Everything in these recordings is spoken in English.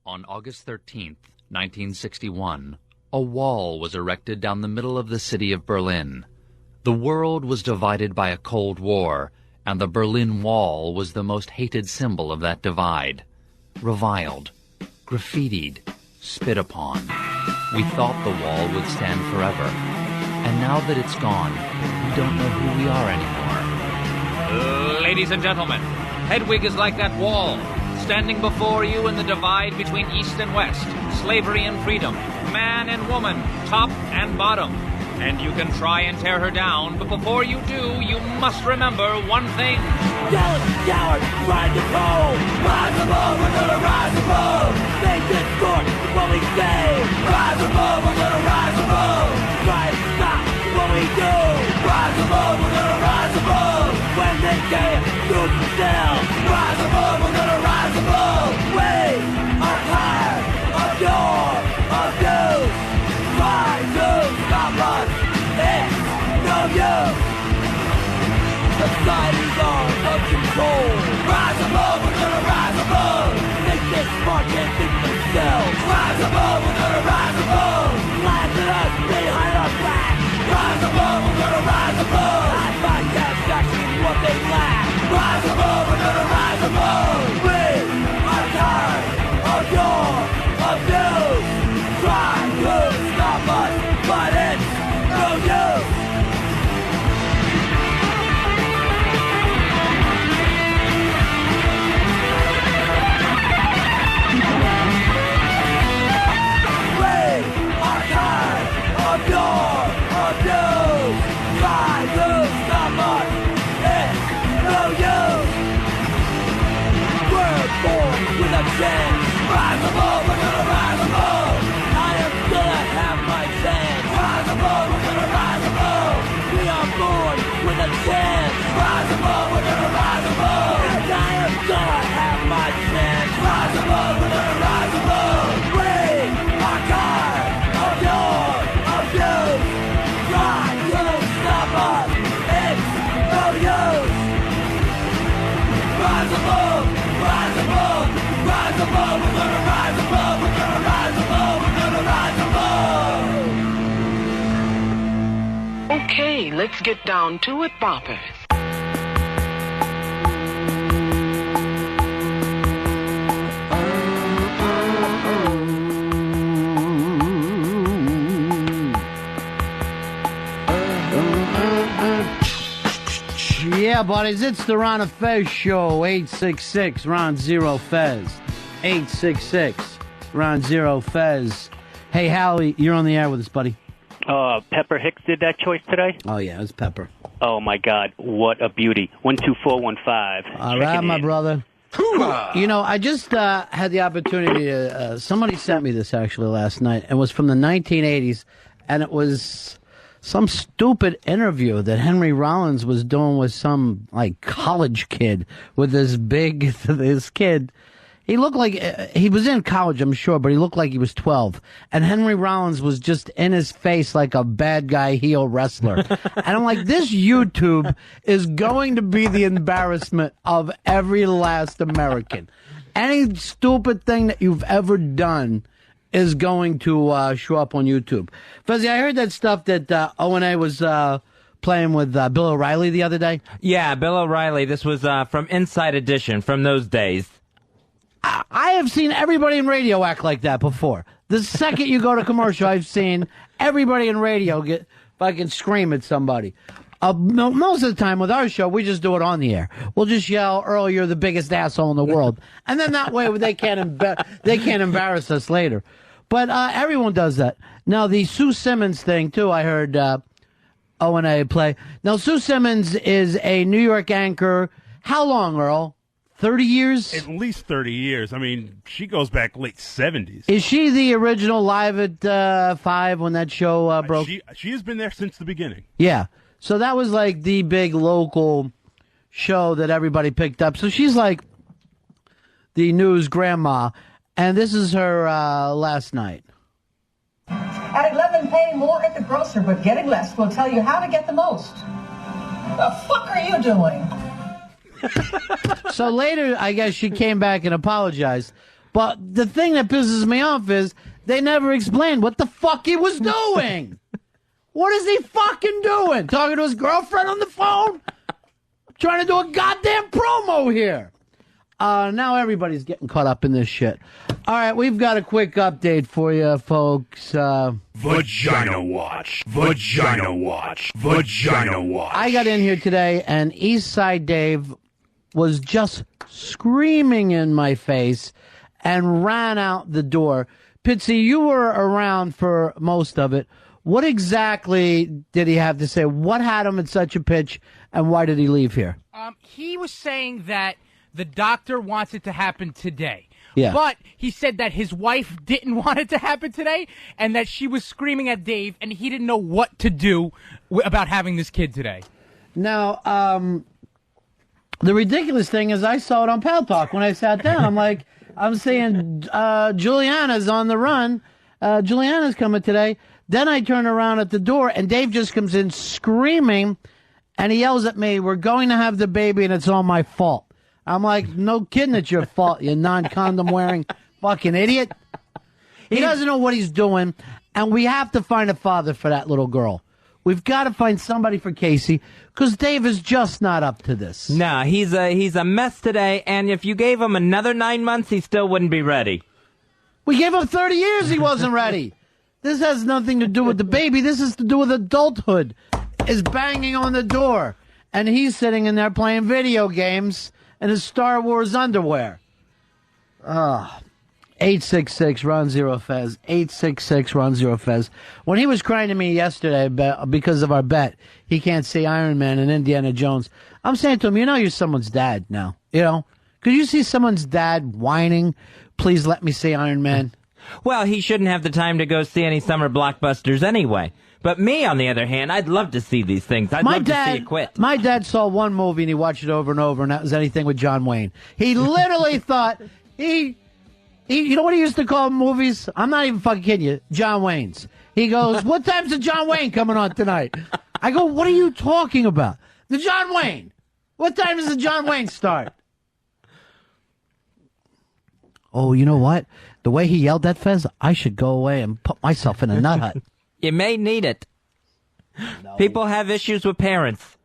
On August 13th, 1961, a wall was erected down the middle of the city of Berlin. The world was divided by a Cold War, and the Berlin Wall was the most hated symbol of that divide. Reviled, graffitied, spit upon. We thought the wall would stand forever. And now that it's gone, we don't know who we are anymore. Ladies and gentlemen, Hedwig is like that wall, standing before you in the divide between East and West, slavery and freedom, man and woman, top and bottom. And you can try and tear her down, but before you do, you must remember one thing. Yell at the coward, ride the pole. Rise above, we're gonna rise above. Make this court what we say. Rise above, we're gonna rise above. Try to stop what we do. Rise above, we're gonna rise above. When they say it, do it yourself. Rise above, we're gonna rise above. We are tired of your abuse. Try to stop us, it's no use. Society's out of control. Rise above, we're gonna rise above. Think this smart, can't think themselves. Rise above, we're gonna rise above. Laugh at us behind our back. Rise above, we're gonna rise above. High five satisfaction is what they lack. Rise above, we're gonna rise above. We are tired of your abuse. Try to stop us, but it's no use. Rise above, we're gonna rise above. I am gonna have my chance. Rise above, we're gonna rise above. We are born with a chance. Rise above, we're gonna rise above. And I am gonna have my chance. Rise above, we're gonna rise above. We are tired of your abuse. Try to stop us, it's no use. Rise above, rise above. Rise above, we're gonna rise above, we're gonna rise above, we're gonna rise above. Okay, let's get down to it, boppers. Yeah, buddies, it's the Ron and Fez show. 866 Ron Zero Fez. 866 Ron Zero Fez. Hey, Howie, you're on the air with us, buddy. Pepper Hicks did that choice today? Oh, yeah, it's Pepper. Oh, my God. What a beauty. 12415. All right, my brother. You know, I just had the opportunity to... somebody sent me this, actually, last night. It was from the 1980s, and it was... some stupid interview that Henry Rollins was doing with some, like, college kid with this kid. He looked like, he was in college, I'm sure, but he looked like he was 12. And Henry Rollins was just in his face like a bad guy heel wrestler. And I'm like, this YouTube is going to be the embarrassment of every last American. Any stupid thing that you've ever done is going to show up on YouTube. Fuzzy, I heard that stuff that O&A was playing with Bill O'Reilly the other day. Yeah, Bill O'Reilly. This was from Inside Edition from those days. I have seen everybody in radio act like that before. The second you go to commercial, I've seen everybody in radio get fucking scream at somebody. Most of the time with our show, we just do it on the air. We'll just yell, Earl, you're the biggest asshole in the world. And then that way they can't embarrass us later. But everyone does that. Now, the Sue Simmons thing, too, I heard O&A play. Now, Sue Simmons is a New York anchor. How long, Earl? 30 years? At least 30 years. I mean, she goes back late 70s. Is she the original Live at 5 when that show broke? She has been there since the beginning. Yeah. So that was like the big local show that everybody picked up. So she's like the news grandma. And this is her last night. At 11, paying more at the grocer, but getting less will tell you how to get the most. The fuck are you doing? So later, I guess she came back and apologized. But the thing that pisses me off is they never explained what the fuck he was doing. What is he fucking doing? Talking to his girlfriend on the phone? Trying to do a goddamn promo here. Now everybody's getting caught up in this shit. All right, we've got a quick update for you, folks. Vagina Watch. Vagina Watch. Vagina Watch. I got in here today, and Eastside Dave was just screaming in my face and ran out the door. Pitsy, you were around for most of it. What exactly did he have to say? What had him at such a pitch, and why did he leave here? He was saying that the doctor wants it to happen today. Yeah. But he said that his wife didn't want it to happen today, and that she was screaming at Dave, and he didn't know what to do about having this kid today. Now, the ridiculous thing is I saw it on Pal Talk when I sat down. I'm saying Juliana's on the run. Juliana's coming today. Then I turn around at the door, and Dave just comes in screaming, and he yells at me, "We're going to have the baby, and it's all my fault." I'm like, no kidding, it's your fault, you non-condom wearing fucking idiot. He doesn't know what he's doing, and we have to find a father for that little girl. We've got to find somebody for Casey, because Dave is just not up to this. No, he's a mess today, and if you gave him another 9 months, he still wouldn't be ready. We gave him 30 years, he wasn't ready. This has nothing to do with the baby. This is to do with adulthood. Is banging on the door, and he's sitting in there playing video games in his Star Wars underwear. 866 Ron Zero Fez. 866 Ron Zero Fez. When he was crying to me yesterday because of our bet, he can't see Iron Man and Indiana Jones. I'm saying to him, you're someone's dad now. Could you see someone's dad whining, "Please let me see Iron Man"? Well, he shouldn't have the time to go see any summer blockbusters anyway. But me, on the other hand, I'd love to see these things. I'd love to see it quit. My dad saw one movie and he watched it over and over, and that was anything with John Wayne. He literally thought you know what he used to call movies? I'm not even fucking kidding you. John Wayne's. He goes, "What time's the John Wayne coming on tonight?" I go, "What are you talking about? The John Wayne. What time does the John Wayne start?" Oh, you know what? The way he yelled at Fez, I should go away and put myself in a nut hut. You may need it. No. People have issues with parents,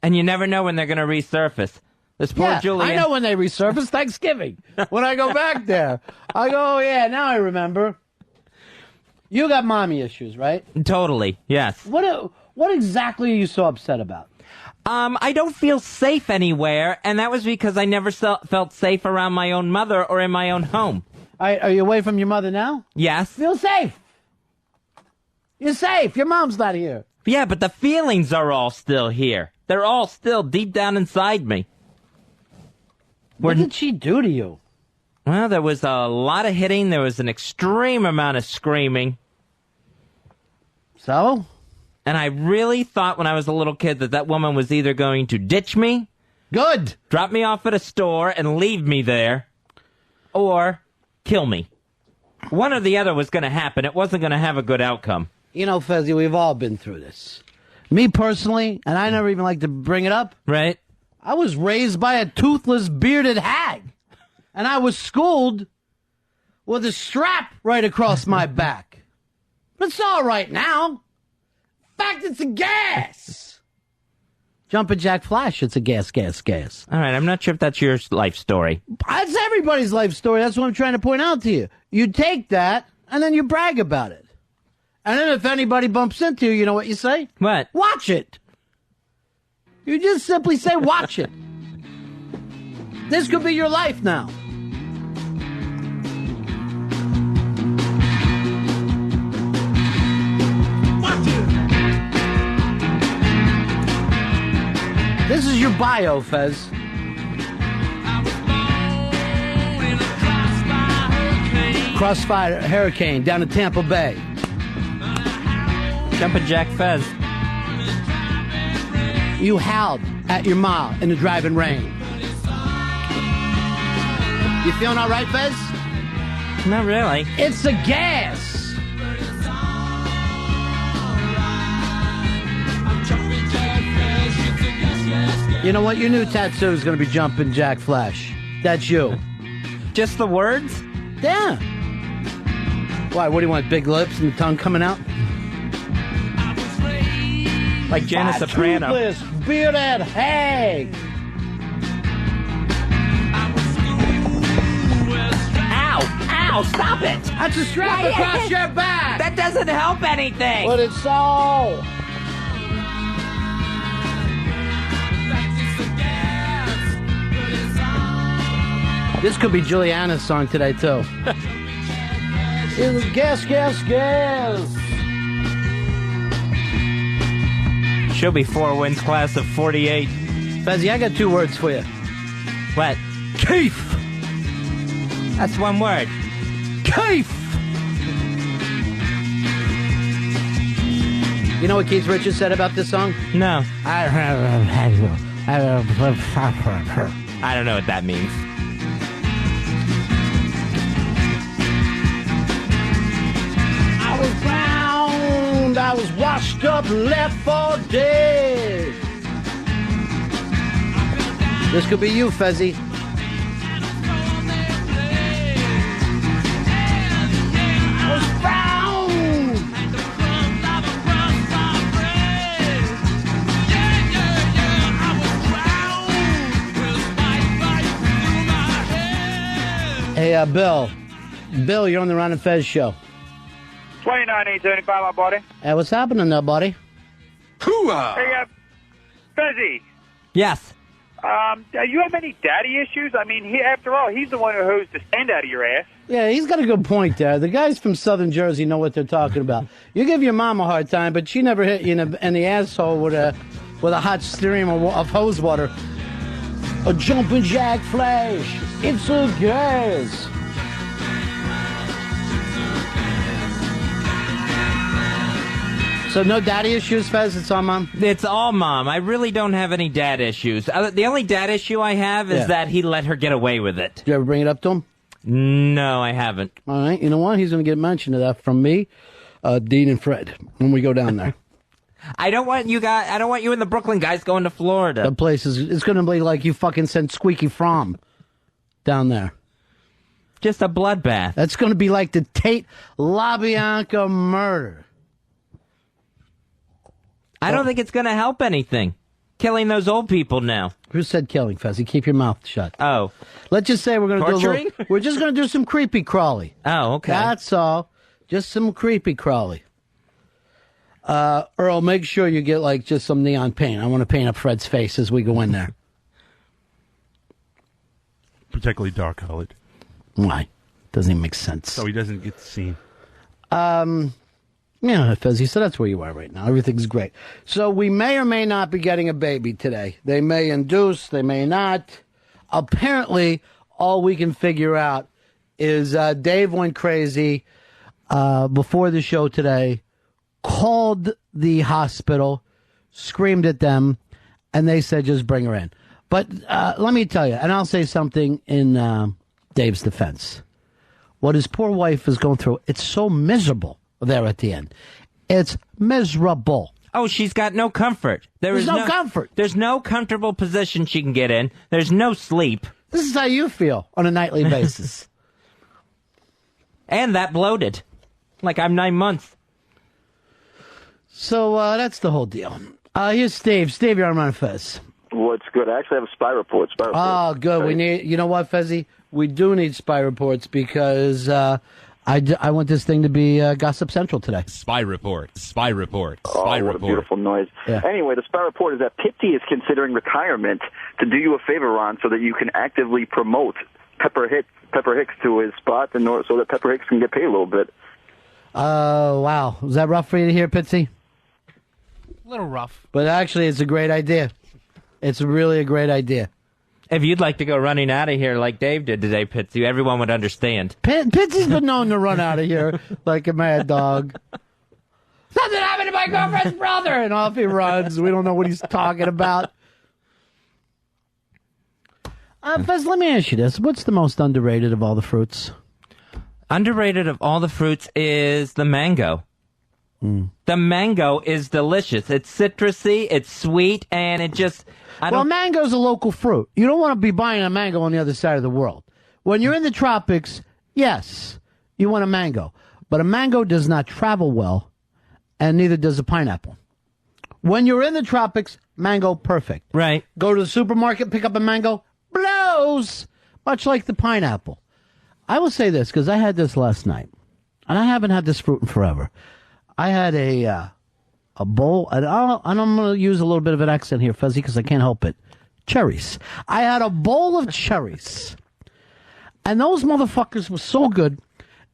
and you never know when they're going to resurface. This poor Julian. I know when they resurface. Thanksgiving. When I go back there, I go, "Oh, yeah, now I remember." You got mommy issues, right? Totally, yes. What exactly are you so upset about? I don't feel safe anywhere, and that was because I never felt safe around my own mother or in my own home. Are you away from your mother now? Yes. Feel safe. You're safe. Your mom's not here. Yeah, but the feelings are all still here. They're all still deep down inside me. What did she do to you? Well, there was a lot of hitting. There was an extreme amount of screaming. So? And I really thought when I was a little kid that woman was either going to ditch me. Good. Drop me off at a store and leave me there. Or kill me. One or the other was going to happen. It wasn't going to have a good outcome. Fezzy, we've all been through this. Me personally, and I never even like to bring it up. Right. I was raised by a toothless, bearded hag. And I was schooled with a strap right across my back. But it's all right now. In fact, it's a gas. Jumpin' Jack Flash, it's a gas. All right, I'm not sure if that's your life story. That's everybody's life story. That's what I'm trying to point out to you. You take that, and then you brag about it. And then if anybody bumps into you, you know what you say? What? Watch it. You just simply say, watch it. This could be your life now. Watch it. This is your bio, Fez. Crossfire Hurricane down in Tampa Bay. Jumpin' Jack Fez. You howled at your ma in the driving rain. You feeling all right, Fez? Not really. It's a gas. You know what? Your new tattoo is going to be Jumpin' Jack Flash. That's you. Just the words? Yeah. Why, what do you want, big lips and the tongue coming out? Like Jenna Soprano. Toothless, bearded hag. Ow, stop it! That's a strap across your back. That doesn't help anything. But it's so. This could be Juliana's song today, too. It's gas, gas, gas. She'll be 4 wins class of 48. Fezzy, I got 2 words for you. What? Keith. That's 1 word. Keith. You know what Keith Richards said about this song? No. I don't know what that means. I was drowned, I was washed up and left for dead. This could be you, Fezzy. I was drowned. Hey, Bill. Bill, you're on the Ron and Fez show. 29-875, my buddy. Hey, what's happening there, buddy? Hoo-ah! Hey, Fezzy. Yes. You have any daddy issues? I mean, after all, he's the one who hosed the stand out of your ass. Yeah, he's got a good point there. The guys from Southern Jersey know what they're talking about. You give your mom a hard time, but she never hit you in the asshole with a hot stream of hose water. A jumping jack flash. It's a gas. So no daddy issues, Fez? It's all mom? It's all mom. I really don't have any dad issues. The only dad issue I have is that he let her get away with it. Did you ever bring it up to him? No, I haven't. All right. You know what? He's going to get mention of that from me, Dean, and Fred when we go down there. I don't want you and the Brooklyn guys going to Florida. The place it's going to be like you fucking sent Squeaky Fromm down there. Just a bloodbath. That's going to be like the Tate LaBianca murder. I don't think it's going to help anything. Killing those old people now. Who said killing, Fezzy? Keep your mouth shut. Oh. Let's just say we're going to Torturing? we're just going to do some creepy crawly. Oh, okay. That's all. Just some creepy crawly. Earl, make sure you get like just some neon paint. I want to paint up Fred's face as we go in there. Particularly dark colored. Why? Doesn't even make sense. So he doesn't get seen. Yeah, Fezzy, so that's where you are right now. Everything's great. So we may or may not be getting a baby today. They may induce, they may not. Apparently, all we can figure out is Dave went crazy before the show today, called the hospital, screamed at them, and they said just bring her in. But let me tell you, and I'll say something in Dave's defense. What his poor wife is going through, it's so miserable there at the end. It's miserable. Oh, she's got no comfort. There's no comfort. There's no comfortable position she can get in. There's no sleep. This is how you feel on a nightly basis. And that bloated. Like I'm 9 months. So that's the whole deal. Here's Steve. Steve, you're on Ron and Fez. What's good? I actually have a spy report. Oh, good. Okay. We need. You know what, Fezzy? We do need spy reports because I want this thing to be Gossip Central today. Spy report. Spy report. Oh, Spy what report. a beautiful noise. Yeah. Anyway, the spy report is that Pitsy is considering retirement to do you a favor, Ron, so that you can actively promote Pepper Hicks to his spot, and so that Pepper Hicks can get paid a little bit. Wow. Was that rough for you to hear, Pitsy? A little rough. But actually, it's a great idea. It's really a great idea. If you'd like to go running out of here like Dave did today, Pitsy, everyone would understand. Pitsy's been known to run out of here like a mad dog. Something happened to my girlfriend's brother! And off he runs. We don't know what he's talking about. Fez, let me ask you this. What's the most underrated of all the fruits? Underrated of all the fruits is the mango. The mango is delicious. It's citrusy, it's sweet, and it just... Well, mango's a local fruit. You don't want to be buying a mango on the other side of the world. When you're in the tropics, yes, you want a mango. But a mango does not travel well, and neither does a pineapple. When you're in the tropics, mango, perfect. Right. Go to the supermarket, pick up a mango, blows, much like the pineapple. I will say this, because I had this last night, and I haven't had this fruit in forever. I had a bowl, and I'm going to use a little bit of an accent here, Fuzzy, because I can't help it. Cherries. I had a bowl of cherries, and those motherfuckers were so good.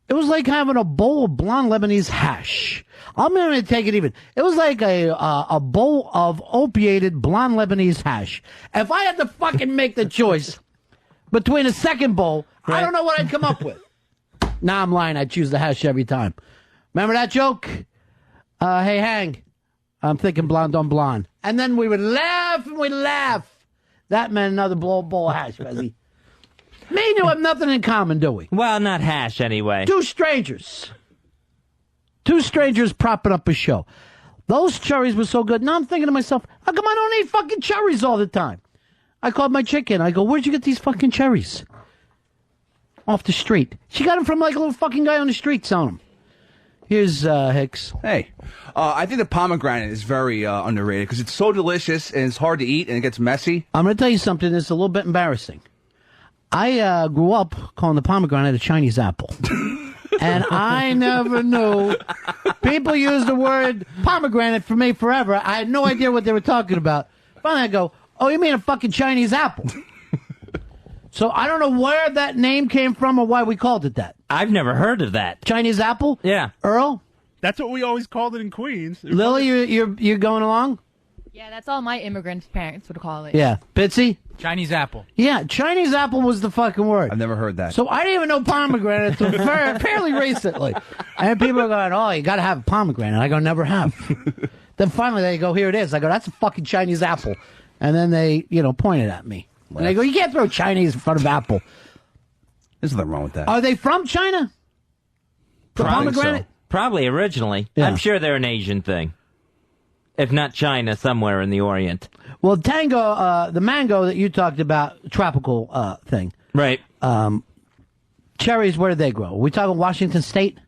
It was like having a bowl of blonde Lebanese hash. I'm going to take it even. It was like a bowl of opiated blonde Lebanese hash. If I had to fucking make the choice between a second bowl, I don't know what I'd come up with. Nah, I'm lying. I'd choose the hash every time. Remember that joke? Hey, Hang, I'm thinking blonde on blonde. And then we would laugh and we'd laugh. That meant another bowl of hash, Fuzzy. Me and you have nothing in common, do we? Well, not hash anyway. Two strangers propping up a show. Those cherries were so good. Now I'm thinking to myself, how come I don't eat fucking cherries all the time? I called my chick in. I go, where'd you get these fucking cherries? Off the street. She got them from like a little fucking guy on the street selling them. Here's Hicks. Hey, I think the pomegranate is very underrated because it's so delicious and it's hard to eat and it gets messy. I'm going to tell you something that's a little bit embarrassing. I grew up calling the pomegranate a Chinese apple. And I never knew. People use the word pomegranate for me forever. I had no idea what they were talking about. Finally, I go, oh, you mean a fucking Chinese apple? So I don't know where that name came from or why we called it that. I've never heard of that. Chinese apple? Yeah. Earl? That's what we always called it in Queens. Lily, you're going along? Yeah, that's all my immigrant parents would call it. Yeah. Bitsy? Chinese apple. Yeah, Chinese apple was the fucking word. I've never heard that. So I didn't even know pomegranate until fairly recently. And people are going, oh, you got to have a pomegranate. I go, never have. Then finally they go, here it is. I go, that's a fucking Chinese apple. And then they, pointed at me. And they go, you can't throw Chinese in front of apple. There's nothing wrong with that. Are they from China? The pomegranate? So. Probably originally. Yeah. I'm sure they're an Asian thing. If not China, somewhere in the Orient. Well, the mango that you talked about, tropical thing. Right. Cherries, where do they grow? Are we talking Washington State?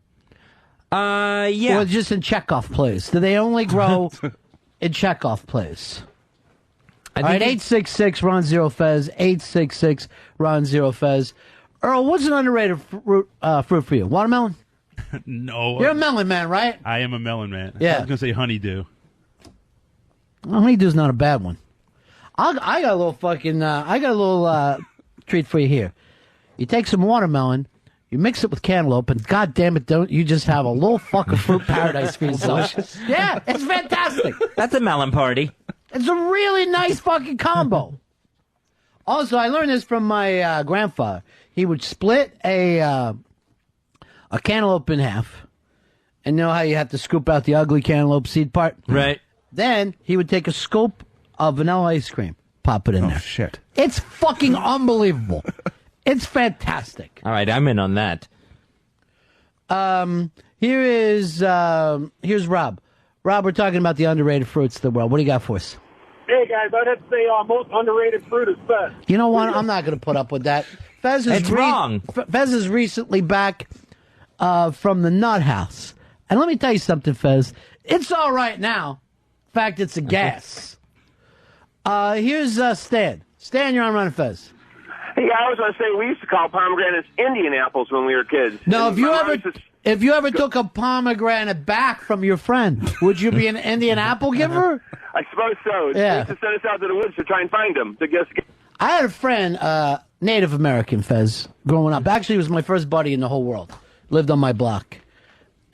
Yeah. Or just in Chekhov Place? Do they only grow in Chekhov Place? All right, 866-RON-0-FEZ, 866-RON-0-FEZ. Earl, what's an underrated fruit for you? Watermelon? No. You're a melon man, right? I am a melon man. Yeah. I was going to say honeydew. Well, honeydew's not a bad one. I got a little fucking, treat for you here. You take some watermelon, you mix it with cantaloupe, and God damn it, don't you just have a little fucking fruit paradise for yourself. Yeah, it's fantastic. That's a melon party. It's a really nice fucking combo. Also, I learned this from my grandfather. He would split a cantaloupe in half, and you know how you have to scoop out the ugly cantaloupe seed part? Right. Then he would take a scoop of vanilla ice cream, pop it in there. Oh, shit. It's fucking unbelievable. It's fantastic. All right, I'm in on that. Here's Rob. Rob, we're talking about the underrated fruits of the world. What do you got for us? Hey, guys, I'd have to say most underrated fruit is Fez. You know what? I'm not going to put up with that. Fez is wrong. Fez is recently back from the nut house. And let me tell you something, Fez. It's all right now. In fact, it's a gas. Here's Stan. Stan, you're on Ron and Fez. Hey, I was going to say, we used to call pomegranates Indian apples when we were kids. No, And if you ever took a pomegranate back from your friend, would you be an Indian apple giver? I suppose so. Yeah. They used to send us out to the woods to try and find them. I had a friend, Native American, Fez, growing up. Actually, he was my first buddy in the whole world. Lived on my block.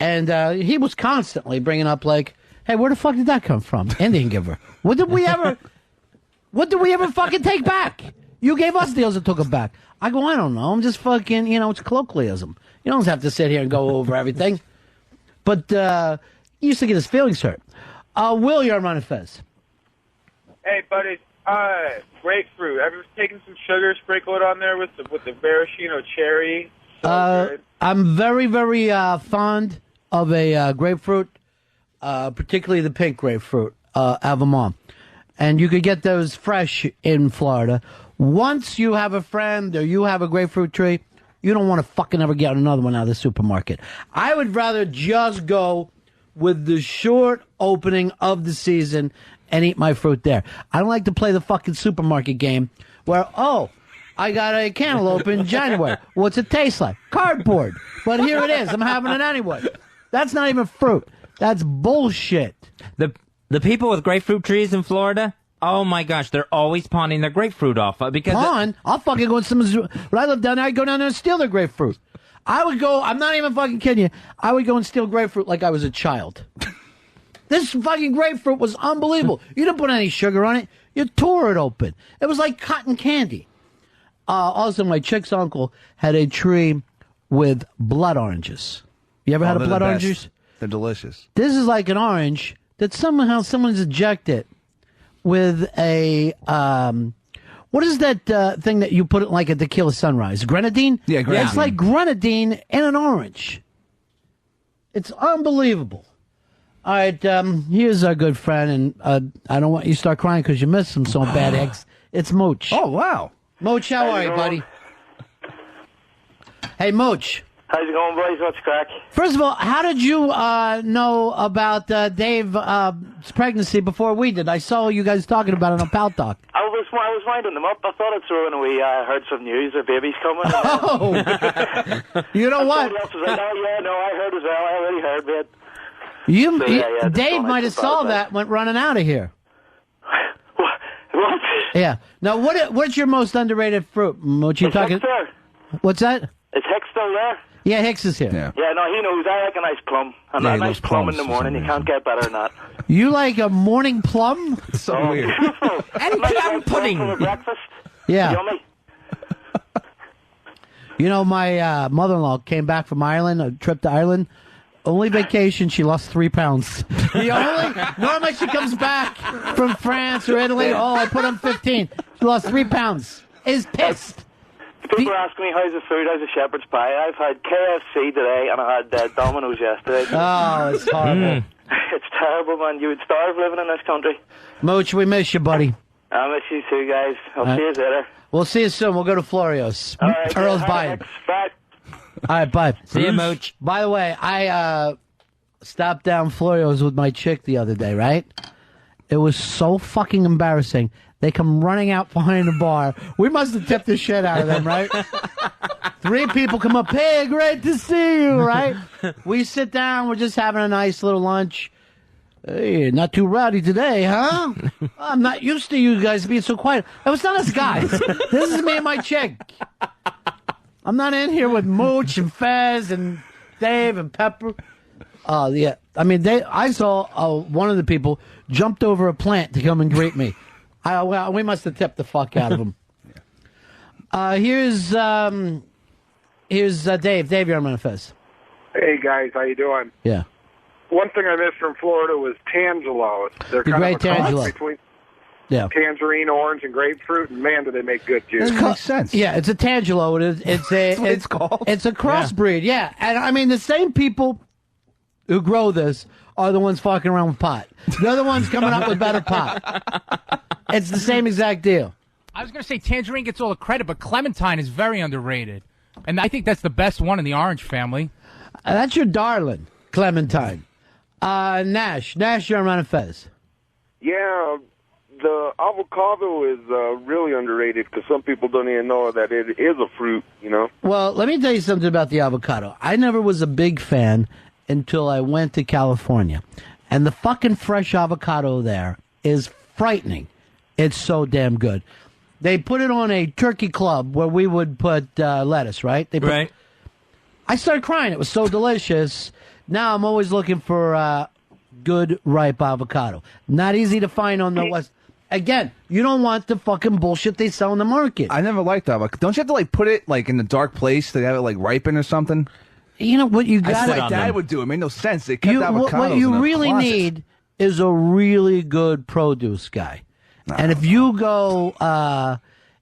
And he was constantly bringing up, like, hey, where the fuck did that come from? Indian giver. What did we ever fucking take back? You gave us deals and took them back. I go, I don't know. I'm just fucking, it's colloquialism. You don't have to sit here and go over everything. But he used to get his feelings hurt. Will, you're on Ron and Fez. Hey, buddy. Grapefruit. Ever taken some sugar, sprinkle it on there with the maraschino cherry? So good. I'm very, very fond of a grapefruit, particularly the pink grapefruit. Have them on. And you could get those fresh in Florida. Once you have a friend or you have a grapefruit tree, you don't want to fucking ever get another one out of the supermarket. I would rather just go with the short opening of the season and eat my fruit there. I don't like to play the fucking supermarket game where, I got a cantaloupe in January. What's it taste like? Cardboard. But here it is. I'm having it anyway. That's not even fruit. That's bullshit. The people with grapefruit trees in Florida, oh my gosh, they're always pawning their grapefruit off. Because I'll fucking go in someone's... When I live down there, I'd go down there and steal their grapefruit. I would go... I'm not even fucking kidding you. I would go and steal grapefruit like I was a child. This fucking grapefruit was unbelievable. You didn't put any sugar on it. You tore it open. It was like cotton candy. Also, my chick's uncle had a tree with blood oranges. You ever had a blood oranges? They're delicious. This is like an orange that somehow someone's injected with a, what is that thing that you put it like at Tequila Sunrise? Grenadine? Yeah, grenadine. It's like grenadine in an orange. It's unbelievable. All right, here's our good friend, and I don't want you to start crying because you missed him so bad, X. It's Mooch. Oh, wow. Mooch, how are you, buddy? Hey, Mooch. How's it going, boys? What's crack? First of all, how did you know about Dave's pregnancy before we did? I saw you guys talking about it on Pal Talk. I was winding them up. I thought I'd throw in a wee, heard some news, their baby's coming. Oh! You know what? Somebody else was like, oh, yeah, no, I heard as well. I already heard, man. Dave might have saw that, went running out of here. What? Yeah. Now, what's your most underrated fruit? What you talking? Hicks there. What's that? Is Hicks still there? Yeah, Hicks is here. Yeah, no, he knows. I like a nice plum. A nice plum in the morning. You can't get better than that. You like a morning plum? It's so weird. And plum pudding. For breakfast. Yeah. Yummy. You know, my mother-in-law came back from Ireland, a trip to Ireland. Only vacation, she lost 3 pounds. Normally she comes back from France or Italy. Oh, I put on 15. She lost 3 pounds. Is pissed. People ask me, how's the food? How's the shepherd's pie? I've had KFC today, and I had Domino's yesterday. Oh, it's horrible. It's terrible, man. You would starve living in this country. Mooch, we miss you, buddy. I miss you too, guys. I'll see you later. We'll see you soon. We'll go to Florio's. All right, Earl's buying. Bye. All right, bye. See you, Mooch. By the way, I stopped down Florio's with my chick the other day, right? It was so fucking embarrassing. They come running out behind the bar. We must have tipped the shit out of them, right? 3 people come up, hey, great to see you, right? We sit down, we're just having a nice little lunch. Hey, not too rowdy today, huh? I'm not used to you guys being so quiet. It was not us guys. This is me and my chick. I'm not in here with Mooch and Fez and Dave and Pepper. Yeah. I mean, I saw one of the people jumped over a plant to come and greet me. We must have tipped the fuck out of him. Here's Dave. Dave, you're on Ron and Fez. Hey, guys. How you doing? Yeah. One thing I missed from Florida was tangelos. They're The kind great of a cross tangelo. between Yeah. tangerine, orange, and grapefruit, and man, do they make good juice. Makes sense. Yeah, it's a tangelo. It's called. It's a crossbreed. Yeah, and I mean the same people who grow this are the ones fucking around with pot. They're the ones coming up with better pot. It's the same exact deal. I was going to say tangerine gets all the credit, but clementine is very underrated. And I think that's the best one in the orange family. That's your darling, clementine. Nash, you're on Ron and Fez. Yeah, the avocado is really underrated because some people don't even know that it is a fruit, you know? Well, let me tell you something about the avocado. I never was a big fan until I went to California. And the fucking fresh avocado there is frightening. It's so damn good. They put it on a turkey club where we would put lettuce, right? Right. I started crying. It was so delicious. Now I'm always looking for good, ripe avocado. Not easy to find on the West. Again, you don't want the fucking bullshit they sell in the market. I never liked avocado. Don't you have to put it in a dark place to have it ripen or something? You know what you got? That's what my dad would do. It made no sense. They kept avocados what you in a really closet. need is a really good produce guy. And if you go,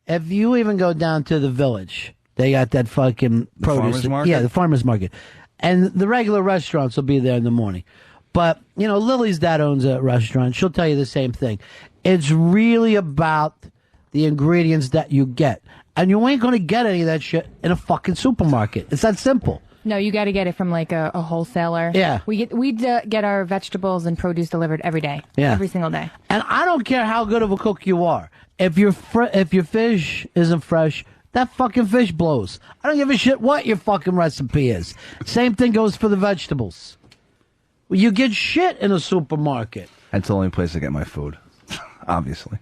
if you even go down to the village, they got that fucking produce. Farmer's market? Yeah, the farmer's market. And the regular restaurants will be there in the morning. But, Lily's dad owns a restaurant. She'll tell you the same thing. It's really about the ingredients that you get. And you ain't going to get any of that shit in a fucking supermarket. It's that simple. No, you got to get it from like a wholesaler. Yeah. We get our vegetables and produce delivered every day. Yeah. Every single day. And I don't care how good of a cook you are. If your fish isn't fresh, that fucking fish blows. I don't give a shit what your fucking recipe is. Same thing goes for the vegetables. You get shit in a supermarket. That's the only place I get my food, obviously.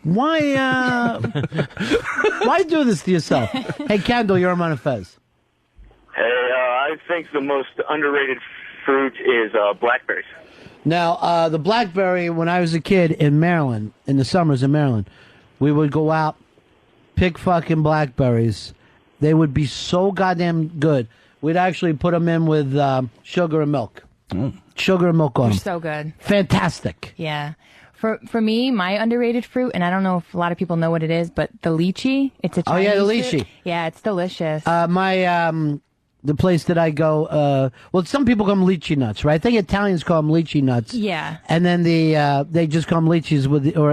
Why do this to yourself? Hey, Kendall, you're on Ron and Fez. Hey, I think the most underrated fruit is blackberries. Now, the blackberry, when I was a kid in Maryland, in the summers in Maryland, we would go out, pick fucking blackberries. They would be so goddamn good. We'd actually put them in with sugar and milk. Sugar and milk on They're them. so good. Fantastic. Yeah. For me, my underrated fruit, and I don't know if a lot of people know what it is, but the lychee. It's a Oh, yeah, the Chinese fruit. lychee. Yeah, it's delicious. The place that I go, well, some people call them lychee nuts, right? I think Italians call them lychee nuts. Yeah. And then they just call them lychees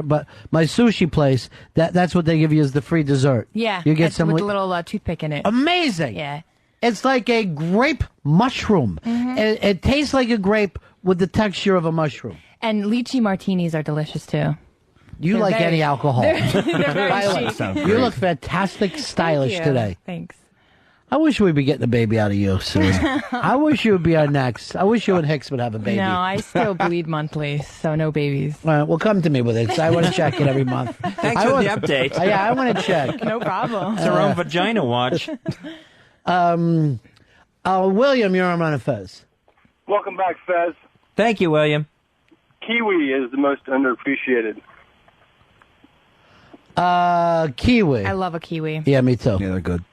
but my sushi place, that's what they give you as the free dessert. Yeah. You get it's some with a little toothpick in it. Amazing. Yeah. It's like a grape mushroom. Mhm. It tastes like a grape with the texture of a mushroom. And lychee martinis are delicious too. You They're like very- any alcohol. They're very By the way, chic. you look fantastic, stylish Thank you. today. Thanks. I wish we'd be getting a baby out of you soon. I wish you would be our next. I wish you and Hicks would have a baby. No, I still bleed monthly, so no babies. All right, well, come to me with it. 'Cause I want to check it every month. Thanks I for want- the update. Yeah, I want to check. No problem. It's our own vagina watch. William, you're on Ron and Fez. Welcome back, Fez. Thank you, William. Kiwi is the most underappreciated. Kiwi. I love a kiwi. Yeah, me too. Yeah, they're good.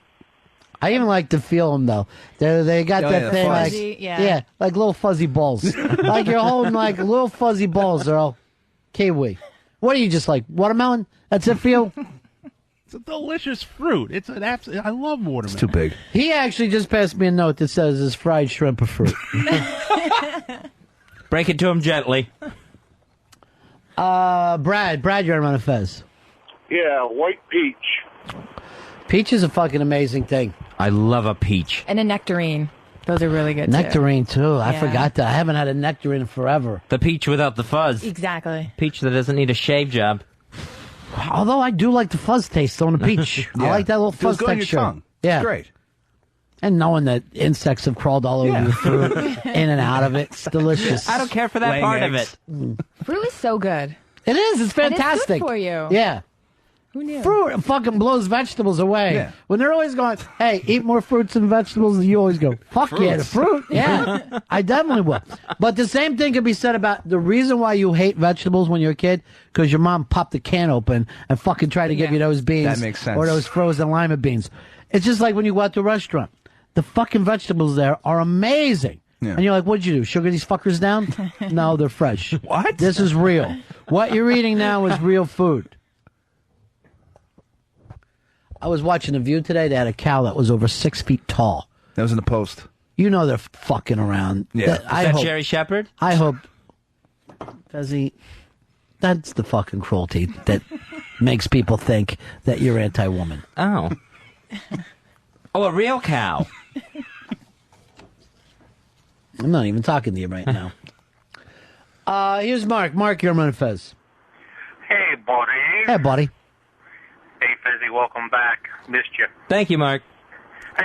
I even like to feel them though. They got Oh, that yeah, thing fuzzy, like yeah. like little fuzzy balls. Like you're holding like little fuzzy balls. They're all kiwi. What are you just like watermelon? That's it for you? It's a delicious fruit. It's an absolute. I love watermelon. It's too big. He actually just passed me a note that says "Is fried shrimp a fruit?" Break it to him gently. Brad, you're on Ron and Fez. Yeah, white peach. Peach is a fucking amazing thing. I love a peach. And a nectarine. Those are really good Nectarine too. I Yeah. forgot that. I haven't had a nectarine in forever. The peach without the fuzz. too. Exactly. Peach that doesn't need a shave job. Although I do like the fuzz taste on a peach. I Yeah. like that little Feels fuzz good on your texture. tongue. Yeah, It's great. And knowing that insects have crawled all over your fruit, in and out of it, it's delicious. I don't care for that Laying part eggs. of it. Fruit is so good. It is. It's And it's good fantastic for you. Yeah. Who knew? Fruit fucking blows vegetables away. Yeah. When they're always going, hey, eat more fruits and vegetables, you always go, fuck yeah, the fruit. Yeah, I definitely will. But the same thing can be said about the reason why you hate vegetables when you're a kid, because your mom popped the can open and fucking tried to give you those beans. That makes sense. Or those frozen lima beans. It's just like when you go out to a restaurant. The fucking vegetables there are amazing. Yeah. And you're like, what'd you do? Sugar these fuckers down? No, they're fresh. What? This is real. What you're eating now is real food. I was watching The View today. They had a cow that was over 6 feet tall. That was in the Post. You know they're fucking around. Yeah. Is that Jerry Shepherd? I hope. Fezzy, that's the fucking cruelty that makes people think that you're anti-woman. Oh. Oh, a real cow. I'm not even talking to you right now. Here's Mark. Mark, you're on Fez. Hey, buddy. Hey, buddy. Hey, Fezzy, welcome back. Missed you. Thank you, Mark. Hey,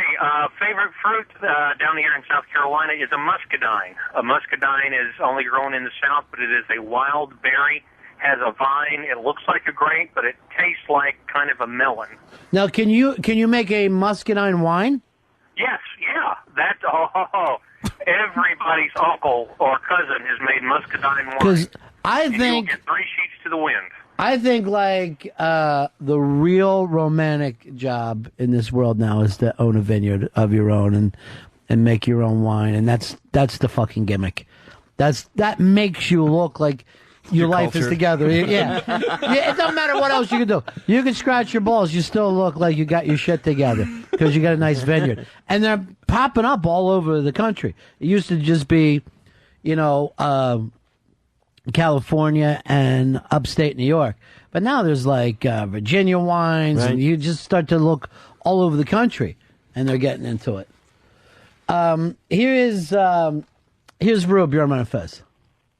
favorite fruit down here in South Carolina is a muscadine. A muscadine is only grown in the South, but it is a wild berry, has a vine. It looks like a grape, but it tastes like kind of a melon. Now, can you make a muscadine wine? Yes, yeah. That's, everybody's uncle or cousin has made muscadine wine. Because I And think you'll get 3 sheets to the wind. I think like the real romantic job in this world now is to own a vineyard of your own and make your own wine, and that's the fucking gimmick. That makes you look like your life is cultured. together. Yeah. Yeah, it don't matter what else you can do. You can scratch your balls, you still look like you got your shit together because you got a nice vineyard, and they're popping up all over the country. It used to just be, California and upstate New York. But now there's like Virginia wines, Right. and you just start to look all over the country, and they're getting into it. Here's Rube. You're on Ron and Fez.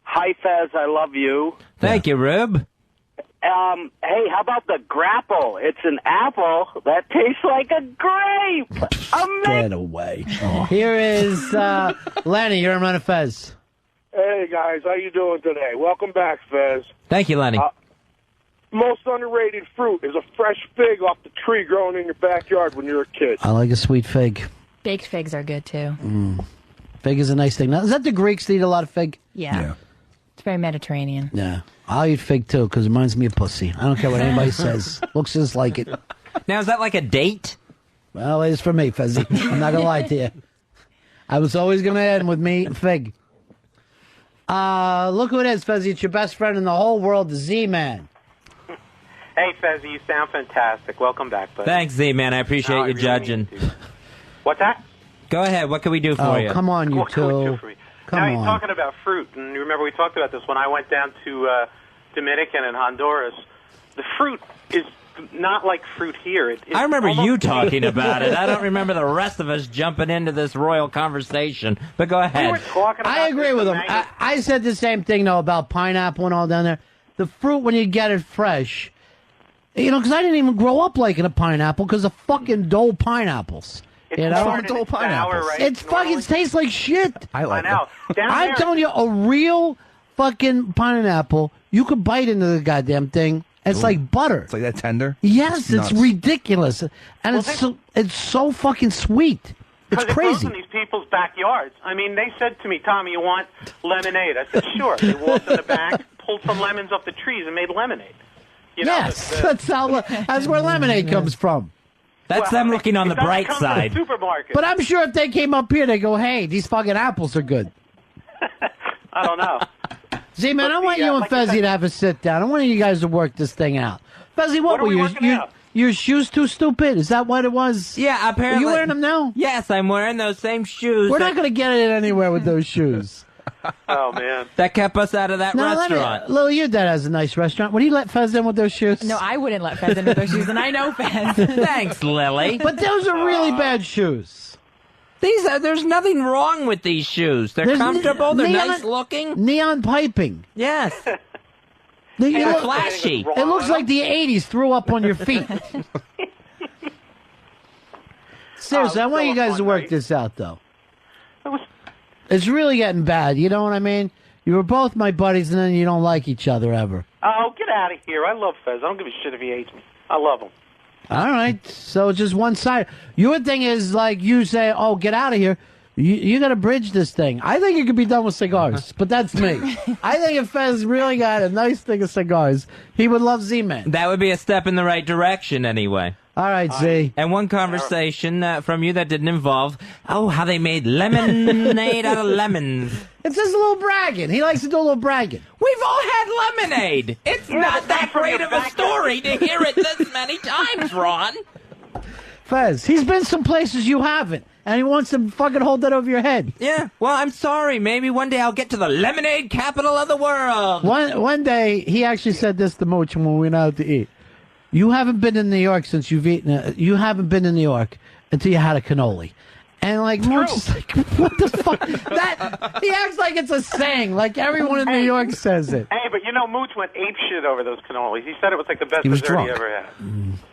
Hi, Fez. I love you. Thank you, Rube. Hey, how about the grapple? It's an apple that tastes like a grape. Get away. Here is Lenny. You're on Ron and Fez. Hey, guys. How you doing today? Welcome back, Fez. Thank you, Lenny. Most underrated fruit is a fresh fig off the tree growing in your backyard when you're a kid. I like a sweet fig. Baked figs are good too. Fig is a nice thing. Now, is that the Greeks that eat a lot of fig? Yeah. It's very Mediterranean. Yeah. I'll eat fig too because it reminds me of pussy. I don't care what anybody says. Looks just like it. Now, is that like a date? Well, it is for me, Fezzy. I'm not going to lie to you. I was always going to end with me, fig. Look who it is, Fezzy. It's your best friend in the whole world, the Z-Man. Hey, Fezzy, you sound fantastic. Welcome back, buddy. Thanks, Z-Man. I appreciate you judging. What's that? Go ahead. What can we do for you? Oh, come on, you What can we do two. for you? Come now, on. you're talking about fruit, and you remember we talked about this when I went down to Dominican and Honduras. The fruit is not like fruit here. It's I remember almost- you talking about it. I don't remember the rest of us jumping into this royal conversation. But go ahead. I agree with him. I said the same thing, though, about pineapple and all down there. The fruit, when you get it fresh, you know, because I didn't even grow up liking a pineapple because of fucking dull pineapples. It's You know? hard and it's sour, right? It's fucking tastes like shit. I know. Down I'm there- telling you, a real fucking pineapple, you could bite into the goddamn thing. It's like butter. It's like that tender? Yes, it's Nuts. ridiculous, and it's so fucking sweet. It's Because it crazy. grows in these people's backyards. I mean, they said to me, Tommy, you want lemonade? I said, sure. They walked in the back, pulled some lemons off the trees, and made lemonade. You know, Yes, the- that's where lemonade comes from. That's them looking on the it doesn't bright come to the side. supermarket. But I'm sure if they came up here, they go, "Hey, these fucking apples are good." I don't know. Z-Man, I want you and like you Fezzy to have a sit down. I want you guys to work this thing out. Fezzy, what What are were we yours? working out? Your shoes too stupid? Is that what it was? Yeah, apparently. Are you wearing them now? Yes, I'm wearing those same shoes. We're not going to get it anywhere with those shoes. Oh, man. That kept us out of that restaurant. Lil, your dad has a nice restaurant. Would he let Fez in with those shoes? No, I wouldn't let Fez in with those shoes, and I know Fez. Thanks, Lily. But those are really bad shoes. There's nothing wrong with these shoes. They're There's comfortable. They're neon- nice looking. Neon piping. Yes. They They're look- flashy. It looks like the 80s threw up on your feet. Seriously, I want you guys to work this out, though. It's really getting bad. You know what I mean? You were both my buddies, and then you don't like each other ever. Oh, get out of here. I love Fez. I don't give a shit if he hates me. I love him. All right, so it's just one side. Your thing is like you say, "Oh, get out of here." You got to bridge this thing. I think it could be done with cigars, but that's me. I think if Fez really got a nice thing of cigars, he would love Z-Man. That would be a step in the right direction, anyway. All right, Z. And one conversation from you that didn't involve, how they made lemonade out of lemons. It's just a little bragging. He likes to do a little bragging. We've all had lemonade. It's not that great of a story to hear it this many times, Ron. Fez, he's been some places you haven't, and he wants to fucking hold that over your head. Yeah, well, I'm sorry. Maybe one day I'll get to the lemonade capital of the world. One day, he actually said this to Mooch when we went out to eat. You haven't been in New York since you've eaten. You haven't been in New York until you had a cannoli. And like Mooch is like, what the fuck? That he acts like it's a saying. Like everyone in New York says it. Hey, but you know, Mooch went ape shit over those cannolis. He said it was like the best He was dessert drunk. he ever had.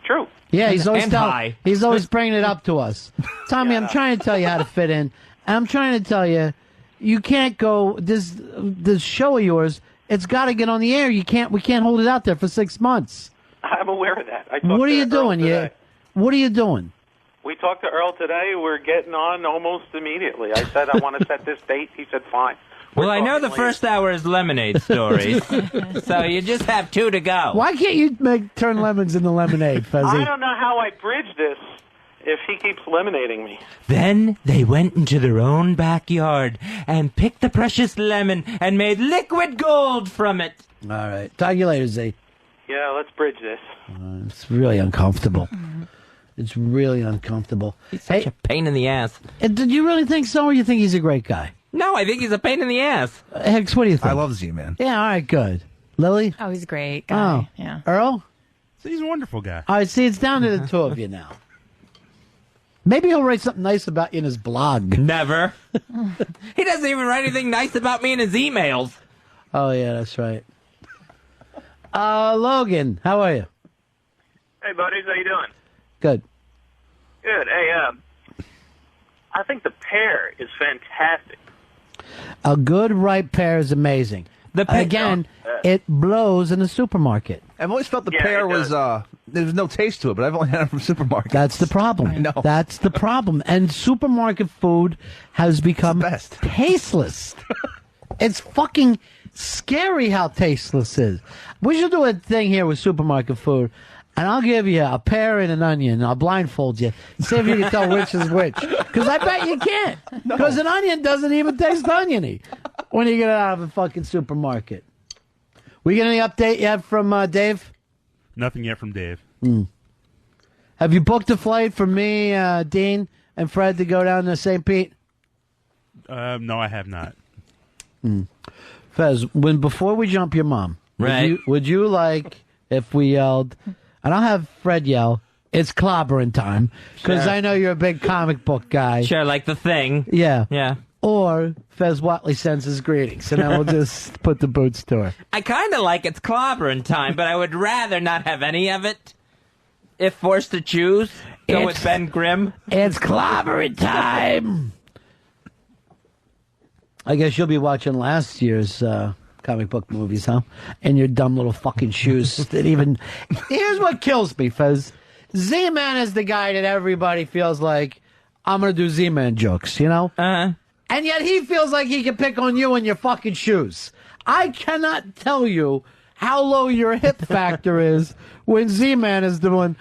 True. Yeah, he's always And high. he's always bringing it up to us. Tommy, I'm trying to tell you how to fit in, and I'm trying to tell you, you can't go this show of yours. It's got to get on the air. We can't hold it out there for 6 months. I'm aware of that. I talked What are to you Earl doing? today. What are you doing? We talked to Earl today. We're getting on almost immediately. I said, I want to set this date. He said, fine. Well, I know the first hour is lemonade stories, so you just have 2 to go. Why can't you turn lemons into lemonade, I Fezzy? don't know how I bridge this if he keeps eliminating me. Then they went into their own backyard and picked the precious lemon and made liquid gold from it. All right. Talk to you later, Z. Yeah, let's bridge this. It's really uncomfortable. It's really uncomfortable. He's such a pain in the ass. Did you really think so, or you think he's a great guy? No, I think he's a pain in the ass. Hicks, what do you think? I love Z-Man. Yeah, all right, good. Lily? Oh, he's a great guy. Oh, Yeah. Earl? He's a wonderful guy. All right, see, it's down to the two of you now. Maybe he'll write something nice about you in his blog. Never. He doesn't even write anything nice about me in his emails. Oh, yeah, that's right. Logan, how are you? Hey, buddies, how you doing? Good. Good. Hey, I think the pear is fantastic. A good ripe pear is amazing. Again, it blows in the supermarket. I've always felt the pear was, there was no taste to it, but I've only had it from supermarkets. That's the problem. I know. That's the problem. And supermarket food has become tasteless. It's fucking scary how tasteless it is. We should do a thing here with supermarket food, and I'll give you a pear and an onion, and I'll blindfold you, see if you can tell which is which. Because I bet you can't. Because an onion doesn't even taste oniony when you get it out of a fucking supermarket. We get any update yet from Dave? Nothing yet from Dave. Have you booked a flight for me, Dean, and Fred to go down to St. Pete? No, I have not. Fez, before we jump your mom, right? Would you like if we yelled, and I'll have Fred yell, "It's clobbering time," because Sure. I know you're a big comic book guy. Sure, like the Thing. Yeah. Yeah. Or Fez Watley sends his greetings, and then we'll just put the boots to her. I kind of like It's Clobbering Time, but I would rather not have any of it. If forced to choose, go with Ben Grimm. It's clobbering time. I guess you'll be watching last year's comic book movies, huh? In your dumb little fucking shoes. That even. Here's what kills me, Fez. Z-Man is the guy that everybody feels like, I'm going to do Z-Man jokes, you know? And yet he feels like he can pick on you in your fucking shoes. I cannot tell you how low your hip factor is when Z-Man is doing,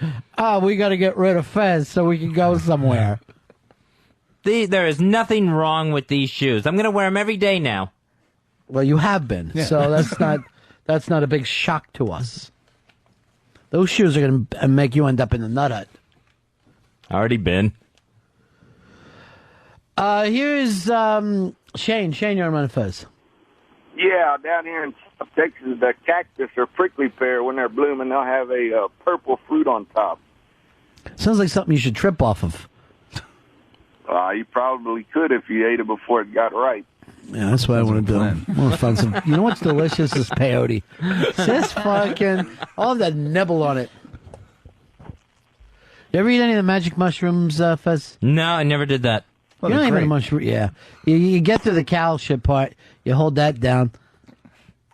we got to get rid of Fez so we can go somewhere. There is nothing wrong with these shoes. I'm going to wear them every day now. Well, you have been, Yeah. so that's not a big shock to us. Those shoes are going to make you end up in the nut hut. Already been. Here's Shane. Shane, you're on Fez. Yeah, down here in Texas, the cactus or prickly pear, when they're blooming, they'll have a purple fruit on top. Sounds like something you should trip off of. You probably could if you ate it before it got ripe. Yeah, that's what I want to do. I want to find some. You know what's delicious is peyote. Just fucking all of that nibble on it. You ever eat any of the magic mushrooms, Fez? No, I never did that. You don't even mushroom. Yeah, you get to the cow shit part. You hold that down.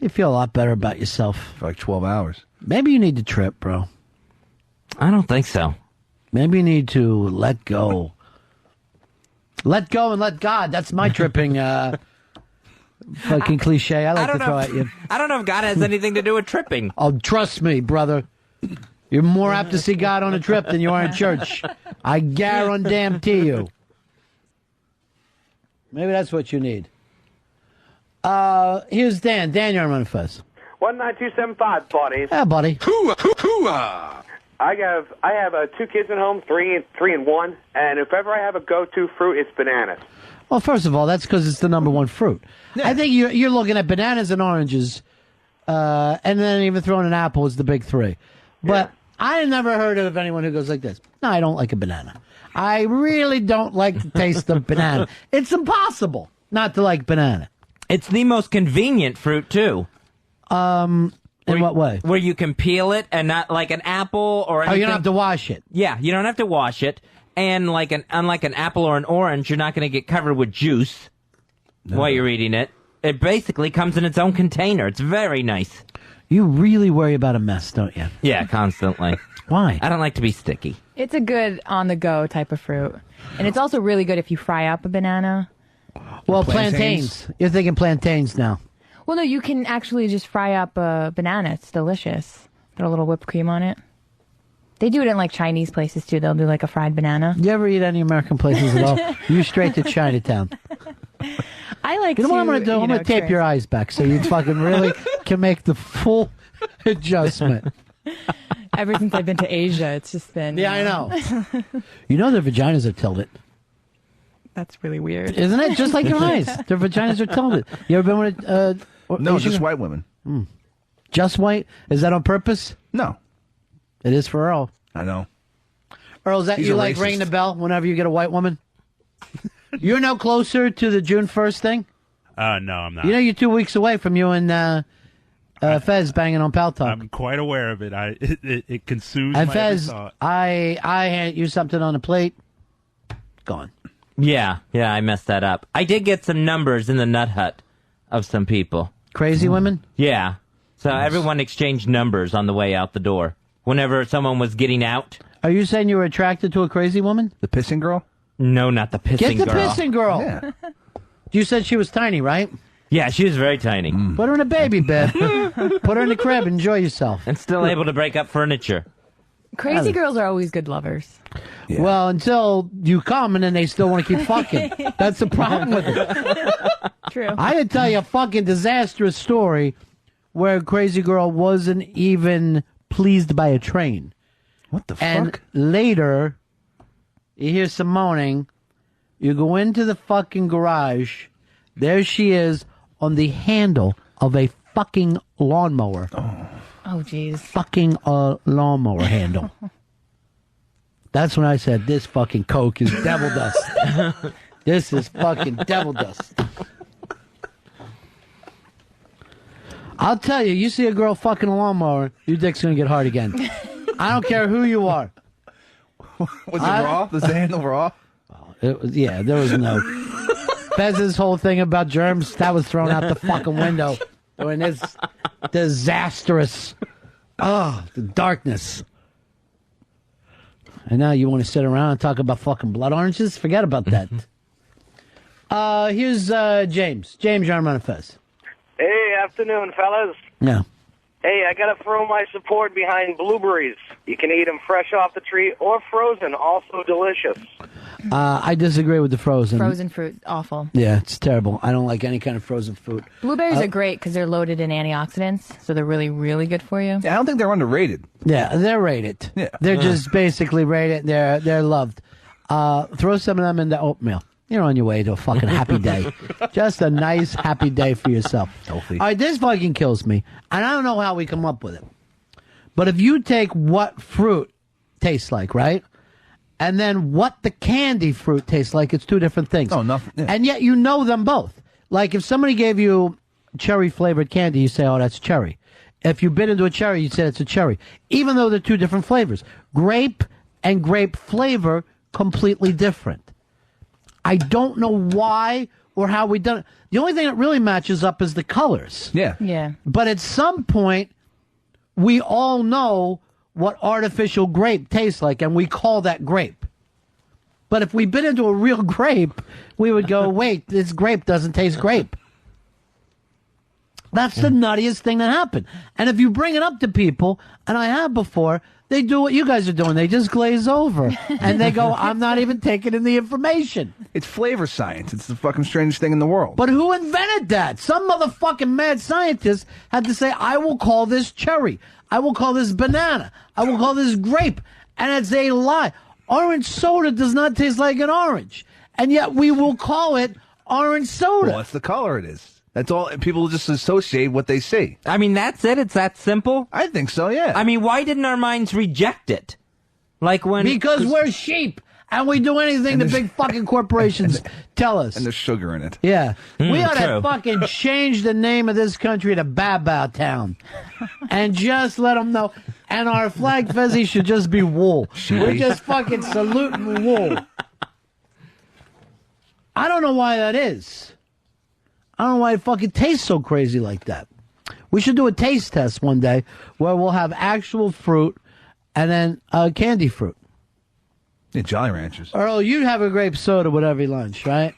You feel a lot better about yourself for like 12 hours. Maybe you need to trip, bro. I don't think so. Maybe you need to let go. Let go and let God. That's my tripping fucking cliche. I like to throw at you. I don't know if God has anything to do with tripping. Oh, trust me, brother. You're more apt to see God on a trip than you are in church. I guarantee you. Maybe that's what you need. Here's Dan. Dan, you're on Fez. 19275, buddies. Yeah, buddy. Hooah! I have 2 kids at home, three and 1, and if ever I have a go-to fruit, it's bananas. Well, first of all, that's because it's the number one fruit. I think you're looking at bananas and oranges, and then even throwing an apple is the big three. But I never heard of anyone who goes like this. No, I don't like a banana. I really don't like the taste of banana. It's impossible not to like banana. It's the most convenient fruit, too. In what way? Where you can peel it and not like an apple or anything. Oh, you don't have to wash it. Yeah, you don't have to wash it. And unlike an apple or an orange, you're not going to get covered with juice while you're eating it. It basically comes in its own container. It's very nice. You really worry about a mess, don't you? Yeah, constantly. Why? I don't like to be sticky. It's a good on-the-go type of fruit. And it's also really good if you fry up a banana. Well, plantains. You're thinking plantains now. Well, no, you can actually just fry up a banana. It's delicious. Put a little whipped cream on it. They do it in, like, Chinese places, too. They'll do, like, a fried banana. You ever eat any American places at all? You straight to Chinatown. I like You know what I'm going to do? I'm going to tape curious. your eyes back so you fucking really can make the full adjustment. Ever since I've been to Asia, it's just been... Yeah, I know. You know their vaginas are tilted. That's really weird. Isn't it? Just like your eyes. Their vaginas are tilted. You ever been with No, Asian just girl? white women. Just white? Is that on purpose? No. It is for Earl. I know. Earl, is that He's you a like racist. ring the bell whenever you get a white woman? You're no closer to the June 1st thing? No, I'm not. You know you're 2 weeks away from you and Fez banging on Pal Talk. I'm quite aware of it. It consumes my And every Fez, thought. I hand you something on a plate. Gone. Yeah, I messed that up. I did get some numbers in the Nut Hut of some people. Crazy women? Yeah. So everyone exchanged numbers on the way out the door. Whenever someone was getting out. Are you saying you were attracted to a crazy woman? The pissing girl? No, not the pissing girl. Get the pissing girl. Yeah. You said she was tiny, right? Yeah, she was very tiny. Put her in a baby bed. Put her in the crib. Enjoy yourself. And still able to break up furniture. Crazy girls are always good lovers. Yeah. Well, until you come and then they still want to keep fucking. That's the problem with it. True. I had to tell you a fucking disastrous story where a crazy girl wasn't even pleased by a train. What the And fuck? later, you hear some moaning. You go into the fucking garage. There she is on the handle of a fucking lawnmower. Oh, jeez. Fucking lawnmower handle. That's when I said, this fucking coke is devil dust. This is fucking devil dust. I'll tell you, you see a girl fucking a lawnmower, your dick's gonna get hard again. I don't care who you are. Was it raw? Was the handle raw? It was, yeah, there was no. Fez's whole thing about germs, that was thrown out the fucking window during this disastrous, the darkness. And now you want to sit around and talk about fucking blood oranges? Forget about that. Here's James. James, you're on Ron and Fez. Hey, afternoon, fellas. Yeah. Hey, I got to throw my support behind blueberries. You can eat them fresh off the tree or frozen, also delicious. I disagree with the frozen. Frozen fruit, awful. Yeah, it's terrible. I don't like any kind of frozen fruit. Blueberries are great because they're loaded in antioxidants, so they're really, really good for you. Yeah, I don't think they're underrated. Yeah, they're rated. Yeah. They're just basically rated. They're loved. Throw some of them in the oatmeal. You're on your way to a fucking happy day. Just a nice, happy day for yourself. Healthy. All right, this fucking kills me. And I don't know how we come up with it. But if you take what fruit tastes like, right? And then what the candy fruit tastes like, it's two different things. Oh, nothing. Yeah. And yet you know them both. Like if somebody gave you cherry-flavored candy, you say, oh, that's cherry. If you bit into a cherry, you'd say it's a cherry. Even though they're two different flavors. Grape and grape flavor, completely different. I don't know why or how we done it. The only thing that really matches up is the colors. Yeah. Yeah. But at some point, we all know what artificial grape tastes like, and we call that grape. But if we bit into a real grape, we would go, wait, this grape doesn't taste grape. That's the nuttiest thing that happened. And if you bring it up to people, and I have before, they do what you guys are doing. They just glaze over. And they go, I'm not even taking in the information. It's flavor science. It's the fucking strangest thing in the world. But who invented that? Some motherfucking mad scientist had to say, I will call this cherry. I will call this banana. I will call this grape. And it's a lie. Orange soda does not taste like an orange. And yet we will call it orange soda. Well, that's the color it is. That's all. People just associate what they see. I mean, that's it? It's that simple? I think so, yeah. I mean, why didn't our minds reject it? Like when... Because we're sheep. And we do anything the big fucking corporations tell us. And there's sugar in it. Yeah. We ought to true. fucking change the name of this country to Babao Town. And just let them know. And our flag, Fezzy, should just be wool. We're just fucking saluting wool. I don't know why that is. I don't know why it fucking tastes so crazy like that. We should do a taste test one day where we'll have actual fruit and then candy fruit. Yeah, Jolly Ranchers. Earl, you have a grape soda with every lunch, right?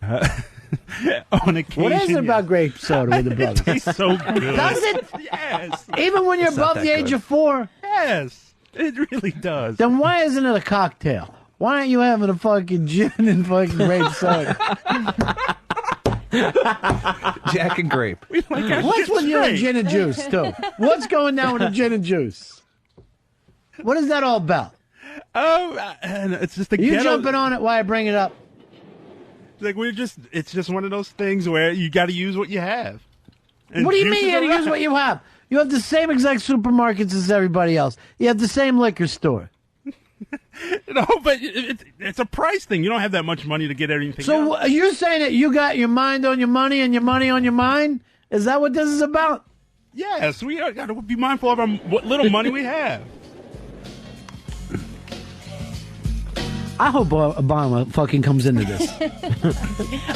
On occasion, What is it about yes. grape soda with the brothers? It tastes so good. Does it? Yes. Even when you're It's not above the that age good. of 4? Yes. It really does. Then why isn't it a cocktail? Why aren't you having a fucking gin and fucking grape soda? Jack and grape. We like our What's shit with you and straight. gin and juice, too? What's going down with the gin and juice? What is that all about? It's just a You ghetto. jumping on it? Why I bring it up? Like it's just one of those things where you got to use what you have. And What do you juice mean you is got to around. use what you have? You have the same exact supermarkets as everybody else. You have the same liquor store. No, but it's a price thing. You don't have that much money to get everything. So else. you're saying that you got your mind on your money and your money on your mind? Is that what this is about? Yes, we got to be mindful of what little money we have. I hope Obama fucking comes into this.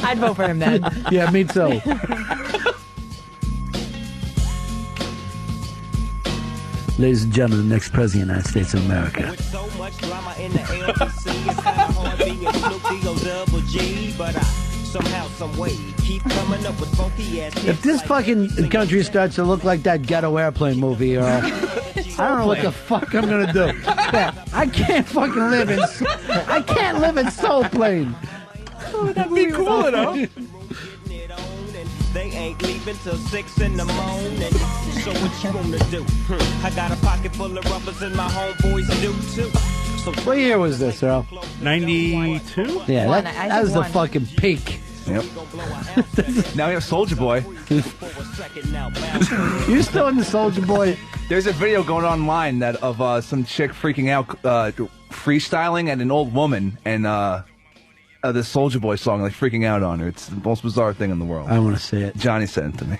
I'd vote for him then. Yeah, me too. Ladies and gentlemen, the next president of the United States of America. With so much drama in the LBC, it's kind of hard being Snoop Double G, but I somehow, some way keep coming up with funky ass. If this fucking country starts to look like that Ghetto Airplane movie, I don't know what the fuck I'm gonna do. Yeah, I can't fucking live in. I can't live in Soul Plane. Oh, that'd be cool, though. They ain't leaving till 6 in the morning. So what you gonna do? I got a pocket full of rubbers and my homeboys do too. So What year was this, Earl? 92? Yeah, that was the fucking peak. Yep. Now we have Soulja Boy. You still in the Soulja Boy? There's a video going online that of some chick freaking out, freestyling at an old woman, and the Soulja Boy song, like freaking out on her. It's the most bizarre thing in the world. I want to see it. Johnny sent it to me.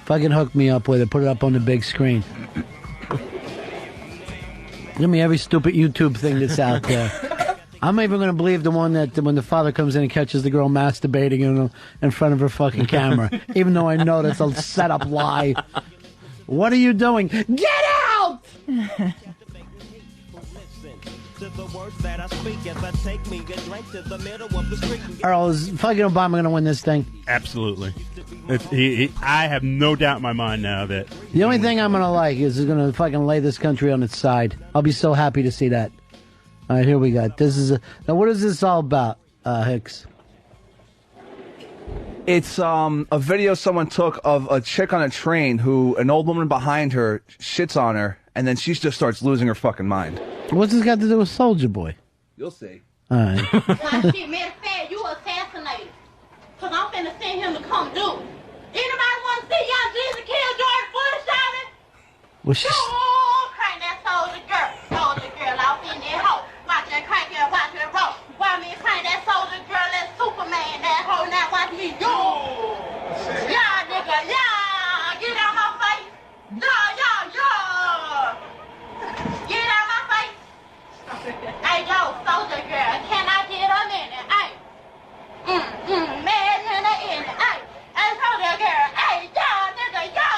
Fucking hook me up with it. Put it up on the big screen. Give me every stupid YouTube thing that's out there. I'm even going to believe the one that when the father comes in and catches the girl masturbating in front of her fucking camera, even though I know that's a set-up lie. What are you doing? Get out! Earl, is fucking Obama going to win this thing? Absolutely. I have no doubt in my mind now that The only thing I'm going to like is he's going to fucking lay this country on its side. I'll be so happy to see that. All right, here we go. Now, what is this all about, Hicks? It's a video someone took of a chick on a train who an old woman behind her shits on her, and then she just starts losing her fucking mind. What's this got to do with Soulja Boy? You'll see. All right. Now, shit, matter of fact, you assassinated. Because I'm finna send him to come do it. Anybody want to see young Jesus kill George Bush, shouting? Well, she's... Oh, crank that soldier girl off in that hoe. Watch that crank and watch it roll. Why me crank that soldier girl, that Superman, that hoe, now watch me go. Yeah, nigga, yeah. Get out my face. Yeah. Get out my face. Hey, yo, soldier girl, can I get a minute? Hey. Man in the end. Hey, soldier girl. Hey, yo, nigga, yo.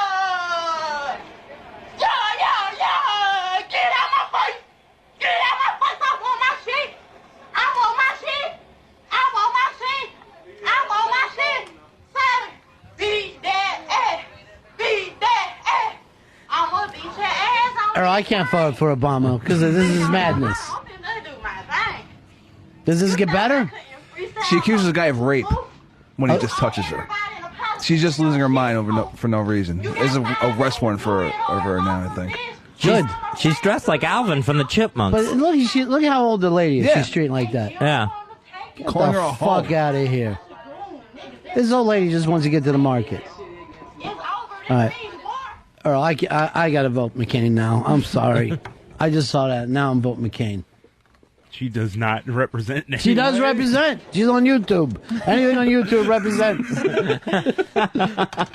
Yo. Get out my face. Get out my face. I want my shit. I want my shit. I want my shit. I want my shit. Seven. Beat that ass. Beat that ass. I'm gonna beat your ass. Earl, I can't vote for Obama because this is madness. I'm finna do my thing. Does this get better? She accuses a guy of rape when he just touches her. She's just losing her mind for no reason. There's a arrest warrant for her now, I think. Good. She's dressed like Alvin from the Chipmunks. But look how old the lady is. Yeah. She's treating like that. Yeah. Get Calling the her a fuck hoe. out of here. This old lady just wants to get to the market. All right. Earl, I got to vote McCain now. I'm sorry. I just saw that. Now I'm voting McCain. she does not represent. She does represent. She's on YouTube. Anything on YouTube represents.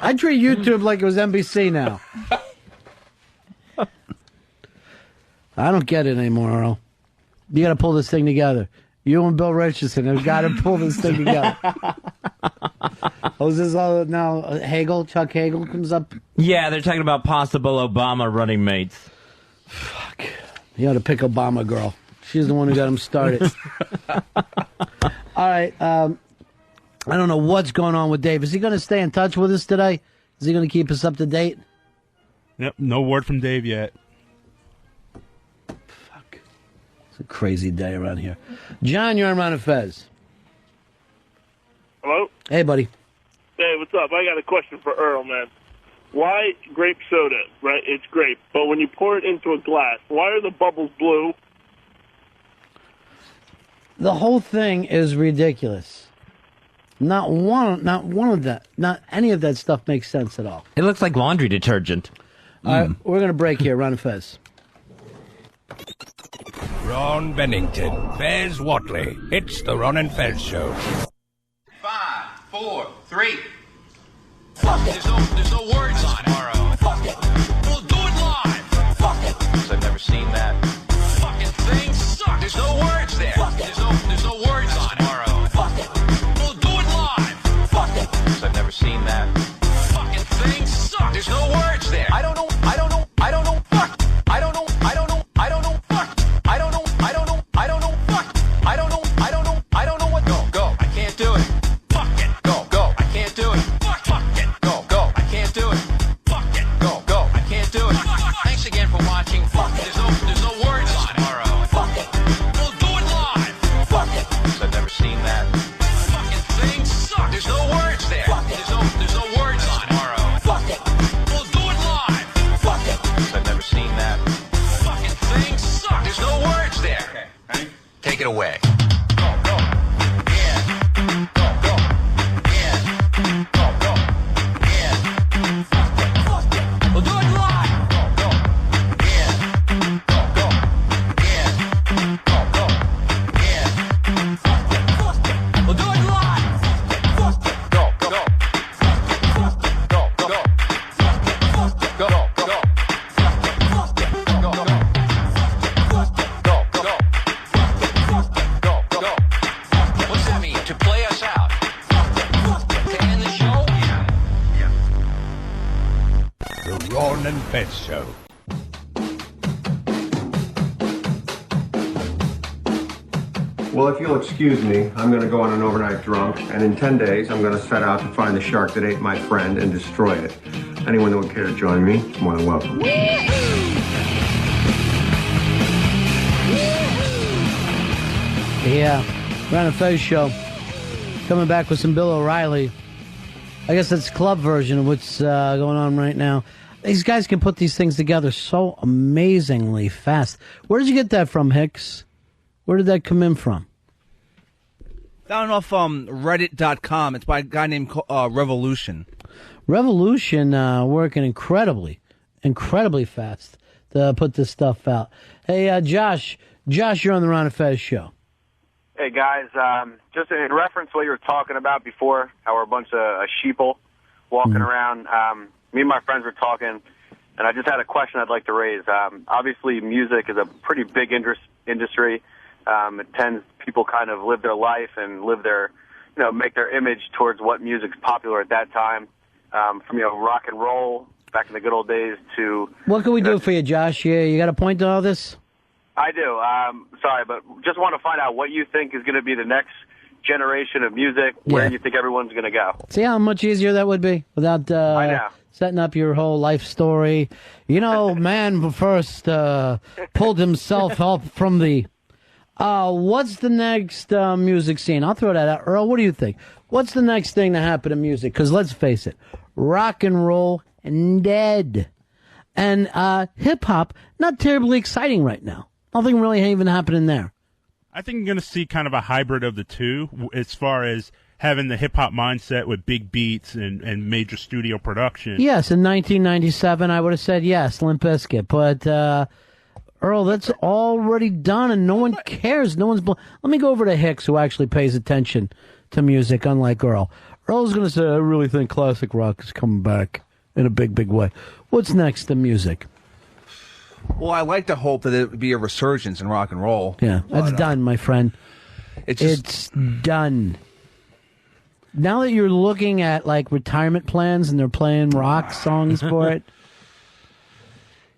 I treat YouTube like it was NBC now. I don't get it anymore, Earl. You got to pull this thing together. You and Bill Richardson have got to pull this thing together. Oh, is this all now? Chuck Hagel comes up? Yeah, they're talking about possible Obama running mates. Fuck. You ought to pick Obama girl. She's the one who got him started. All right. I don't know what's going on with Dave. Is he going to stay in touch with us today? Is he going to keep us up to date? Yep. No word from Dave yet. It's a crazy day around here. John, you're on Ron and Fez. Hello? Hey, buddy. Hey, what's up? I got a question for Earl, man. Why grape soda, right? It's grape. But when you pour it into a glass, why are the bubbles blue The whole thing is ridiculous. Not one of that, not any of that stuff makes sense at all. It looks like laundry detergent. All right, we're going to break here. Ron and Fez. Ron Bennington, Fez Watley. It's the Ron and Fez Show. 5, 4, 3. There's no words on it. We'll do it live. Because I've never seen that. Fucking thing sucks. There's no words there. There's no words on it. We'll do it live. Because I've never seen that. Fucking thing sucks. There's no words there. I don't know. Fuck. I don't know. Fuck. I don't know. Fuck. I don't know what. Go. I can't do it. Fuck it. Go. I can't do it. Fuck it. Go. I can't do it. Fuck it. Go. I can't do it. Thanks again for watching. Fuck it. There's no words on it. Fuck it. We'll do it live. Fuck it. Because I've never seen that. Fucking thing sucks. There's no words there. There's no words on it. Fuck it. We'll do it live. Fuck it. Because I've never seen that. Fucking thing sucks. There's no words there. Okay. Ready? Take it away. We'll do it live. We'll do it live. What's that mean? To play us out? To end the show? The Ron and Fez Show. Well, if you'll excuse me, I'm going to go on an overnight drunk, and in 10 days, I'm going to set out to find the shark that ate my friend and destroy it. Anyone that would care to join me is more than welcome. Yeah, Ron and Fez Show. Coming back with some Bill O'Reilly. I guess that's the club version of what's going on right now. These guys can put these things together so amazingly fast. Where did you get that from, Hicks? Where did that come in from? Down off Reddit.com. It's by a guy named Revolution. Revolution working incredibly fast to put this stuff out. Hey, Josh, you're on the Ron and Fez Show. Hey, guys, just in reference to what you were talking about before, how we're a bunch of sheeple walking around, me and my friends were talking, and I just had a question I'd like to raise. Obviously, music is a pretty big industry. It tends, people kind of live their life and live their, make their image towards what music's popular at that time. From, rock and roll back in the good old days to... What can we do for you, Josh? You got a point to all this? I do. Sorry, but just want to find out what you think is going to be the next generation of music, where you think everyone's going to go. See how much easier that would be without setting up your whole life story. Man first pulled himself up from the... what's the next music scene? I'll throw that out. Earl, what do you think? What's the next thing to happen to music? Because let's face it, rock and roll and dead. And hip-hop, not terribly exciting right now. Nothing really even happening there. I think you're going to see kind of a hybrid of the two as far as having the hip-hop mindset with big beats and major studio production. Yes, in 1997, I would have said yes, Limp Bizkit. But, Earl, that's already done, and no one cares. Let me go over to Hicks, who actually pays attention to music, unlike Earl. Earl's going to say, I really think classic rock is coming back in a big, big way. What's next to music? Well, I like to hope that it would be a resurgence in rock and roll. Yeah, that's done, my friend. It's done. Now that you're looking at, retirement plans and they're playing rock songs for it,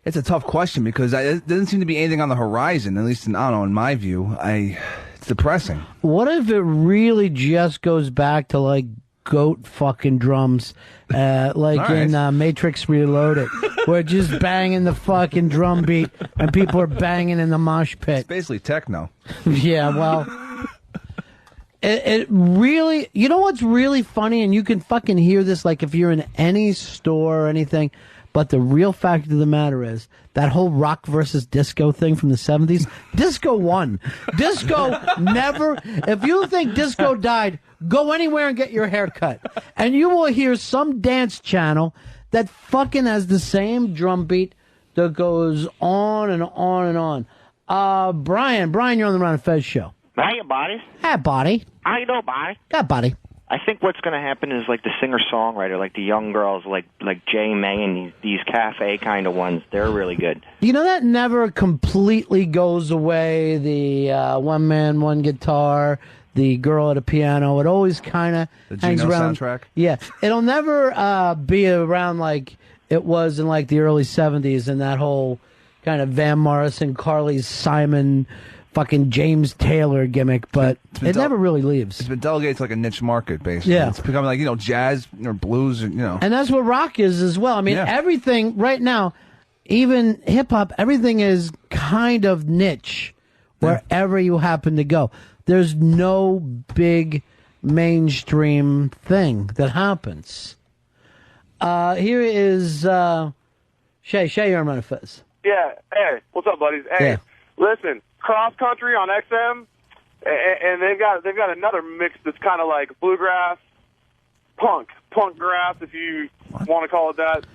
it's a tough question because it doesn't seem to be anything on the horizon, at least in my view. It's depressing. What if it really just goes back to, goat fucking drums, in Matrix Reloaded, where just banging the fucking drum beat and people are banging in the mosh pit. It's basically techno. Yeah, well, it really, what's really funny, and you can fucking hear this, if you're in any store or anything, But the real fact of the matter is that whole rock versus disco thing from the 70s, disco won. Disco never, if you think disco died, go anywhere and get your hair cut. And you will hear some dance channel that fucking has the same drum beat that goes on and on and on. Brian, you're on the Ron and Fez show. Hiya, buddy. Hi, buddy. How you doing, buddy? Yeah, buddy. I think what's going to happen is like the singer-songwriter, like the young girls, like Jay May and these cafe kind of ones, they're really good. You know, that never completely goes away. The one man, one guitar, the girl at a piano. It always kind of hangs Gino around. soundtrack? Yeah. It'll never be around like it was in like the early 70s and that whole kind of Van Morrison, Carly Simon, fucking James Taylor gimmick, but it never really leaves. It's been delegated to like a niche market, basically. Yeah. It's becoming like, jazz or blues, And that's what rock is as well. I mean, everything right now, even hip-hop, everything is kind of niche wherever you happen to go. There's no big mainstream thing that happens. Here is Shay. Shay, you're on Ron and Fez. Yeah. Hey, what's up, buddies? Hey, listen, cross country on XM, and they've got another mix that's kind of like bluegrass, punk grass, if you want to call it that.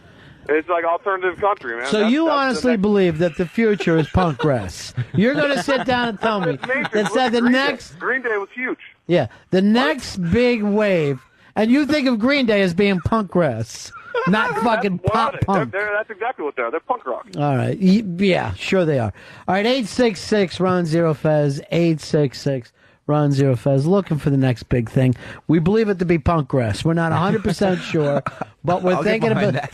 It's like alternative country, man. So That's you the honestly next- believe that the future is punk grass? You're going to sit down and tell me It's major. that said the Green Day. next, Green Day was huge. the next big wave, and you think of Green Day as being punk grass, not fucking pop punk. That's exactly what they are. They're punk rock. All right. Yeah, sure they are. All right, 866 Ron Zero Fez, 866 Ron Zero Fez, looking for the next big thing. We believe it to be punk grass. We're not 100% sure, but we're thinking about it.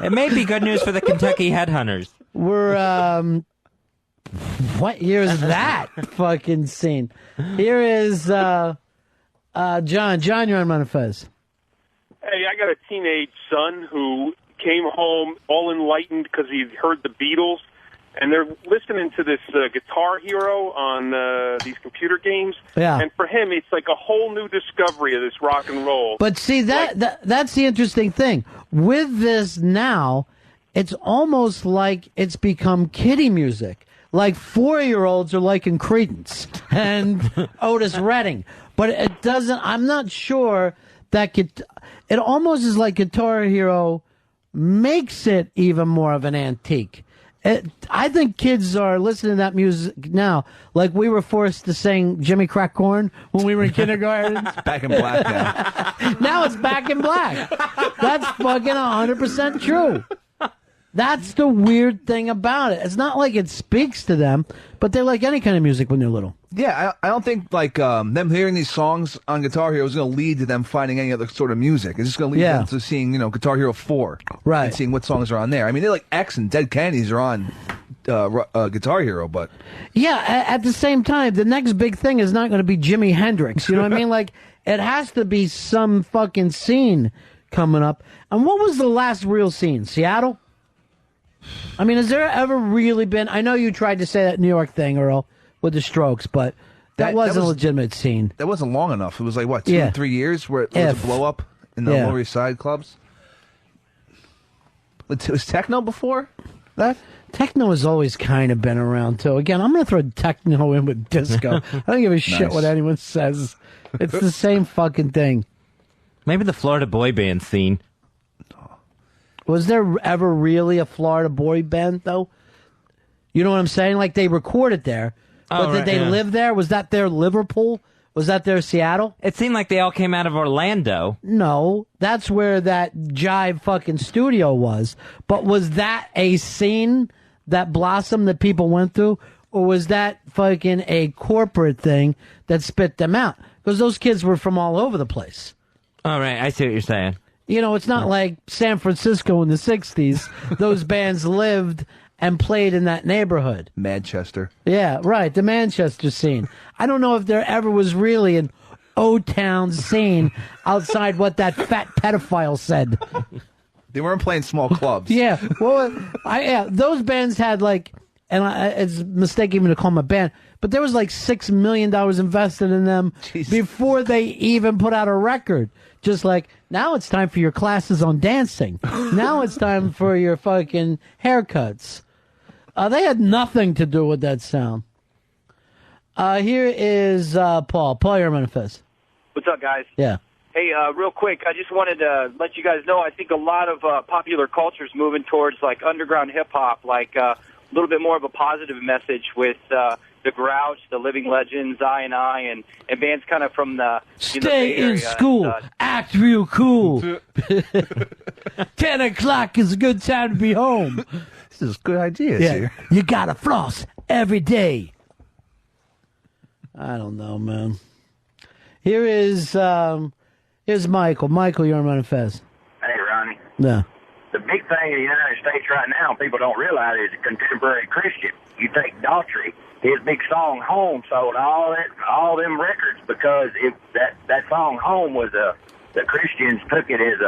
It may be good news for the Kentucky headhunters. We're, what year is that fucking scene? Here is, John. John, you're on Ron and Fez. Hey, I got a teenage son who came home all enlightened because he heard the Beatles, and they're listening to this Guitar Hero on these computer games. Yeah. And for him, it's like a whole new discovery of this rock and roll. But see, that's the interesting thing. With this now, it's almost like it's become kiddie music. Like 4-year-olds are liking Creedence and Otis Redding. But it doesn't, I'm not sure that it almost is like Guitar Hero makes it even more of an antique. I think kids are listening to that music now like we were forced to sing Jimmy Crack Corn when we were in kindergarten. Back in black now. Now it's back in black. That's fucking 100% true. That's the weird thing about it. It's not like it speaks to them, but they like any kind of music when they're little. Yeah, I don't think like them hearing these songs on Guitar Hero is going to lead to them finding any other sort of music. It's just going to lead them to seeing, Guitar Hero 4. Right. And seeing what songs are on there. I mean, they like X and Dead Kennedys are on Guitar Hero, but... Yeah, at the same time, the next big thing is not going to be Jimi Hendrix. You know what I mean? Like, it has to be some fucking scene coming up. And what was the last real scene? Seattle? I mean, has there ever really been... I know you tried to say that New York thing, Earl, with the Strokes, but that wasn't a legitimate scene. That wasn't long enough. It was like, what, 2 or 3 years where it was a blow-up in the Lower East Side clubs? Was techno before that? Techno has always kind of been around, too. Again, I'm going to throw techno in with disco. I don't give a shit what anyone says. It's the same fucking thing. Maybe the Florida boy band scene. Was there ever really a Florida boy band, though? You know what I'm saying? Like, they recorded there, but did they live there? Was that their Liverpool? Was that their Seattle? It seemed like they all came out of Orlando. No, that's where that Jive fucking studio was. But was that a scene that blossomed that people went through? Or was that fucking a corporate thing that spit them out? Because those kids were from all over the place. All right, I see what you're saying. You know, it's not like San Francisco in the 60s. Those bands lived and played in that neighborhood. Manchester. Yeah, right, the Manchester scene. I don't know if there ever was really an O-Town scene outside what that fat pedophile said. They weren't playing small clubs. Yeah, well, those bands had like and it's a mistake even to call them a band, but there was like $6 million invested in them before they even put out a record. Just like, now it's time for your classes on dancing. Now it's time for your fucking haircuts. They had nothing to do with that sound. Here is Paul. Paul, you're on Fez. What's up, guys? Yeah. Hey, real quick, I just wanted to let you guys know, I think a lot of popular culture is moving towards, like, underground hip-hop, like a little bit more of a positive message with the Grouch, the Living Legends, I, and bands kind of from the Stay in school. Act real cool. 10 o'clock is a good time to be home. This is good ideas here. You gotta floss every day. I don't know, man. Here is here's Michael. Michael, you're on Ron and Fez. Hey, Ronnie. Yeah. The big thing in the United States right now, people don't realize, is contemporary Christian. You take Daughtry, his big song "Home" sold all them records because that song "Home" was the Christians took it as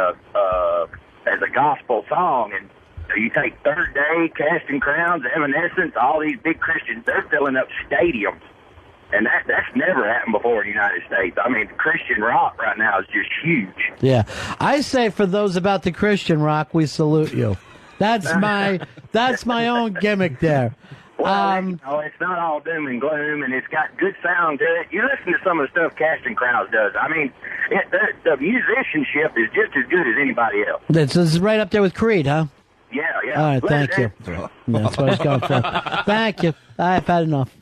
a gospel song, and you take Third Day, Casting Crowns, Evanescence, all these big Christians, they're filling up stadiums. And that's never happened before in the United States. I mean, Christian rock right now is just huge. Yeah. I say for those about the Christian rock, we salute you. That's my own gimmick there. Well, it's not all doom and gloom, and it's got good sound to it. You listen to some of the stuff Casting Crowns does. I mean, the musicianship is just as good as anybody else. This is right up there with Creed, huh? Yeah. All right, thank you. That's what I was going for. Thank you. I've had enough.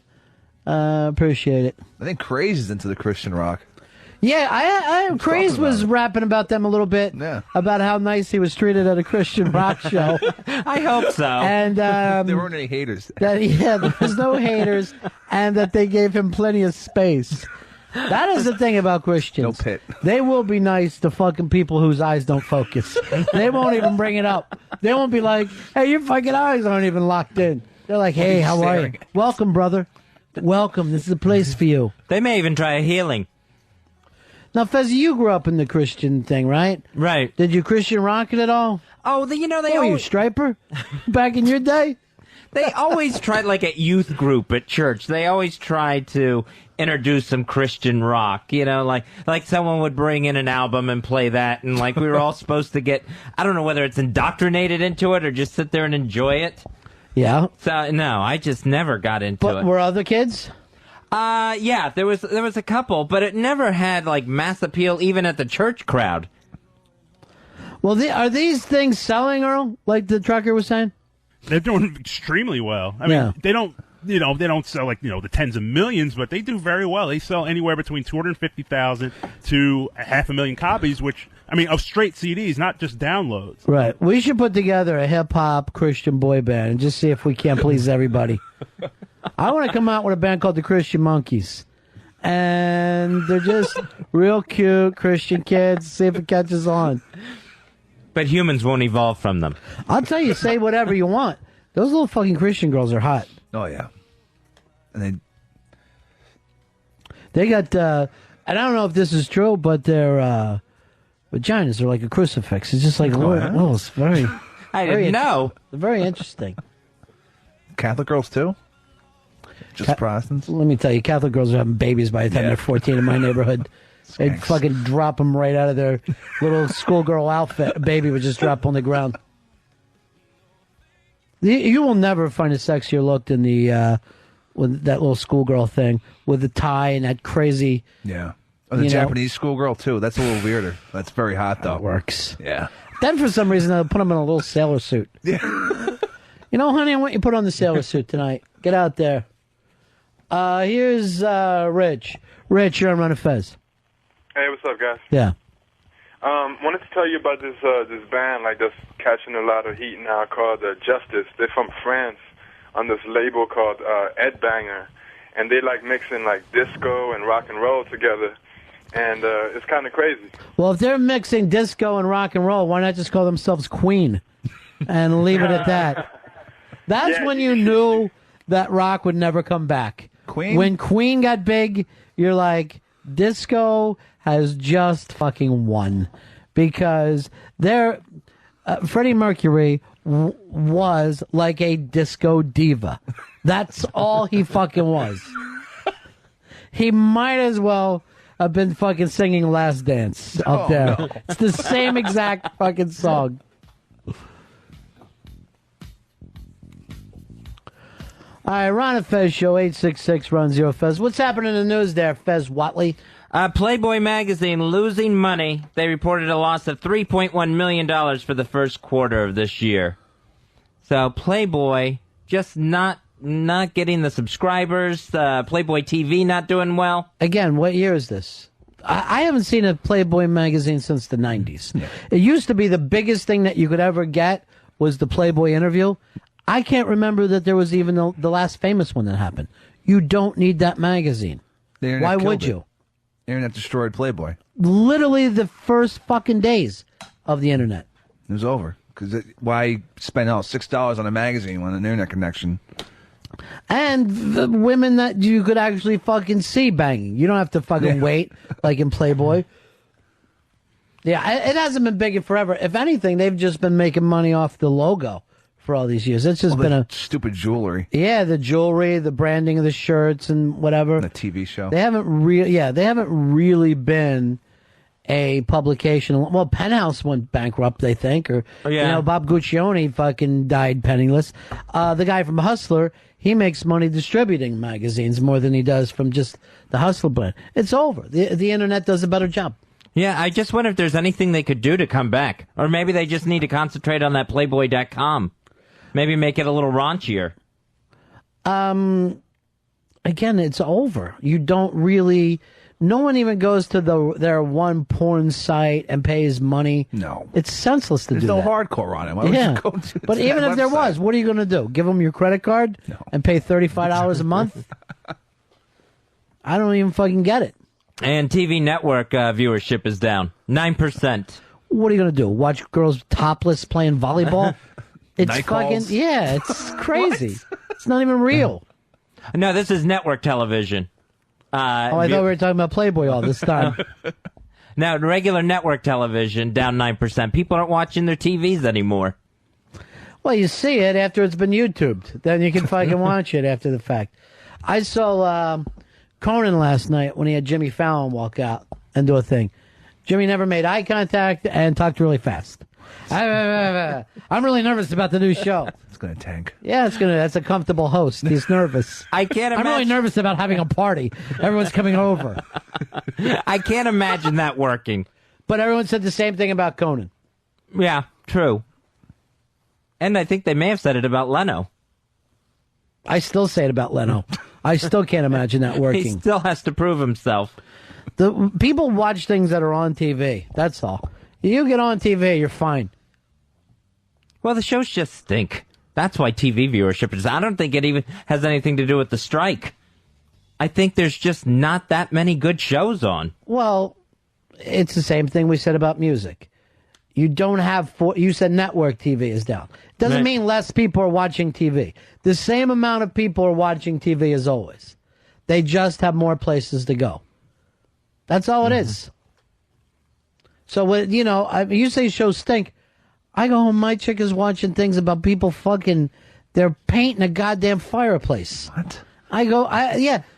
Appreciate it. I think Craze is into the Christian rock. Yeah, Craze was rapping about them a little bit. Yeah. About how nice he was treated at a Christian rock show. I hope so. And there weren't any haters. There was no haters, and that they gave him plenty of space. That is the thing about Christians. No pit. They will be nice to fucking people whose eyes don't focus. They won't even bring it up. They won't be like, hey, your fucking eyes aren't even locked in. They're like, hey, how are you? Welcome, brother. Welcome. This is a place for you. They may even try a healing. Now, Fez, you grew up in the Christian thing, right? Right. Did you Christian rock it at all? Oh, they Were always... you striper back in your day? They always tried, like at youth group at church, they always tried to introduce some Christian rock, like someone would bring in an album and play that, and like we were all supposed to get, I don't know whether it's indoctrinated into it or just sit there and enjoy it. Yeah. So, no, I just never got into it. But were other kids? Yeah, there was a couple, but it never had like mass appeal even at the church crowd. Well, are these things selling, Earl? Like the trucker was saying? They're doing extremely well. I mean, they don't sell like, the tens of millions, but they do very well. They sell anywhere between 250,000 to 500,000 copies, which, I mean, of straight CDs, not just downloads. Right. We should put together a hip-hop Christian boy band and just see if we can't please everybody. I want to come out with a band called the Christian Monkeys. And they're just real cute Christian kids. See if it catches on. But humans won't evolve from them. I'll tell you, say whatever you want. Those little fucking Christian girls are hot. Oh, yeah. And they got, and I don't know if this is true, but their vaginas are like a crucifix. It's just like, it's very... I didn't know. Very interesting. Catholic girls, too? Just Protestants? Let me tell you, Catholic girls are having babies by the time they're 14 in my neighborhood. They'd fucking drop them right out of their little schoolgirl outfit. A baby would just drop on the ground. You will never find a sexier look than with that little schoolgirl thing with the tie and that crazy. Yeah. Oh, the Japanese schoolgirl, too. That's a little weirder. That's very hot, though. It works. Yeah. Then for some reason, they'll put them in a little sailor suit. Yeah. Honey, I want you to put on the sailor suit tonight. Get out there. Here's Rich. Rich, you're on Ron and Fez. Hey, what's up, guys? Yeah. Wanted to tell you about this band that's catching a lot of heat now called Justice. They're from France on this label called Ed Banger, and they like mixing like disco and rock and roll together, and it's kind of crazy. Well, if they're mixing disco and rock and roll, why not just call themselves Queen and leave it at that? That's when you knew that rock would never come back. Queen? When Queen got big, you're like, disco has just fucking won, because Freddie Mercury was like a disco diva. That's all he fucking was. He might as well have been fucking singing Last Dance up there. No. It's the same exact fucking song. All right, Ron and Fez show, 866-RUN-0-FEZ. What's happening in the news there, Fez Watley? Playboy magazine losing money. They reported a loss of $3.1 million for the first quarter of this year. So Playboy just not getting the subscribers. Playboy TV not doing well. Again, what year is this? I haven't seen a Playboy magazine since the 90s. Yeah. It used to be the biggest thing that you could ever get was the Playboy interview. I can't remember that there was even the last famous one that happened. You don't need that magazine. Why would you? The internet destroyed Playboy. Literally the first fucking days of the internet. It was over. Because why spend $6 on a magazine when an internet connection? And the women that you could actually fucking see banging. You don't have to fucking wait like in Playboy. Yeah, it hasn't been big forever. If anything, they've just been making money off the logo for all these years. It's just been a stupid jewelry. Yeah, the jewelry, the branding of the shirts and whatever. The TV show. They haven't really been a publication. Well, Penthouse went bankrupt, they think, or Bob Guccione fucking died penniless. The guy from Hustler, he makes money distributing magazines more than he does from just the Hustler brand. It's over. The internet does a better job. Yeah, I just wonder if there's anything they could do to come back. Or maybe they just need to concentrate on that Playboy.com. Maybe make it a little raunchier. Again, it's over. You don't really... No one even goes to their one porn site and pays money. No. It's senseless to do that. There's no hardcore on it. Why would you go to but even if there was, what are you going to do? Give them your credit card and pay $35 a month? I don't even fucking get it. And TV network viewership is down 9%. What are you going to do? Watch girls topless playing volleyball? It's Night fucking... calls? Yeah, it's crazy. It's not even real. No, this is network television. I thought we were talking about Playboy all this time. Now, regular network television, down 9%. People aren't watching their TVs anymore. Well, you see it after it's been YouTubed. Then you can fucking watch it after the fact. I saw Conan last night when he had Jimmy Fallon walk out and do a thing. Jimmy never made eye contact and talked really fast. I'm really nervous about the new show. It's going to tank. Yeah, that's a comfortable host. He's nervous. I can't imagine. I'm really nervous about having a party. Everyone's coming over. I can't imagine that working. But everyone said the same thing about Conan. Yeah, true. And I think they may have said it about Leno. I still say it about Leno. I still can't imagine that working. He still has to prove himself. The people watch things that are on TV. That's all. You get on TV, you're fine. Well, the shows just stink. That's why TV viewership is. I don't think it even has anything to do with the strike. I think there's just not that many good shows on. Well, it's the same thing we said about music. You don't have... You said network TV is down. Doesn't mean less people are watching TV. The same amount of people are watching TV as always. They just have more places to go. That's all it is. So, you say shows stink. I go home, my chick is watching things about people they're painting a goddamn fireplace. What? I go,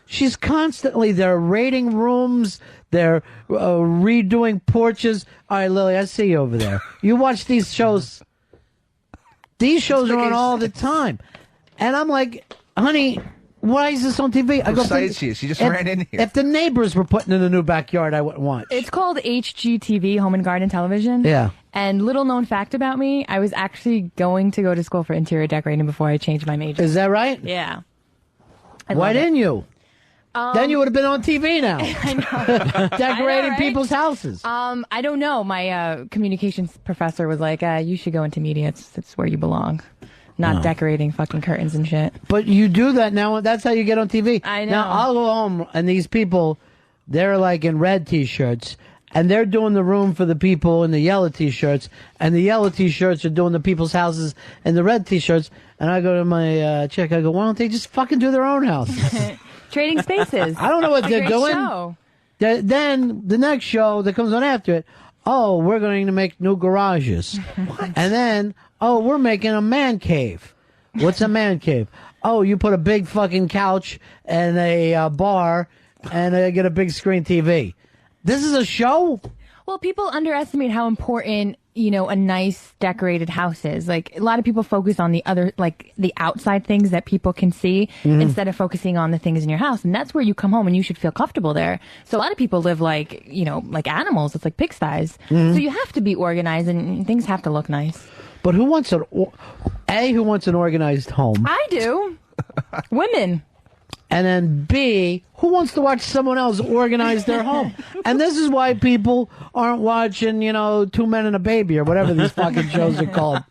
she's constantly, they're raiding rooms, they're redoing porches. All right, Lily, I see you over there. You watch these shows. These shows are on all the time. And I'm like, honey... Why is this on TV? I go, she just ran in here. If the neighbors were putting in a new backyard, I wouldn't watch. It's called HGTV, Home and Garden Television. Yeah. And little known fact about me, I was actually going to go to school for interior decorating before I changed my major. Is that right? Yeah. Why didn't you? Then you would have been on TV now. I know. Decorating right? people's houses. I don't know. My communications professor was like, you should go into media. It's where you belong. Not decorating fucking curtains and shit. But you do that now. That's how you get on TV. I know. Now, I'll go home, and these people, they're like in red T-shirts, and they're doing the room for the people in the yellow T-shirts, and the yellow T-shirts are doing the people's houses in the red T-shirts. And I go to my chick, I go, why don't they just fucking do their own houses? Trading Spaces. I don't know what they're doing. Show. Then the next show that comes on after it, Oh, we're going to make new garages. And then, oh, we're making a man cave. What's a man cave? Oh, you put a big fucking couch and a bar and get a big screen TV. This is a show? Well, people underestimate how important, a nice decorated house is. Like, a lot of people focus on the other, like, the outside things that people can see instead of focusing on the things in your house. And that's where you come home and you should feel comfortable there. So a lot of people live like, like animals. It's like pigsties. So you have to be organized and things have to look nice. But who wants an organized home? I do. Women. And then B, who wants to watch someone else organize their home? And this is why people aren't watching, Two Men and a Baby or whatever these fucking shows are called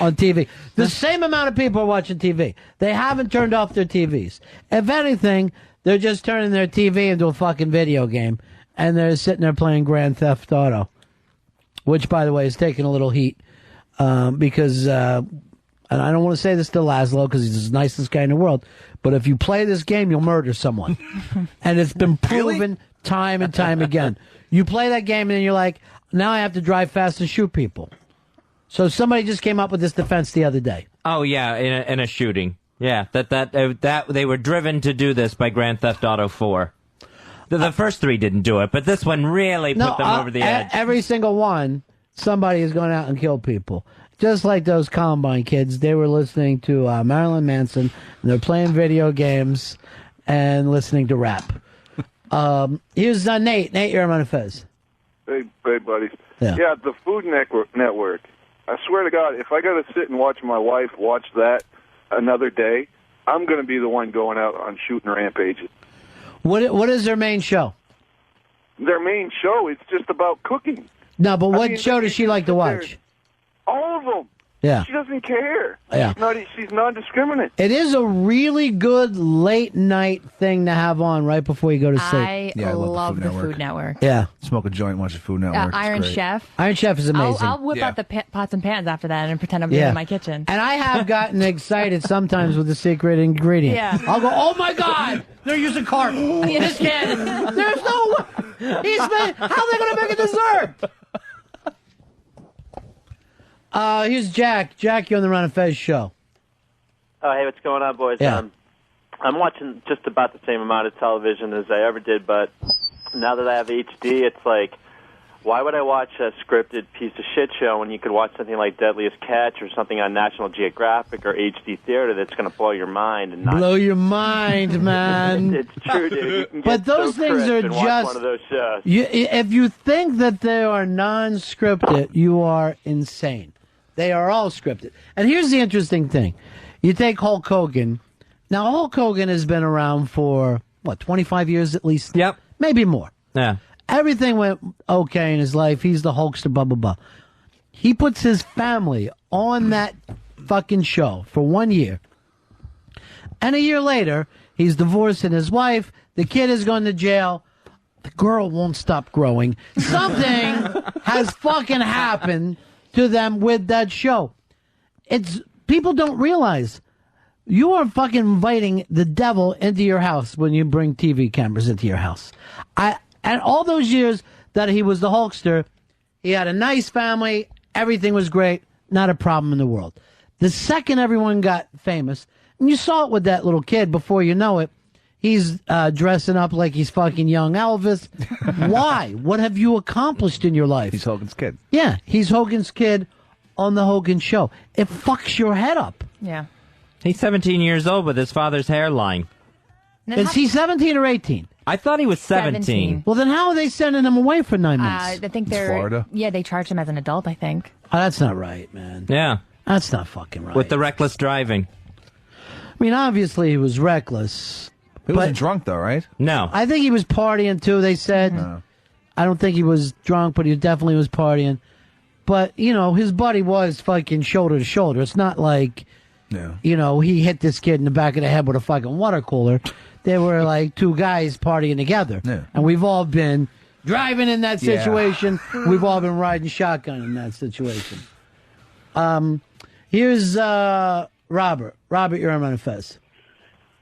on TV. The same amount of people are watching TV. They haven't turned off their TVs. If anything, they're just turning their TV into a fucking video game. And they're sitting there playing Grand Theft Auto. Which, by the way, is taking a little heat. Because, and I don't want to say this to Laszlo because he's the nicest guy in the world, but if you play this game, you'll murder someone. And it's been proven time and time again. You play that game and then you're like, now I have to drive fast and shoot people. So somebody just came up with this defense the other day. Oh, yeah, in a shooting. Yeah, that they were driven to do this by Grand Theft Auto 4. The first three didn't do it, but this one really put them over the edge. Every single one, somebody is going out and kill people. Just like those Columbine kids, they were listening to Marilyn Manson, and they're playing video games and listening to rap. Here's Nate. Nate, you're on Fez. Hey, buddies. Yeah. The Food Network. I swear to God, if I got to sit and watch my wife watch that another day, I'm going to be the one going out on shooting rampages. What is their main show? Their main show, it's just about cooking. No, but what show does she like to watch? All of them. Yeah. She doesn't care. Yeah. She's non-discriminate. It is a really good late night thing to have on right before you go to sleep. I love the Food Network. Yeah. Smoke a joint, watch the Food Network. Iron Chef. Iron Chef is amazing. I'll whip out the pots and pans after that and pretend I'm in my kitchen. And I have gotten excited sometimes with the secret ingredient. Yeah. I'll go, oh my God, they're using carp in this can. There's no way. How are they going to make a dessert? Here's Jack. Jack, you're on the Ron and Fez show. Oh, hey, what's going on, boys? Yeah. I'm watching just about the same amount of television as I ever did, but now that I have HD, it's like, why would I watch a scripted piece of shit show when you could watch something like Deadliest Catch or something on National Geographic or HD Theater that's going to blow your mind? And blow your mind, man. It's true, dude. You can But get those so things crisp are and watch just one of those shows. If you think that they are non-scripted, you are insane. They are all scripted. And here's the interesting thing. You take Hulk Hogan. Now, Hulk Hogan has been around for, 25 years at least? Yep. Maybe more. Yeah. Everything went okay in his life. He's the Hulkster, blah, blah, blah. He puts his family on that fucking show for 1 year. And a year later, he's divorcing his wife. The kid has gone to jail. The girl won't stop growing. Something has fucking happened to them with that show. People don't realize you are fucking inviting the devil into your house when you bring TV cameras into your house. And all those years that he was the Hulkster, he had a nice family, everything was great, not a problem in the world. The second everyone got famous, and you saw it with that little kid before you know it, he's dressing up like he's fucking young Elvis. Why? What have you accomplished in your life? He's Hogan's kid. Yeah, he's Hogan's kid on the Hogan show. It fucks your head up. Yeah. He's 17 years old with his father's hairline. Is he 17 or 18? I thought he was 17. Well, then how are they sending him away for 9 months? I think they're... Florida? Yeah, they charged him as an adult, I think. Oh, that's not right, man. Yeah. That's not fucking right. With the reckless driving. I mean, obviously he was reckless. He wasn't drunk, though, right? No. I think he was partying, too, they said. No. I don't think he was drunk, but he definitely was partying. But, his buddy was fucking shoulder to shoulder. It's not like, he hit this kid in the back of the head with a fucking water cooler. They were like two guys partying together. Yeah. And we've all been driving in that situation. Yeah. We've all been riding shotgun in that situation. Here's Robert. Robert, you're on Ron and Fez.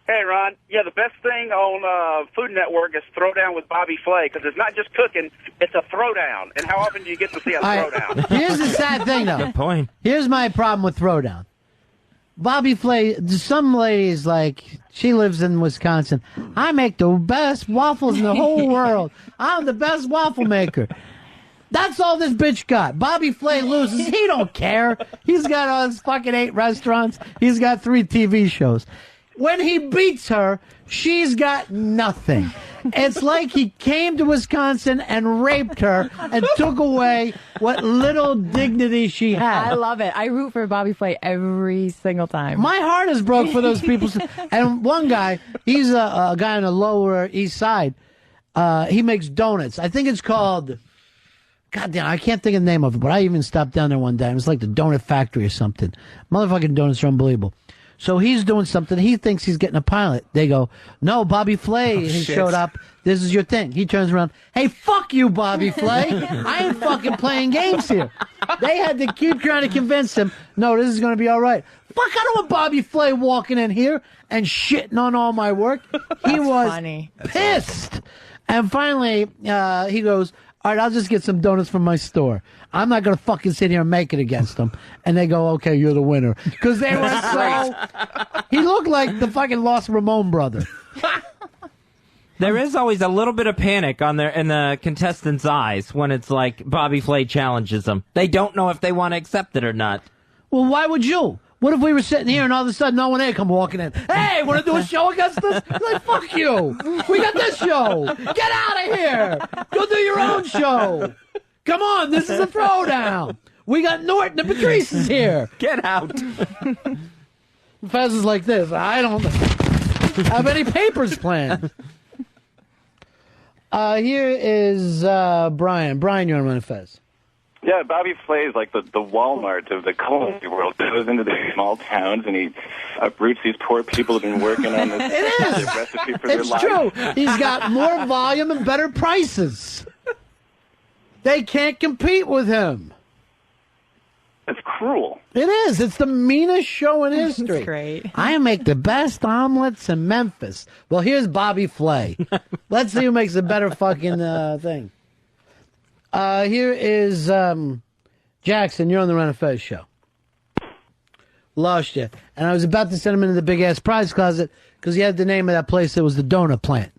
Hey, Ron. Yeah, the best thing on Food Network is Throwdown with Bobby Flay, because it's not just cooking, it's a throwdown. And how often do you get to see a throwdown? Here's the sad thing, though. Good point. Here's my problem with Throwdown. Bobby Flay, some ladies, like, she lives in Wisconsin. I make the best waffles in the whole world. I'm the best waffle maker. That's all this bitch got. Bobby Flay loses. He don't care. He's got all his fucking 8 restaurants. He's got 3 TV shows. When he beats her, she's got nothing. It's like he came to Wisconsin and raped her and took away what little dignity she had. I love it. I root for Bobby Flay every single time. My heart is broke for those people. And one guy, he's a guy on the Lower East Side. He makes donuts. I think it's called... God damn, I can't think of the name of it, but I even stopped down there one day. It was like the Donut Factory or something. Motherfucking donuts are unbelievable. So he's doing something. He thinks he's getting a pilot. They go, no, Bobby Flay he showed up. This is your thing. He turns around. Hey, fuck you, Bobby Flay. I ain't fucking playing games here. They had to keep trying to convince him, no, this is going to be all right. Fuck, I don't want Bobby Flay walking in here and shitting on all my work. He was funny. Pissed. And finally, he goes, all right, I'll just get some donuts from my store. I'm not going to fucking sit here and make it against them. And they go, okay, you're the winner. Because they were so... He looked like the fucking Lost Ramon brother. There is always a little bit of panic in the contestants' eyes when it's like Bobby Flay challenges them. They don't know if they want to accept it or not. Well, why would you? What if we were sitting here and all of a sudden no one there come walking in? Hey, want to do a show against us? Like, fuck you. We got this show. Get out of here. Go do your own show. Come on, this is a throwdown. We got Norton and Patrice is here. Get out. Fez is like this. I don't have any papers planned. Here is Brian. Brian, you're on Ron and Fez. Yeah, Bobby Flay is like the Walmart of the culinary world. He goes into these small towns and he uproots these poor people who've been working on this recipe for their lives. It's true. He's got more volume and better prices. They can't compete with him. It's cruel. It is. It's the meanest show in history. It's great. I make the best omelets in Memphis. Well, here's Bobby Flay. Let's see who makes a better fucking thing. Here is Jackson. You're on the Ron and Fez show. Lost you. And I was about to send him into the big-ass prize closet because he had the name of that place that was the donut plant.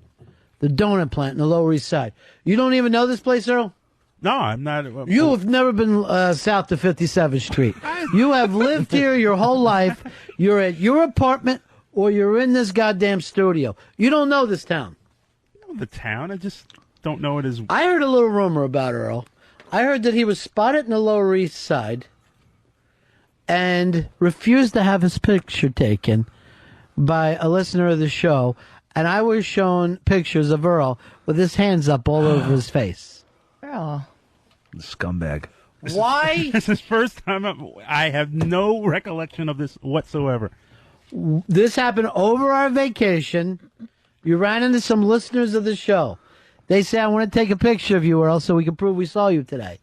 The donut plant in the Lower East Side. You don't even know this place, Earl? No, I'm not. You have never been south of 57th Street. You have lived here your whole life. You're at your apartment or you're in this goddamn studio. You don't know this town. I know the town. I just don't know it as... I heard a little rumor about Earl. I heard that he was spotted in the Lower East Side and refused to have his picture taken by a listener of the show. And I was shown pictures of Earl with his hands up all over his face. Earl. Scumbag. Why? This is the first time I have no recollection of this whatsoever. This happened over our vacation. You ran into some listeners of the show. They say, I want to take a picture of you, Earl, so we can prove we saw you today.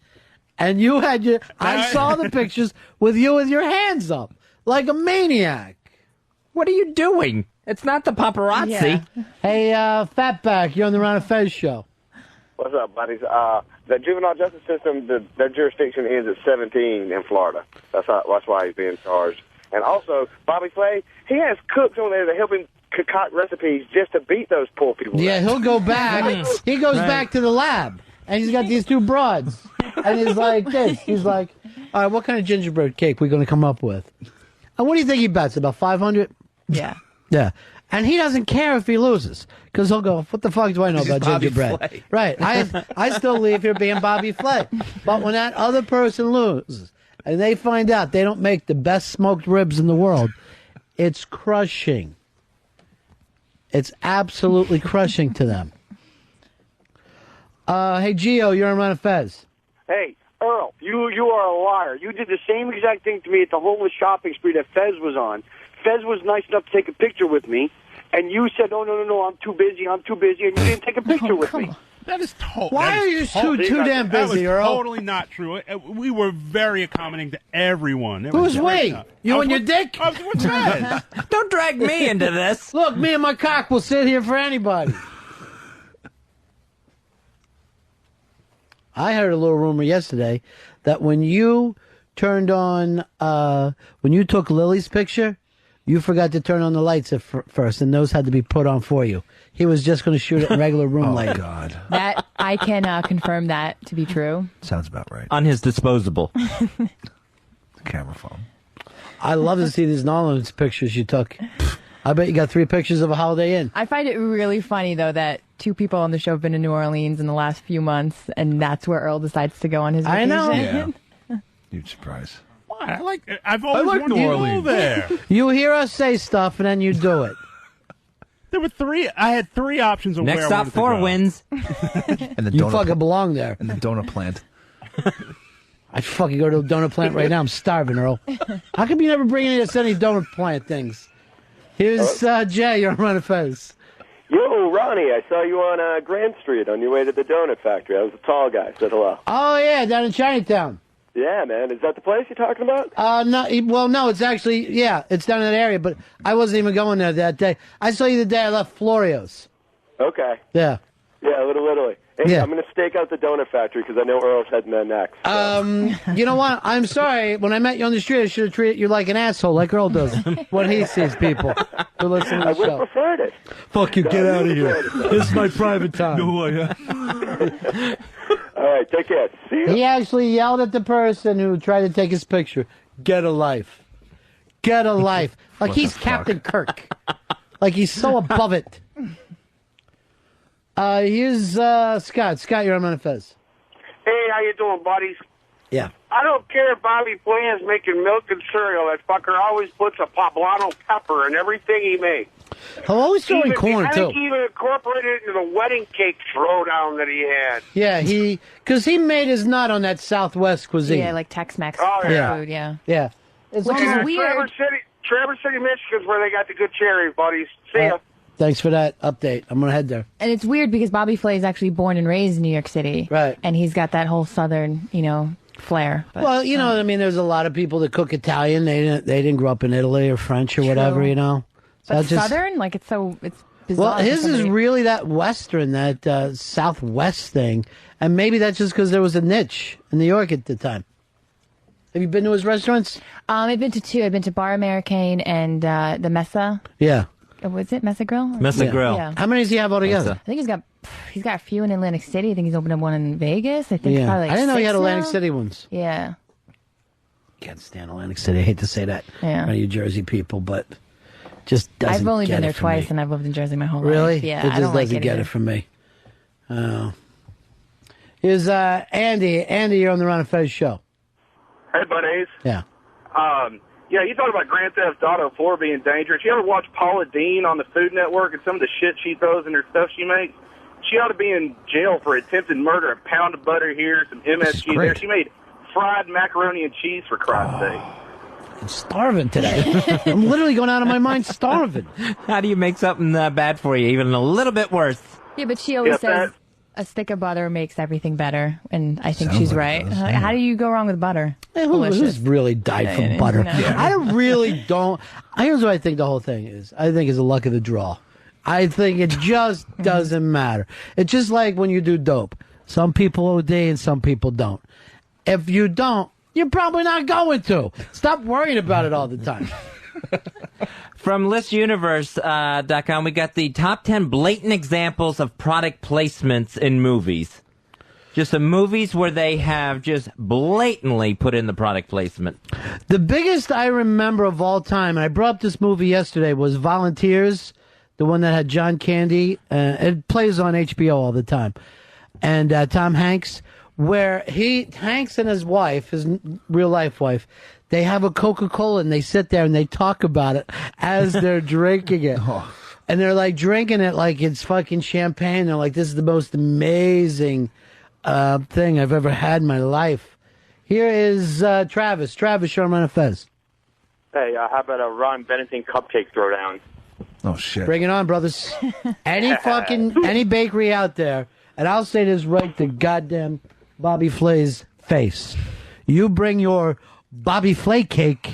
And you had your... I saw the pictures with you with your hands up, like a maniac. What are you doing? It's not the paparazzi. Yeah. Hey, Fatback, you're on the Ron and Fez show. What's up, buddies? The juvenile justice system, their jurisdiction ends at 17 in Florida. That's why he's being charged. And also, Bobby Flay, he has cooks on there that help him concoct recipes just to beat those poor people. Yeah, he'll go back. He goes back to the lab, and he's got these 2 broads. And he's like this. He's like, all right, what kind of gingerbread cake we going to come up with? And what do you think he bets? About 500? Yeah. Yeah. And he doesn't care if he loses, because he'll go, what the fuck do I know about gingerbread? Flay. Right. I still leave here being Bobby Flay. But when that other person loses, and they find out they don't make the best smoked ribs in the world, it's crushing. It's absolutely crushing to them. Hey, Gio, you're on Ron and Fez. Hey, Earl, you are a liar. You did the same exact thing to me at the homeless shopping spree that Fez was on. Fez was nice enough to take a picture with me, and you said, no, I'm too busy, and you didn't take a picture with me. That is Why are you too damn busy, That was Earl? totally not true. We were very accommodating to everyone. Who's we? You and your dick? What's that? Don't drag me into this. Look, me and my cock will sit here for anybody. I heard a little rumor yesterday that when you turned on, when you took Lily's picture, you forgot to turn on the lights at first, and those had to be put on for you. He was just going to shoot it in regular room light. Oh, God. That I can confirm that to be true. Sounds about right. On his disposable. Camera phone. I love to see these Nolan's pictures you took. I bet you got 3 pictures of a Holiday Inn. I find it really funny, though, that 2 people on the show have been to New Orleans in the last few months, and that's where Earl decides to go on his vacation. I know. Yeah. Huge surprise. Why? I've always wanted New to Orleans. go there. You hear us say stuff, and then you do it. There were 3. I had 3 options of Next where I stop, wanted to 4 go. wins. And the You donut fucking belong there. And the donut plant. I'd fucking go to the donut plant right now. I'm starving, Earl. How come you never bring us any donut plant things? Here's Jay. You're on Ron and Fez. Yo, Ronnie, I saw you on Grand Street on your way to the donut factory. I was a tall guy. Said hello. Oh, yeah, down in Chinatown. Yeah, man. Is that the place you're talking about? No, it's actually, it's down in that area, but I wasn't even going there that day. I saw you the day I left Florio's. Okay. Yeah. Yeah, literally. Hey, Yeah. I'm going to stake out the donut factory because I know Earl's heading there next. You know what? I'm sorry. When I met you on the street, I should have treated you like an asshole, like Earl does when he sees people who listen to I the would show. have preferred it. Fuck you, get out of here. This is my private time. All right, take care. See you. He actually yelled at the person who tried to take his picture, "Get a life. Get a life." Like he's Captain Kirk. Like he's so above it. Here's Scott. Scott, you're on Ron and Fez. Hey, how you doing, buddies? Yeah. I don't care if Bobby Bland's making milk and cereal. That fucker always puts a poblano pepper in everything he makes. He'll always throw in corn, I too. think he even incorporated it into the wedding cake throwdown that he had. Yeah, because he made his nut on that Southwest cuisine. Yeah, like Tex-Mex yeah. food, yeah. Yeah. It's Which is almost- weird. Traverse City, Michigan's where they got the good cherries, buddies. See ya. Thanks for that update. I'm going to head there. And it's weird because Bobby Flay is actually born and raised in New York City. Right. And he's got that whole southern, flair. But, Well, you know what I mean? There's a lot of people that cook Italian. They didn't grow up in Italy or French or whatever, True. you know? So but I just- southern? Like, it's bizarre. Well, his for is somebody- really that Western, that Southwest thing. And maybe that's just because there was a niche in New York at the time. Have you been to his restaurants? I've been to 2. I've been to Bar Americaine and the Mesa. Yeah. Was it Mesa Grill? Mesa Grill. Yeah. How many does he have altogether? I think he's got a few in Atlantic City. I think he's opened up one in Vegas. I think Yeah. probably like I didn't know he 6 had Atlantic now. City ones. Yeah. Can't stand Atlantic City. I hate to say that. Yeah. You Jersey people, but just doesn't I've only get been it there for twice, me. and I've lived in Jersey my whole Really? life. Yeah, It I just don't like doesn't it get either. it from me. Oh. Here's Andy. Andy, you're on the Ron and Fez show. Hey, buddies. Yeah. Yeah, you talk about Grand Theft Auto 4 being dangerous. You ever watch Paula Deen on the Food Network and some of the shit she throws in her stuff she makes? She ought to be in jail for attempted murder, a pound of butter here, some MSG there. great. She made fried macaroni and cheese, for Christ's sake. I'm starving today. I'm literally going out of my mind starving. How do you make something bad for you even a little bit worse? Yeah, but she always Yeah, says a stick of butter makes everything better, and I think Sounds she's like right. it does, How do you go wrong with butter? Hey, Delicious. who's really died from butter? No. I really don't. Here's what I think the whole thing is. I think it's a luck of the draw. I think it just doesn't matter. It's just like when you do dope. Some people OD and some people don't. If you don't, you're probably not going to. Stop worrying about it all the time. From listuniverse.com, we got the top 10 blatant examples of product placements in movies. Just some movies where they have just blatantly put in the product placement. The biggest I remember of all time, and I brought up this movie yesterday, was Volunteers, the one that had John Candy. It plays on HBO all the time. And Tom Hanks, where Hanks and his wife, his real-life wife, they have a Coca-Cola and they sit there and they talk about it as they're drinking it. And they're like drinking it like it's fucking champagne. They're like, this is the most amazing thing I've ever had in my life. Here is Travis. Travis, you're on Ron and Fez. Hey, how about a Ron Bennington cupcake throwdown? Oh, shit. Bring it on, brothers. Any bakery out there And I'll say this right to goddamn Bobby Flay's face. You bring your Bobby Flay cake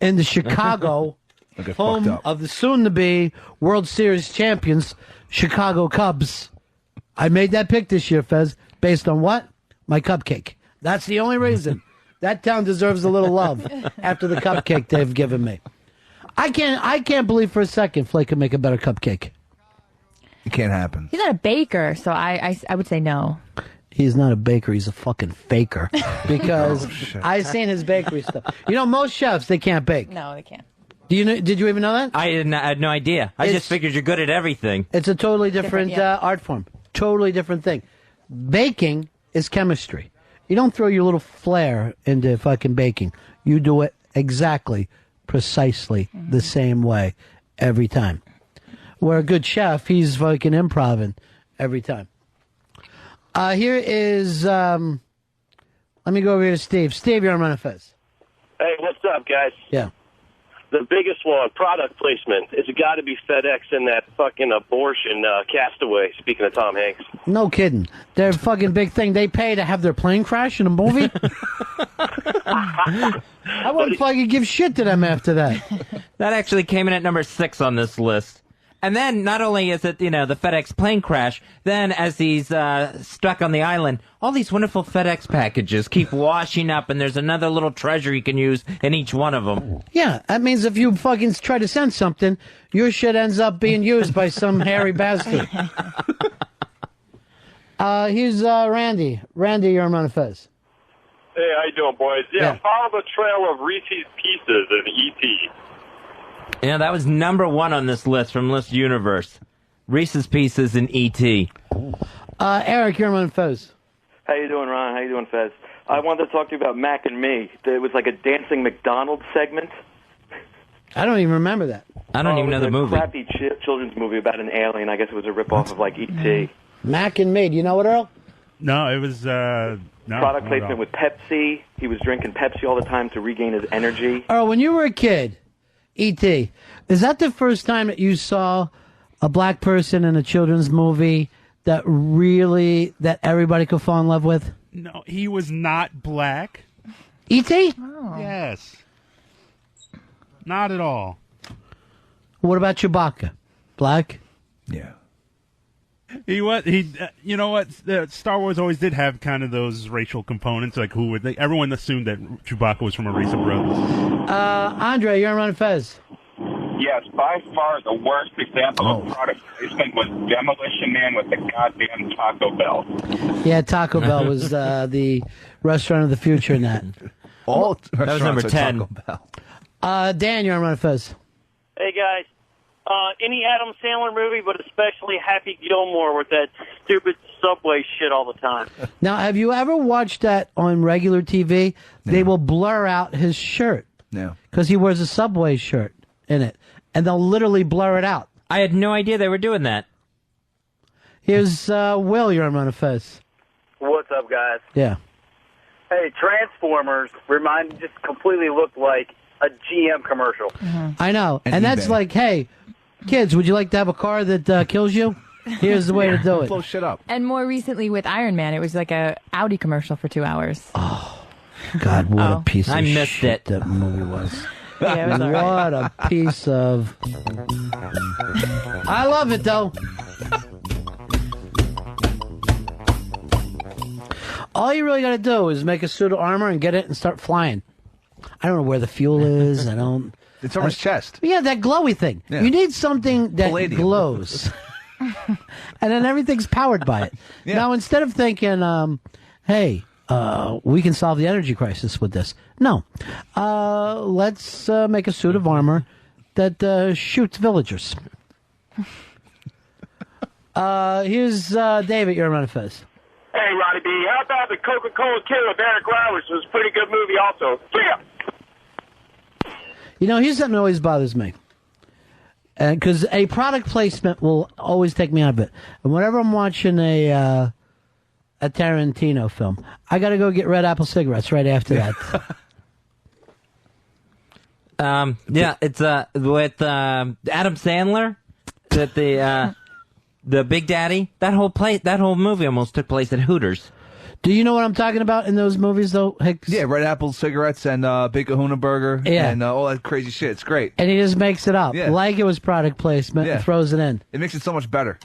into Chicago, home of the soon-to-be World Series champions, Chicago Cubs. I made that pick this year, Fez, based on what? My cupcake. That's the only reason. That town deserves a little love after the cupcake they've given me. I can't believe for a second Flay could make a better cupcake. It can't happen. He's not a baker, so I would say no. He's not a baker. He's a fucking faker. Because I've seen his bakery stuff. You know, most chefs, they can't bake. No, they can't. Did you even know that? I had no idea. I just figured you're good at everything. It's a totally different art form. Totally different thing. Baking is chemistry. You don't throw your little flair into fucking baking. You do it exactly, precisely the same way every time. Where a good chef, he's fucking improvising every time. Here is, let me go over here to Steve. Steve, you're on Ron and Fez. Hey, what's up, guys? Yeah. The biggest one, product placement, it's got to be FedEx and that fucking abortion Castaway, speaking of Tom Hanks. No kidding. They're a fucking big thing. They pay to have their plane crash in a movie? I wouldn't fucking give shit to them after that. That actually came in at number 6 on this list. And then, not only is it, the FedEx plane crash, then as he's stuck on the island, all these wonderful FedEx packages keep washing up, and there's another little treasure you can use in each one of them. Yeah, that means if you fucking try to send something, your shit ends up being used by some hairy bastard. Here's Randy. Randy, you're on Ron and Fez. Hey, how you doing, boys? Yeah, follow the trail of Reese's Pieces in E.T. That was number 1 on this list from List Universe. Reese's Pieces and E.T. Eric, you're on Ron and Fez. How you doing, Ron? How you doing, Fez? I wanted to talk to you about Mac and Me. It was like a dancing McDonald's segment. I don't even remember that. I don't even know the movie. It was a crappy children's movie about an alien. I guess it was a ripoff of like E.T. Mac and Me. Do you know it, Earl? No, it was no product placement with Pepsi. He was drinking Pepsi all the time to regain his energy. Earl, when you were a kid, E.T., is that the first time that you saw a black person in a children's movie that everybody could fall in love with? No, he was not black. E.T.? Oh. Yes. Not at all. What about Chewbacca? Black? Yeah. He was. You know what? Star Wars always did have kind of those racial components. Like everyone assumed that Chewbacca was from a race of brothers. Andre, you're on Ron and Fez. Yes, by far the worst example of product placement was Demolition Man with the goddamn Taco Bell. Yeah, Taco Bell was the restaurant of the future in that. All that was number 10. Taco Bell. Dan, you're on Ron and Fez. Hey, guys. Any Adam Sandler movie, but especially Happy Gilmore with that stupid Subway shit all the time. Now, have you ever watched that on regular TV? No. They will blur out his shirt. No. Because he wears a Subway shirt in it. And they'll literally blur it out. I had no idea they were doing that. Here's Will, you're on Ron and Fez. What's up, guys? Yeah. Hey, Transformers just completely looked like a GM commercial. I know. And that's like, hey, kids, would you like to have a car that kills you? Here's the way to do it. Blow shit up. And more recently with Iron Man, it was like a Audi commercial for 2 hours. Oh, God, what a piece of I missed shit it. that movie was. Yeah, it was all right. What a piece of... I love it, though. All you really got to do is make a suit of armor and get it and start flying. I don't know where the fuel is. It's on his chest. Yeah, that glowy thing. Yeah. You need something that Palladium. glows. And then everything's powered by it. Yeah. Now, instead of thinking, hey, we can solve the energy crisis with this. No. Let's make a suit of armor that shoots villagers. Here's David, you're on Ron and Fez. Hey, Ronnie B., how about the Coca-Cola Kid with Eric Roberts? It was a pretty good movie also. Yeah. You know, here's something that always bothers me. Because a product placement will always take me out of it. And whenever I'm watching a Tarantino film, I got to go get Red Apple cigarettes right after that. Yeah, it's with Adam Sandler. That the the Big Daddy, that whole movie almost took place at Hooters. Do you know what I'm talking about in those movies, though, Hicks? Yeah, Red Apple cigarettes and Big Kahuna Burger and all that crazy shit. It's great. And he just makes it up, like it was product placement, and throws it in. It makes it so much better.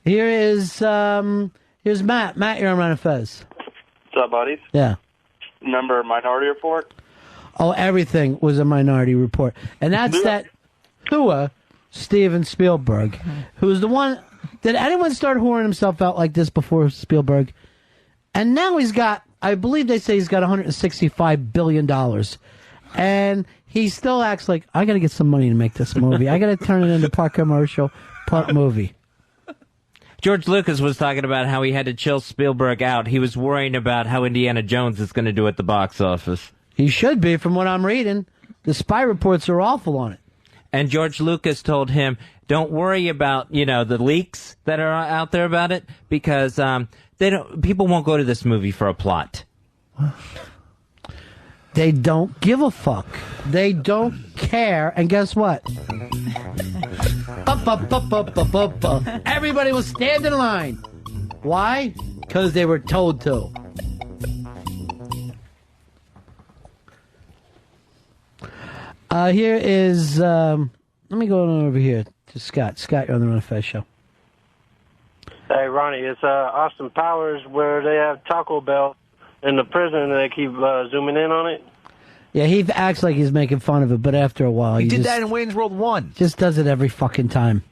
Here is here's Matt. Matt, you're on Ron and Fez. What's up, buddies? Yeah. Remember Minority Report? Oh, everything was a Minority Report. And that's that Steven Spielberg, who's the one... Did anyone start whoring himself out like this before Spielberg? And now he's got, I believe they say he's got $165 billion. And he still acts like, I got to get some money to make this movie. I got to turn it into part commercial, part movie. George Lucas was talking about how he had to chill Spielberg out. He was worrying about how Indiana Jones is going to do at the box office. He should be, from what I'm reading. The spy reports are awful on it. And George Lucas told him, don't worry about, the leaks that are out there about it, because people won't go to this movie for a plot. They don't give a fuck. They don't care. And guess what? Everybody will stand in line. Why? Because they were told to. Here is, let me go on over here to Scott. Scott, you're on the Ron and Fez show. Hey, Ronnie, it's Austin Powers where they have Taco Bell in the prison and they keep zooming in on it. Yeah, he acts like he's making fun of it, but after a while... He did that in Wayne's World 1. Just does it every fucking time.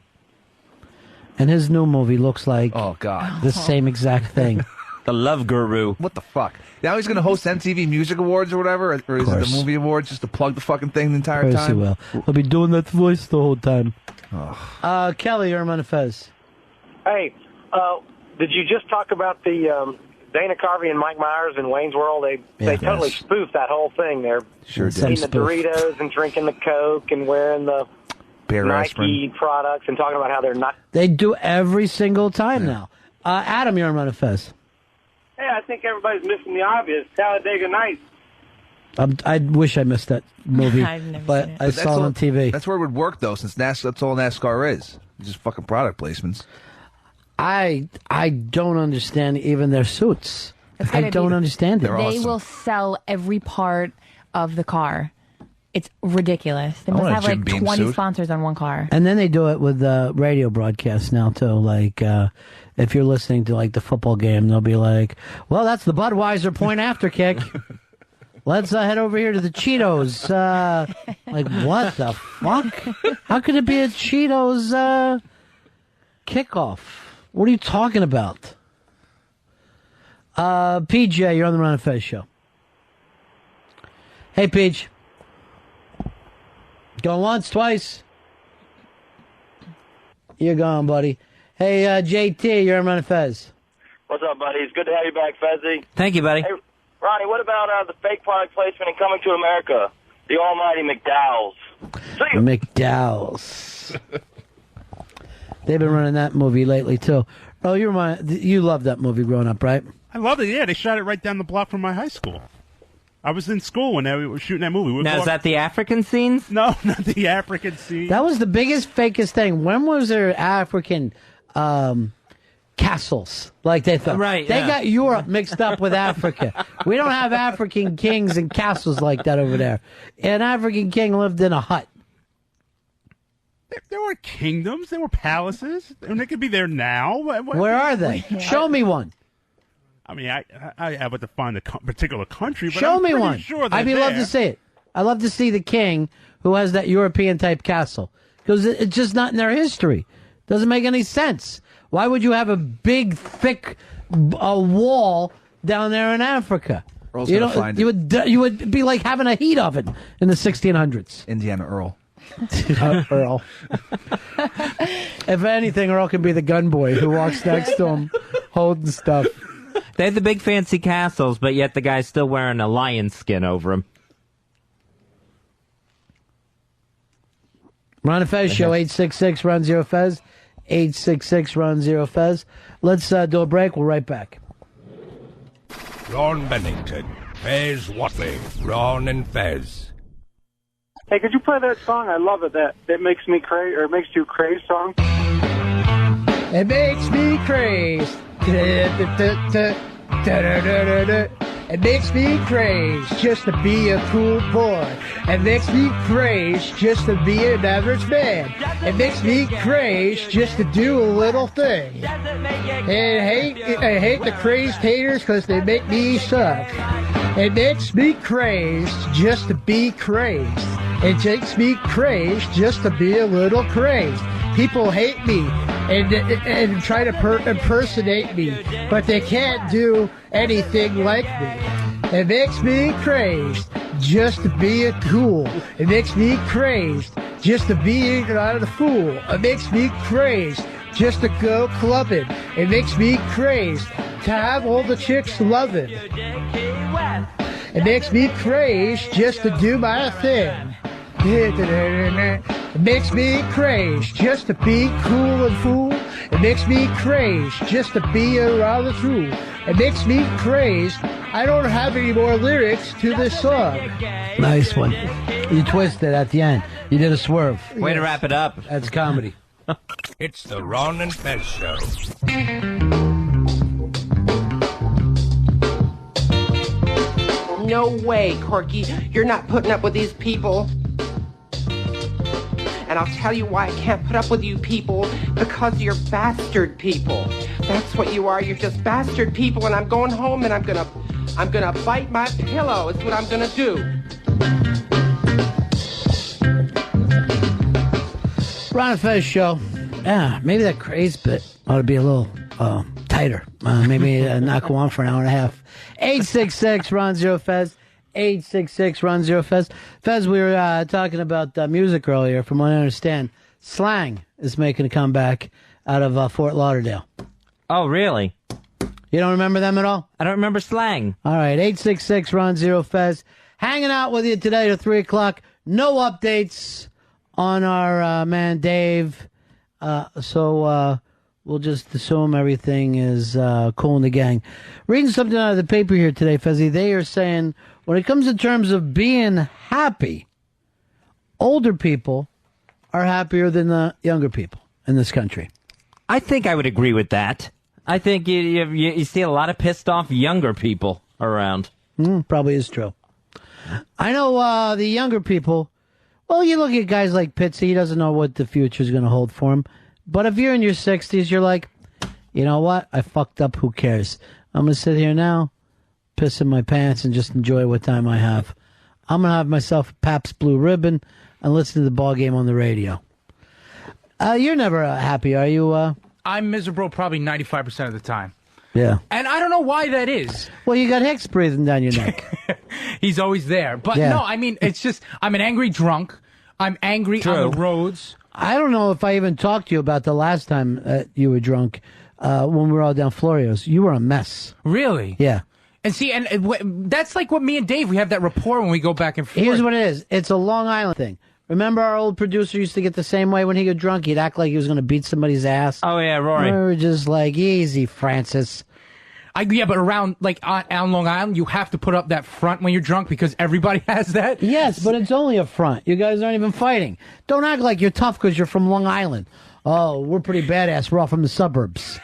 And his new movie looks like... Oh, God. The same exact thing. The Love Guru. What the fuck? Now he's going to host MTV Music Awards or whatever? Or is it the Movie Awards just to plug the fucking thing the entire Of course time? he will. He'll be doing that voice the whole time. Oh. Kelly, you're on Ron and Fez. Hey, did you just talk about the Dana Carvey and Mike Myers in Wayne's World? They totally spoofed that whole thing. They're eating the Doritos and drinking the Coke and wearing the Nike products and talking about how they're not... They do every single time now. Adam, you're on Ron and Fez. Hey, I think everybody's missing the obvious. Talladega Nights. I wish I missed that movie, I've never but seen it. I saw it on TV. That's where it would work, though, since that's all NASCAR is. It's just fucking product placements. I don't understand even their suits. I don't understand it. They will sell every part of the car. It's ridiculous. They must have like 20 sponsors on one car. And then they do it with radio broadcasts now, too. Like, if you're listening to, like, the football game, they'll be like, well, that's the Budweiser point after kick. Let's head over here to the Cheetos. Like, what the fuck? How could it be a Cheetos kickoff? What are you talking about? PJ, you're on the Ron and Fez show. Hey, Peach. Going once, twice. You're gone, buddy. Hey, JT, you're on Ron and Fez. What's up, buddy? It's good to have you back, Fezzy. Thank you, buddy. Hey, Ronnie, what about the fake product placement in Coming to America? The almighty McDowell's. McDowell's. They've been running that movie lately, too. Oh, you loved that movie growing up, right? I loved it, yeah. They shot it right down the block from my high school. I was in school when they were shooting that movie. Now, is that the African scenes? No, not the African scenes. That was the biggest, fakest thing. When was there African castles? Like they thought. Right, They got Europe mixed up with Africa. We don't have African kings and castles like that over there. An African king lived in a hut. There were kingdoms. There were palaces. And they could be there now. Where are they? Show me one. I mean, I have to find a particular country, but Show I'm me pretty one. sure they're I'd be there. love to see it. I love to see the king who has that European type castle because it's just not in their history. Doesn't make any sense. Why would you have a big, thick wall down there in Africa? Earl's gonna find it. You would be like having a heat oven in the 1600s. Indiana Earl. Earl. If anything, Earl can be the gun boy who walks next to him holding stuff. They have the big fancy castles, but yet the guy's still wearing a lion skin over him. Ron and Fez show, 866-RON-0-FEZ, 866-RON-0-FEZ. Let's do a break. We'll right back. Ron Bennington, Fez Watley, Ron and Fez. Hey, could you play that song? I love it. That makes me crazy, or makes you crazy song. It makes me crazy. It makes me crazy just to be a cool boy. It makes me crazy just to be an average man. It makes me crazy just to do a little thing. And I hate the crazed haters because they make me suck. It makes me crazy just to be crazed. It makes me crazy just to be a little crazed. People hate me and try to impersonate me, but they can't do anything like me. It makes me crazy just to be a cool. It makes me crazy just to be not a fool. It makes me crazy just to go clubbing. It makes me crazy to have all the chicks loving. It makes me crazy just to do my thing. It makes me crazy just to be cool and fool. It makes me crazy just to be a rather fool. It makes me crazy. I don't have any more lyrics to this song. Nice one. You twisted at the end. You did a swerve. Way to wrap it up. That's comedy. It's the Ron and Fez Show. No way, Corky. You're not putting up with these people. And I'll tell you why I can't put up with you people. Because you're bastard people. That's what you are. You're just bastard people. And I'm going home and I'm gonna bite my pillow. It's what I'm gonna do. Ron and Fez Show. Yeah, maybe that craze bit ought to be a little tighter. Maybe not go on for an hour and a half. 866 Ron Zero Fez. 866 Ron Zero Fez. Fez, we were talking about music earlier. From what I understand, slang is making a comeback out of Fort Lauderdale. Oh, really? You don't remember them at all? I don't remember slang. All right, 866 Ron Zero Fez. Hanging out with you today till 3 o'clock. No updates on our man Dave. So we'll just assume everything is cool in the gang. Reading something out of the paper here today, Fezzy. They are saying when it comes in terms of being happy, older people are happier than the younger people in this country. I think I would agree with that. I think you see a lot of pissed off younger people around. Probably is true. I know the younger people, well, you look at guys like Pitsy, he doesn't know what the future is going to hold for him. But if you're in your 60s, you're like, you know what? I fucked up. Who cares? I'm going to sit here now, piss in my pants, and just enjoy what time I have. I'm going to have myself a Pabst Blue Ribbon and listen to the ball game on the radio. You're never happy, are you? I'm miserable probably 95% of the time. Yeah. And I don't know why that is. Well, you got Hicks breathing down your neck. He's always there. But Yeah. no, I mean, it's just, I'm an angry drunk. I'm angry on the roads. I don't know if I even talked to you about the last time you were drunk when we were all down Florio's. You were a mess. Really? Yeah. And see, that's like what me and Dave, we have that rapport when we go back and forth. Here's what it is. It's a Long Island thing. Remember our old producer used to get the same way when he got drunk? He'd act like he was going to beat somebody's ass. Oh, yeah, Rory. We were just like, easy, Francis. Yeah, but around, like, on Long Island, you have to put up that front when you're drunk because everybody has that. Yes, but it's only a front. You guys aren't even fighting. Don't act like you're tough because you're from Long Island. Oh, we're pretty badass. We're all from the suburbs.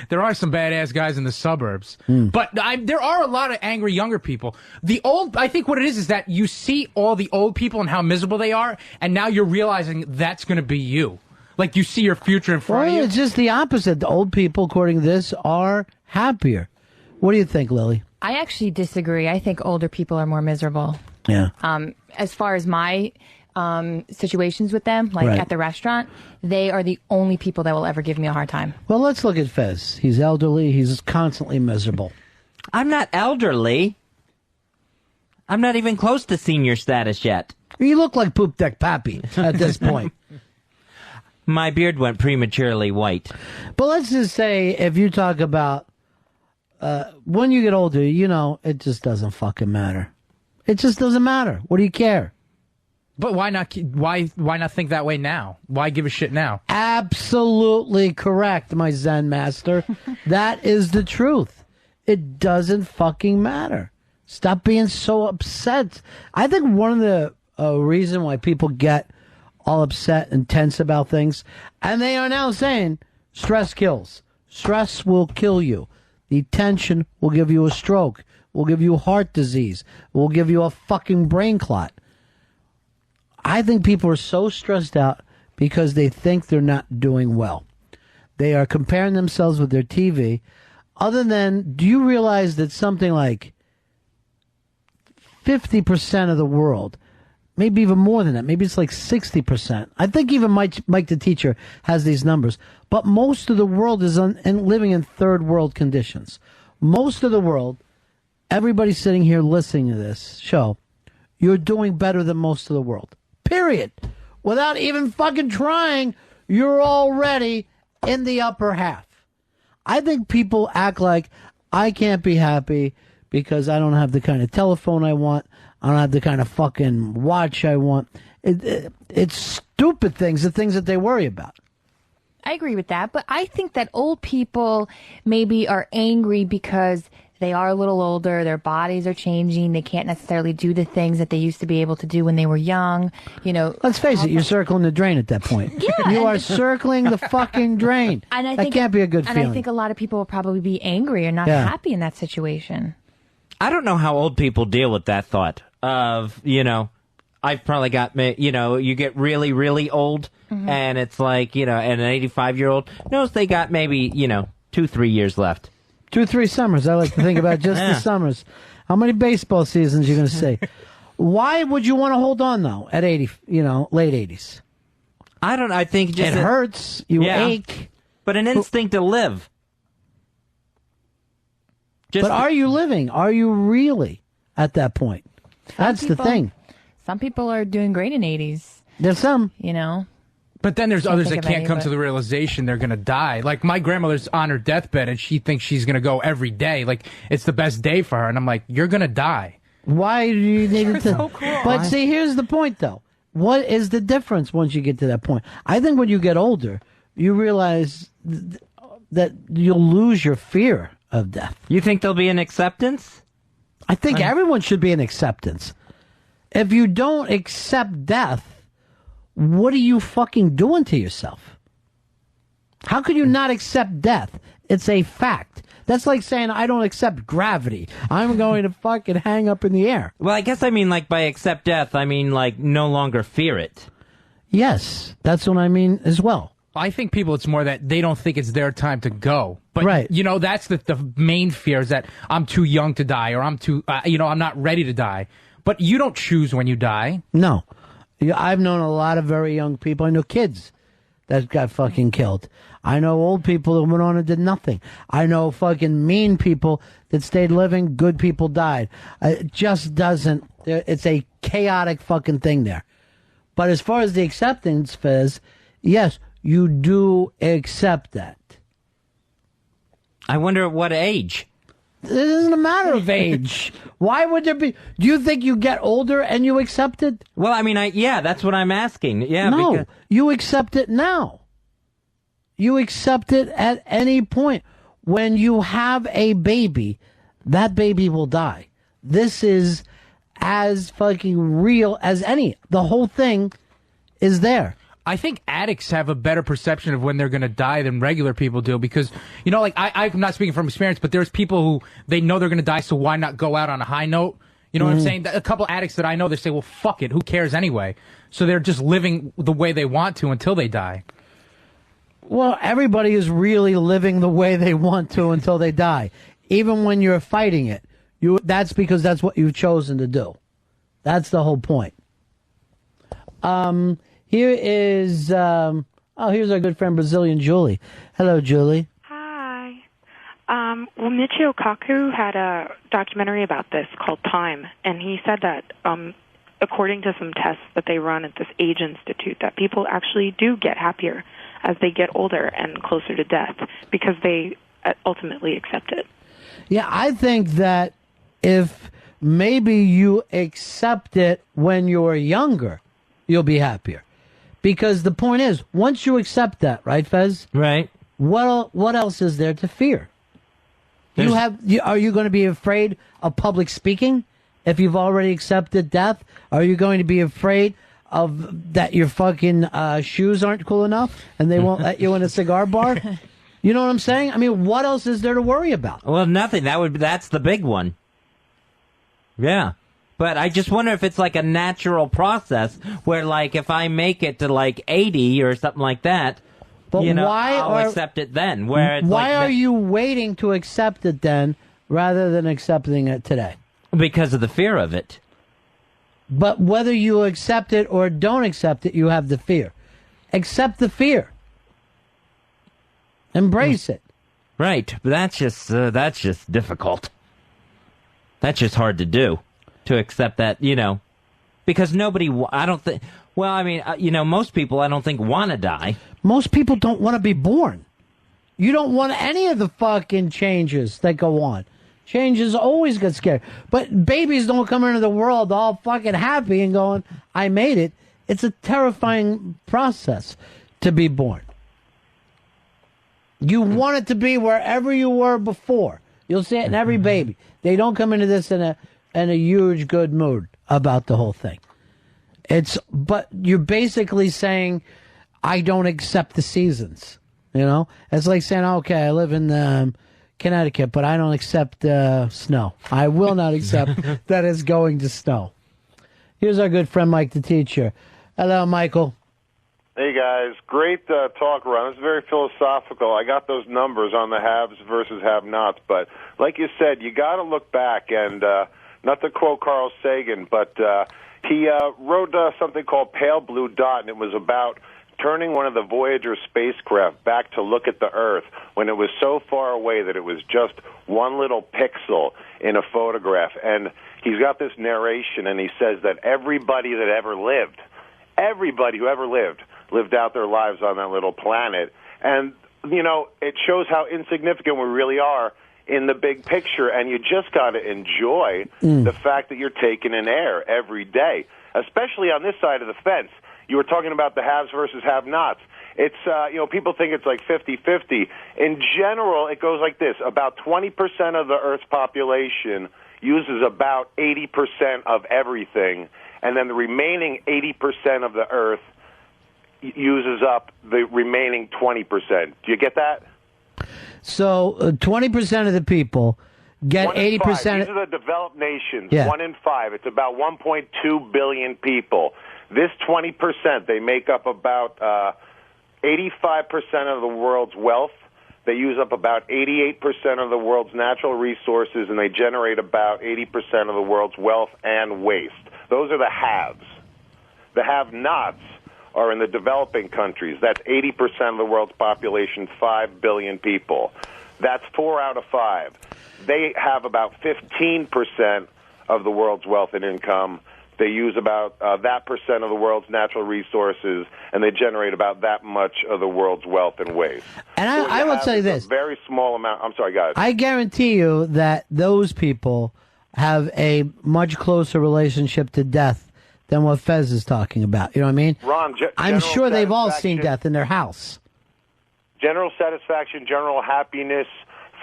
There are some badass guys in the suburbs. But there are a lot of angry younger people. I think what it is that you see all the old people and how miserable they are, and now you're realizing that's going to be you. Like, you see your future in front of you. It's just the opposite. The old people, according to this, are happier. What do you think, Lily? I actually disagree. I think older people are more miserable. Yeah. As far as my situations with them, like Right. at the restaurant, they are the only people that will ever give me a hard time. Well, let's look at Fez. He's elderly. He's constantly miserable. I'm not elderly. I'm not even close to senior status yet. You look like Poop Deck Pappy at this point. My beard went prematurely white. But let's just say if you talk about when you get older, you know, it just doesn't fucking matter. It just doesn't matter. What do you care? But why not think that way now? Why give a shit now? Absolutely correct, my Zen master. That is the truth. It doesn't fucking matter. Stop being so upset. I think one of the reason why people get all upset and tense about things, and they are now saying Stress kills. Stress will kill you. The tension will give you a stroke, will give you heart disease, will give you a fucking brain clot. I think people are so stressed out because they think they're not doing well. They are comparing themselves with their TV. Other than, do you realize that something like 50% of the world, maybe even more than that, maybe it's like 60%. I think even Mike the teacher has these numbers. But most of the world is living in third world conditions. Most of the world, everybody sitting here listening to this show, you're doing better than most of the world. Period. Without even fucking trying, you're already in the upper half. I think people act like I can't be happy because I don't have the kind of telephone I want. I don't have the kind of fucking watch I want. It's stupid things, the things that they worry about. I agree with that, but I think that old people maybe are angry because they are a little older, their bodies are changing, they can't necessarily do the things that they used to be able to do when they were young, you know. Let's face it, you're circling the drain at that point. Yeah. You are circling the fucking drain. And I that think, can't be a good feeling. And I think a lot of people will probably be angry or not happy in that situation. I don't know how old people deal with that thought of, you know, I've probably got, you know, you get really, really old, and it's like, you know, and an 85-year-old knows they got maybe, you know, 2-3 years left. 2-3 summers. I like to think about just the summers. How many baseball seasons you're going to see? Why would you want to hold on, though, at 80, you know, late 80s? I don't know. I think just it hurts. You ache. But an instinct to live. But are you living? Are you really at that point? That's the thing. Some people are doing great in 80s. There's some. You know. But then there's Can't others think that of can't any, come but- to the realization they're going to die. Like, my grandmother's on her deathbed, and she thinks she's going to go every day. Like, it's the best day for her. And I'm like, you're going to die. Why do you need to? so cruel. But see, here's the point, though. What is the difference once you get to that point? I think when you get older, you realize that you'll lose your fear of death. You think there'll be an acceptance? I think everyone should be an acceptance. If you don't accept death, what are you fucking doing to yourself? How could you not accept death? It's a fact. That's like saying, I don't accept gravity. I'm going to fucking hang up in the air. Well, I guess I mean, like, by accept death, I mean, like, no longer fear it. Yes, that's what I mean as well. I think people, it's more that they don't think it's their time to go. But, right. you know, that's the main fear is that I'm too young to die, or I'm too, you know, I'm not ready to die. But you don't choose when you die. No. I've known a lot of very young people. I know kids that got fucking killed. I know old people that went on and did nothing. I know fucking mean people that stayed living. Good people died. It just doesn't. It's a chaotic fucking thing there. But as far as the acceptance, Fez, yes, you do accept that. I wonder at what age. It isn't a matter of age. Why would there be? Do you think you get older and you accept it? Well, I mean, yeah, that's what I'm asking. Yeah, no, because you accept it now. You accept it at any point. When you have a baby, that baby will die. This is as fucking real as any. The whole thing is there. I think addicts have a better perception of when they're going to die than regular people do because, you know, like, I'm not speaking from experience, but there's people who, they know they're going to die, so why not go out on a high note? You know what I'm saying? A couple addicts that I know, they say, well, fuck it, who cares anyway? So they're just living the way they want to until they die. Well, everybody is really living the way they want to until they die. Even when you're fighting it, that's because that's what you've chosen to do. That's the whole point. Here is, here's our good friend Brazilian Julie. Hello, Julie. Hi. Well, Michio Kaku had a documentary about this called Time, and he said that according to some tests that they run at this age institute, that people actually do get happier as they get older and closer to death because they ultimately accept it. Yeah, I think that if maybe you accept it when you're younger, you'll be happier. Because the point is, once you accept that, right, Fez? Right. What else is there to fear? Are you going to be afraid of public speaking if you've already accepted death? Are you going to be afraid of that your fucking shoes aren't cool enough and they won't let you in a cigar bar? You know what I'm saying? I mean, what else is there to worry about? Well, nothing. That's the big one. Yeah. But I just wonder if it's like a natural process where, like, if I make it to, like, 80 or something like that, But I'll accept it then. Where it's why like are you waiting to accept it then rather than accepting it today? Because of the fear of it. But whether you accept it or don't accept it, you have the fear. Accept the fear. Embrace it. Right. But that's just difficult. That's just hard to do. To accept that, because nobody, I don't think, well, I mean, most people I don't think want to die. Most people don't want to be born. You don't want any of the fucking changes that go on. Changes always get scary. But babies don't come into the world all fucking happy and going, I made it. It's a terrifying process to be born. You want it to be wherever you were before. You'll see it in every baby. They don't come into this in a huge good mood about the whole thing. But you're basically saying, I don't accept the seasons. It's like saying, okay, I live in Connecticut, but I don't accept snow. I will not accept that it's going to snow. Here's our good friend Mike the teacher. Hello, Michael. Hey, guys. Great talk, Ron. It's very philosophical. I got those numbers on the haves versus have-nots, but like you said, you got to look back and not to quote Carl Sagan, but he wrote something called Pale Blue Dot, and it was about turning one of the Voyager spacecraft back to look at the Earth when it was so far away that it was just one little pixel in a photograph. And he's got this narration, and he says that everybody that ever lived, everybody who ever lived out their lives on that little planet. And, it shows how insignificant we really are in the big picture, and you just got to enjoy the fact that you're taking in air every day, especially on this side of the fence. You were talking about the haves versus have-nots. It's, people think it's like 50-50. In general, it goes like this. About 20% of the Earth's population uses about 80% of everything, and then the remaining 80% of the Earth uses up the remaining 20%. Do you get that? So 20% of the people get 80%. These are the developed nations. Yeah. 1 in 5. It's about 1.2 billion people. This 20%, they make up about 85% of the world's wealth. They use up about 88% of the world's natural resources, and they generate about 80% of the world's wealth and waste. Those are the haves. The have-nots are in the developing countries. That's 80% of the world's population, 5 billion people. That's 4 out of 5. They have about 15% of the world's wealth and income. They use about that percent of the world's natural resources, and they generate about that much of the world's wealth and waste. And I will say this. A very small amount. I'm sorry, guys. I guarantee you that those people have a much closer relationship to death than what Fez is talking about. You know what I mean? Ron, I'm sure they've all seen death in their house. General satisfaction, general happiness,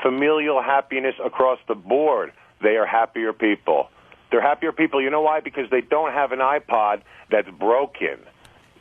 familial happiness across the board. They are happier people. They're happier people. You know why? Because they don't have an iPod that's broken.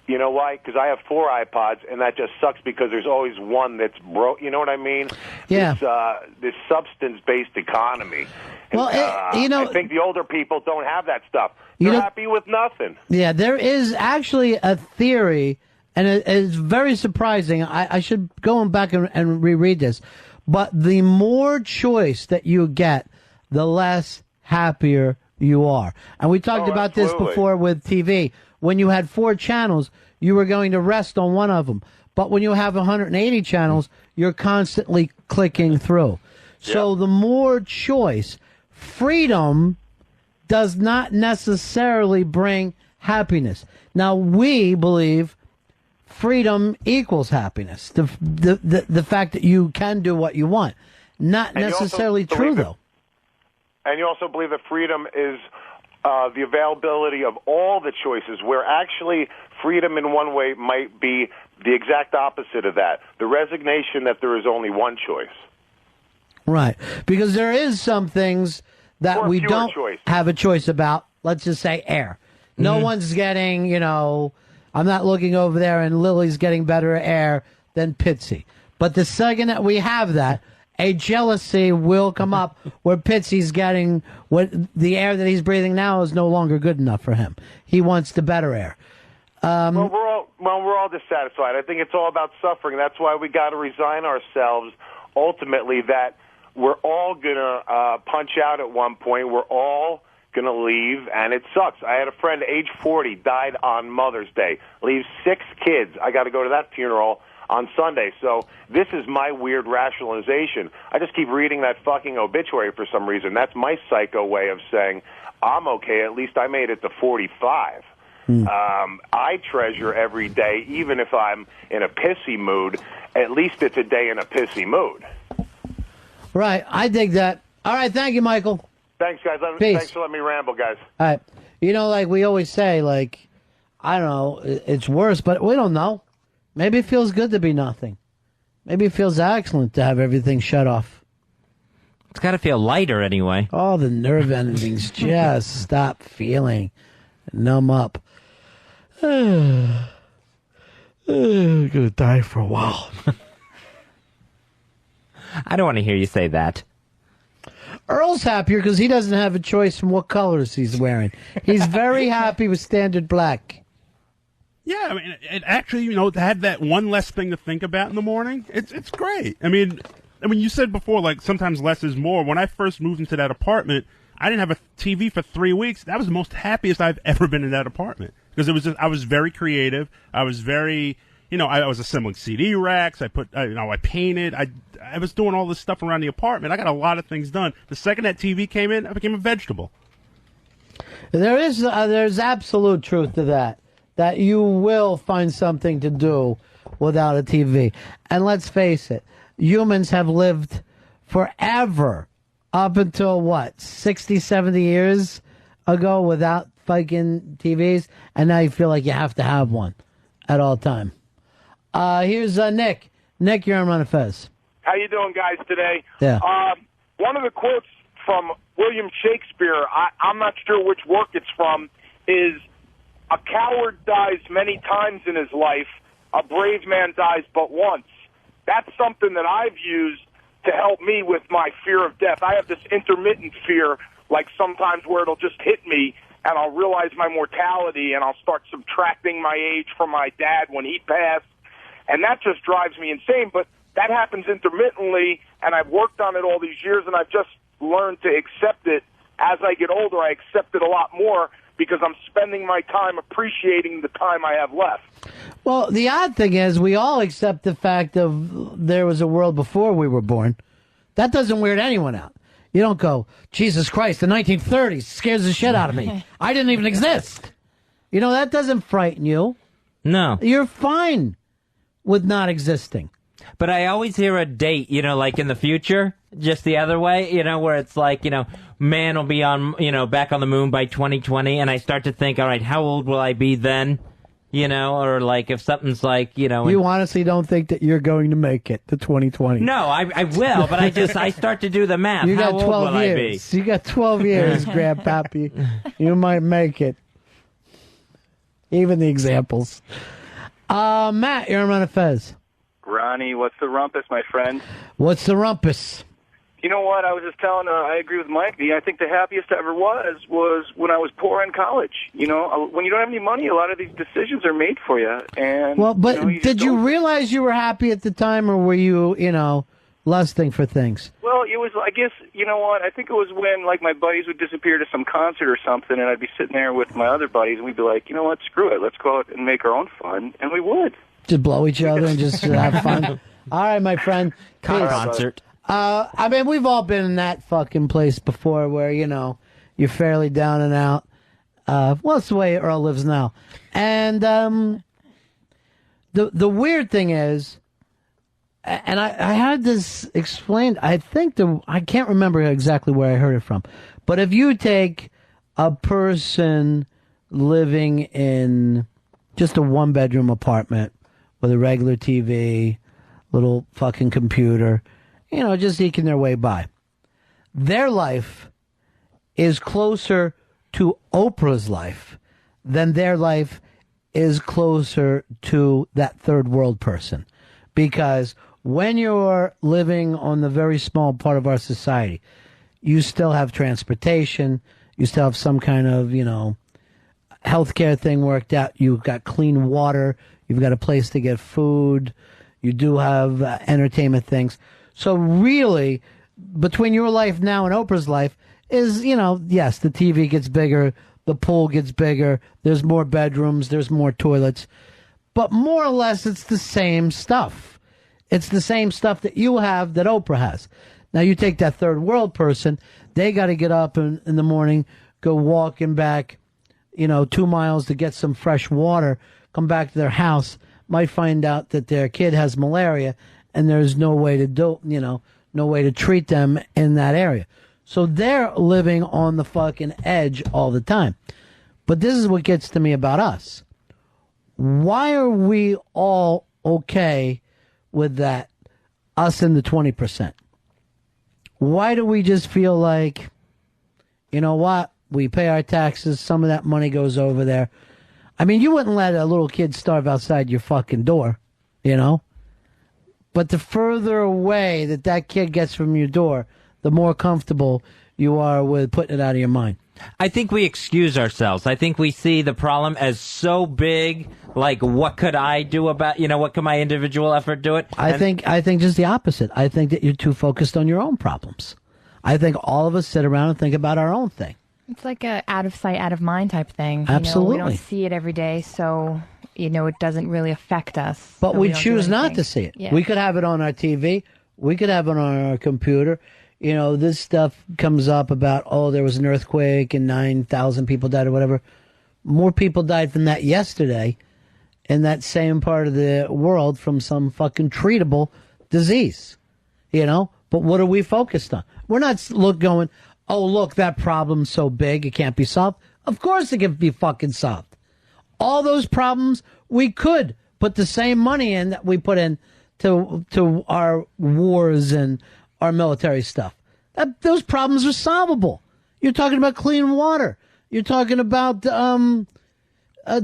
You know why? Because I have 4 iPods, and that just sucks because there's always one that's broke. You know what I mean? Yeah. This substance-based economy. Well, I think the older people don't have that stuff. They're happy with nothing. Yeah, there is actually a theory, and it's very surprising. I should go back and reread this. But the more choice that you get, the less happier you are. And we talked about this before with TV. When you had 4 channels, you were going to rest on one of them. But when you have 180 channels, you're constantly clicking through. So the more choice, freedom does not necessarily bring happiness. Now, we believe freedom equals happiness. The fact that you can do what you want. Not necessarily true, though. And you also believe that freedom is the availability of all the choices, where actually freedom in one way might be the exact opposite of that. The resignation that there is only one choice. Right. Because there is some things that we don't have a choice about. Let's just say air. No one's getting, I'm not looking over there and Lily's getting better air than Pitsy. But the second that we have that, a jealousy will come up where Pitsy's getting what the air that he's breathing now is no longer good enough for him. He wants the better air. Well, we're all dissatisfied. I think it's all about suffering. That's why we got to resign ourselves. Ultimately, that we're all gonna punch out at one point. We're all gonna leave, and it sucks. I had a friend, age 40, died on Mother's Day. Leaves 6 kids. I got to go to that funeral on Sunday. So this is my weird rationalization. I just keep reading that fucking obituary for some reason. That's my psycho way of saying I'm okay. At least I made it to 45. I treasure every day, even if I'm in a pissy mood. At least it's a day in a pissy mood. Right. I dig that. All right. Thank you, Michael. Thanks, guys. Peace. Thanks for letting me ramble, guys. All right. You know, like we always say, like, I don't know, it's worse, but we don't know. Maybe it feels good to be nothing. Maybe it feels excellent to have everything shut off. It's got to feel lighter anyway. All the nerve endings just stop feeling. Numb up. I'm going to die for a while. I don't want to hear you say that. Earl's happier because he doesn't have a choice in what colors he's wearing. He's very happy with standard black. Yeah, I mean, it actually, to have that one less thing to think about in the morning, it's great. I mean, you said before, like, sometimes less is more. When I first moved into that apartment, I didn't have a TV for 3 weeks. That was the most happiest I've ever been in that apartment. Because I was very creative. I was very, I was assembling CD racks. I painted. I was doing all this stuff around the apartment. I got a lot of things done. The second that TV came in, I became a vegetable. There's absolute truth to that. That you will find something to do without a TV. And let's face it, humans have lived forever up until 60, 70 years ago without fucking TVs, and now you feel like you have to have one at all time. Here's Nick. Nick, you're on Ron and Fez. How you doing, guys, today? Yeah. One of the quotes from William Shakespeare, I'm not sure which work it's from, is, "A coward dies many times in his life. A brave man dies but once." That's something that I've used to help me with my fear of death. I have this intermittent fear, like sometimes where it'll just hit me, and I'll realize my mortality, and I'll start subtracting my age from my dad when he passed, and that just drives me insane. But that happens intermittently, and I've worked on it all these years, and I've just learned to accept it. As I get older, I accept it a lot more because I'm spending my time appreciating the time I have left. Well, the odd thing is we all accept the fact of there was a world before we were born. That doesn't weird anyone out. You don't go, Jesus Christ, the 1930s scares the shit out of me. I didn't even exist. That doesn't frighten you. No. You're fine with not existing. But I always hear a date, like in the future, just the other way, where it's like, man will be on, back on the moon by 2020, and I start to think, all right, how old will I be then? Or like if something's like, You honestly don't think that you're going to make it to 2020? No, I will, but I start to do the math. You got how old 12 will years. I be? You got 12 years, Grandpappy. You might make it. Even the examples. Matt, you're on Ron and Fez. Ronnie, what's the rumpus, my friend? What's the rumpus? You know what? I was just telling. I agree with Mikey. I think the happiest I ever was when I was poor in college. When you don't have any money, a lot of these decisions are made for you. And well, but did you realize you were happy at the time, or were you, lusting for things? Well, it was. I guess you know what? I think it was when my buddies would disappear to some concert or something, and I'd be sitting there with my other buddies, and we'd be like, you know what? Screw it. Let's go out and make our own fun, and we would. Just blow each other and just have fun. All right, my friend. Concert. We've all been in that fucking place before where, you're fairly down and out. It's the way Earl lives now. And the weird thing is, and I had this explained, I can't remember exactly where I heard it from, but if you take a person living in just a one-bedroom apartment with a regular TV, little fucking computer, just eking their way by. Their life is closer to Oprah's life than their life is closer to that third world person. Because when you're living on the very small part of our society, you still have transportation, you still have some kind of, healthcare thing worked out, you've got clean water, you've got a place to get food, you do have entertainment things. So really, between your life now and Oprah's life is, yes, the TV gets bigger, the pool gets bigger, there's more bedrooms, there's more toilets, but more or less it's the same stuff. It's the same stuff that you have that Oprah has. Now you take that third world person, they got to get up in the morning, go walking back, 2 miles to get some fresh water, come back to their house, might find out that their kid has malaria, and there's no way to no way to treat them in that area. So they're living on the fucking edge all the time. But this is what gets to me about us. Why are we all okay with that, us in the 20%? Why do we just feel like, you know what, we pay our taxes, some of that money goes over there. I mean, you wouldn't let a little kid starve outside your fucking door, But the further away that kid gets from your door, the more comfortable you are with putting it out of your mind. I think we excuse ourselves. I think we see the problem as so big, like, what could I do about, what could my individual effort do it? I think just the opposite. I think that you're too focused on your own problems. I think all of us sit around and think about our own thing. It's like a out of sight, out of mind type thing. Absolutely. We don't see it every day, so, it doesn't really affect us. But so we don't choose do not anything. to see it. Yeah. We could have it on our TV. We could have it on our computer. This stuff comes up about, there was an earthquake and 9,000 people died or whatever. More people died from that yesterday in that same part of the world from some fucking treatable disease. But what are we focused on? We're not going, oh, look, that problem's so big it can't be solved. Of course it can be fucking solved. All those problems, we could put the same money in that we put in to our wars and our military stuff. Those problems are solvable. You're talking about clean water. You're talking about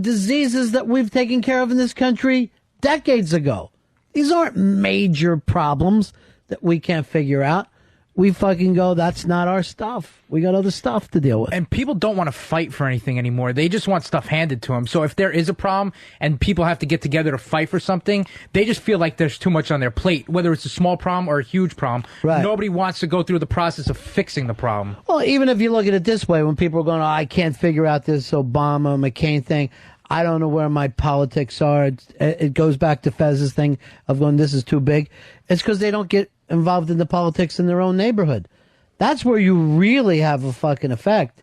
diseases that we've taken care of in this country decades ago. These aren't major problems that we can't figure out. We fucking go, that's not our stuff. We got other stuff to deal with. And people don't want to fight for anything anymore. They just want stuff handed to them. So if there is a problem and people have to get together to fight for something, they just feel like there's too much on their plate, whether it's a small problem or a huge problem. Right. Nobody wants to go through the process of fixing the problem. Well, even if you look at it this way, when people are going, I can't figure out this Obama, McCain thing, I don't know where my politics are. It goes back to Fez's thing of going, this is too big. It's because they don't get involved in the politics in their own neighborhood. That's where you really have a fucking effect.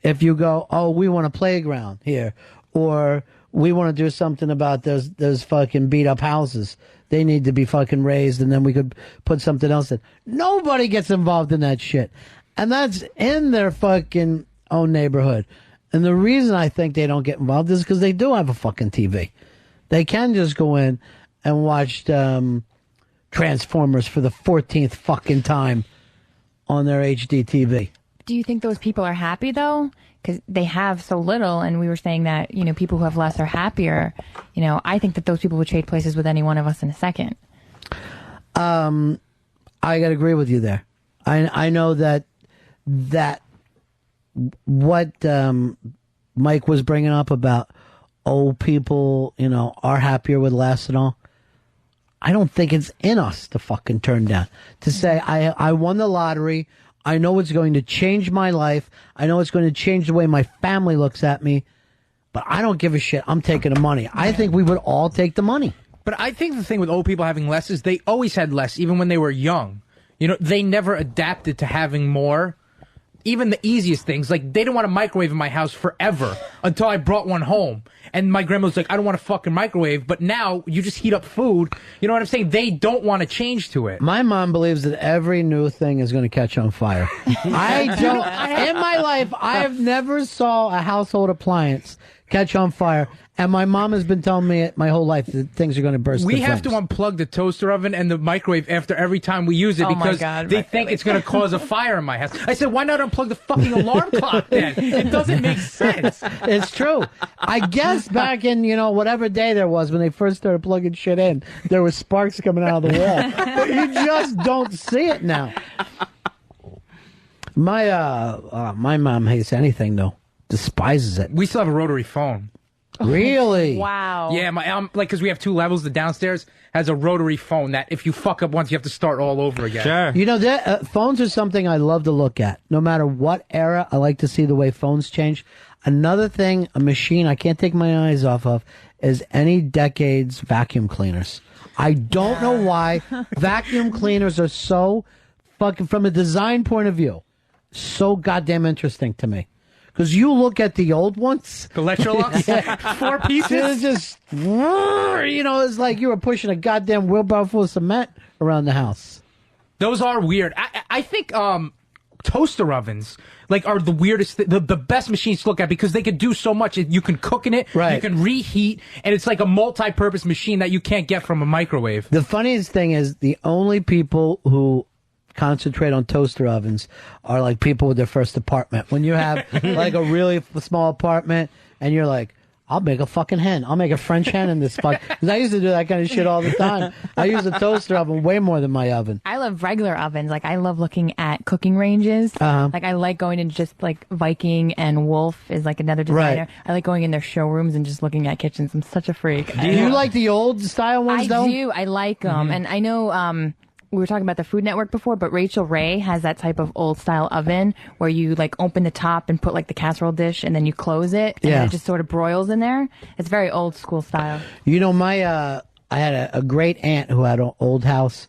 If you go, oh, we want a playground here, or we want to do something about those fucking beat up houses. They need to be fucking raised, and then we could put something else in. Nobody gets involved in that shit. And that's in their fucking own neighborhood. And the reason I think they don't get involved is because they do have a fucking TV. They can just go in and watch Transformers for the 14th fucking time on their HD TV. Do you think those people are happy, though? Because they have so little, and we were saying that, people who have less are happier. I think that those people would trade places with any one of us in a second. I gotta agree with you there. I know that what Mike was bringing up about old people, are happier with less and all. I don't think it's in us to fucking turn down. To say, I won the lottery. I know it's going to change my life. I know it's going to change the way my family looks at me. But I don't give a shit. I'm taking the money. I think we would all take the money. But I think the thing with old people having less is they always had less, even when they were young. They never adapted to having more. Even the easiest things, like they didn't want a microwave in my house forever until I brought one home. And my grandma was like, I don't want a fucking microwave. But now you just heat up food. You know what I'm saying? They don't want to change to it. My mom believes that every new thing is going to catch on fire. I don't. In my life, I have never saw a household appliance catch on fire. And my mom has been telling me my whole life that things are going to burst. We to have to flames. unplug the toaster oven and the microwave after every time we use it Oh my because God, they think it's going to cause a fire in my house. I said, why not unplug the fucking alarm clock then? It doesn't make sense. It's true. I guess back in, whatever day there was when they first started plugging shit in, there was sparks coming out of the wall. But you just don't see it now. My mom hates anything, though. Despises it. We still have a rotary phone. Really? Wow. Yeah, because we have 2 levels. The downstairs has a rotary phone that if you fuck up once, you have to start all over again. Sure. Phones are something I love to look at. No matter what era, I like to see the way phones change. Another thing, a machine I can't take my eyes off of, is any decade's vacuum cleaners. I don't know why vacuum cleaners are so fucking, from a design point of view, so goddamn interesting to me. Because you look at the old ones. The Electrolux? 4 pieces? It's just, it's like you were pushing a goddamn wheelbarrow full of cement around the house. Those are weird. I think toaster ovens are the weirdest, the best machines to look at because they can do so much. You can cook in it, right. You can reheat, and it's like a multi-purpose machine that you can't get from a microwave. The funniest thing is the only people who concentrate on toaster ovens are like people with their first apartment. When you have like a really small apartment and you're like, I'll make a fucking hen. I'll make a French hen in this fuck. Because I used to do that kind of shit all the time. I use a toaster oven way more than my oven. I love regular ovens. I love looking at cooking ranges. Uh-huh. I like going in just Viking and Wolf is another designer. Right. I like going in their showrooms and just looking at kitchens. I'm such a freak. Do you like the old style ones though? I do. I like them. And I know, we were talking about the Food Network before, but Rachel Ray has that type of old style oven where you open the top and put the casserole dish and then you close it and then it just sort of broils in there. It's very old school style. I had a great aunt who had an old house,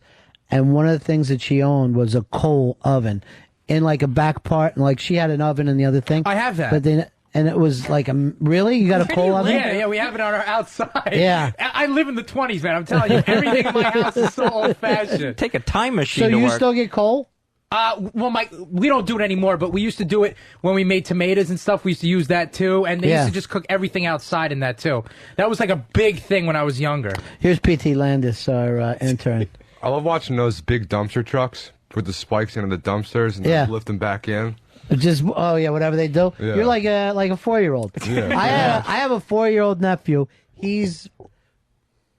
and one of the things that she owned was a coal oven in a back part, and she had an oven in the other thing. I have that. But then. And it was really? You got a coal oven? Yeah, we have it on our outside. Yeah. I live in the 20s, man. I'm telling you, everything in my house is so old-fashioned. Take a time machine So to you work. still get coal? We don't do it anymore, but we used to do it when we made tomatoes and stuff. We used to use that too, and they used to just cook everything outside in that too. That was a big thing when I was younger. Here's P.T. Landis, our intern. I love watching those big dumpster trucks with the spikes into the dumpsters and then lift them back in. Just whatever they do. Yeah. You're like a 4-year-old. Yeah. I have a 4-year-old nephew. He's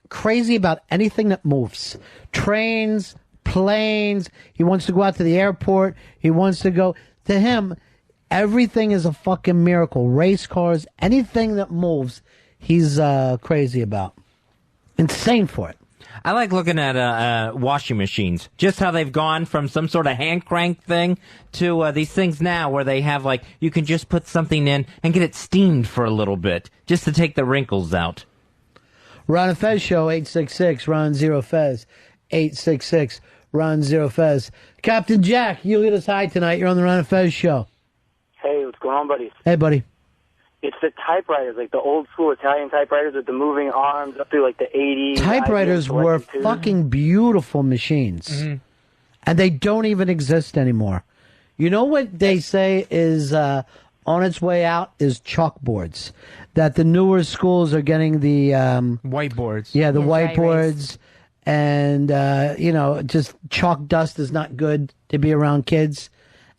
crazy about anything that moves. Trains, planes. He wants to go out to the airport. He wants to go. To him, everything is a fucking miracle. Race cars, anything that moves, he's crazy about. Insane for it. I like looking at washing machines. Just how they've gone from some sort of hand crank thing to these things now where they have you can just put something in and get it steamed for a little bit just to take the wrinkles out. Ron and Fez show 866 Ron Zero Fez 866 Ron Zero Fez. Captain Jack, you lead us high tonight. You're on the Ron and Fez show. Hey, what's going on, buddies? Hey, buddy. It's the typewriters, the old school Italian typewriters with the moving arms up through the 80s. Typewriters were fucking beautiful machines. Mm-hmm. And they don't even exist anymore. You know what they say is on its way out is chalkboards. That the newer schools are getting the whiteboards. Yeah, the whiteboards. And, just chalk dust is not good to be around kids.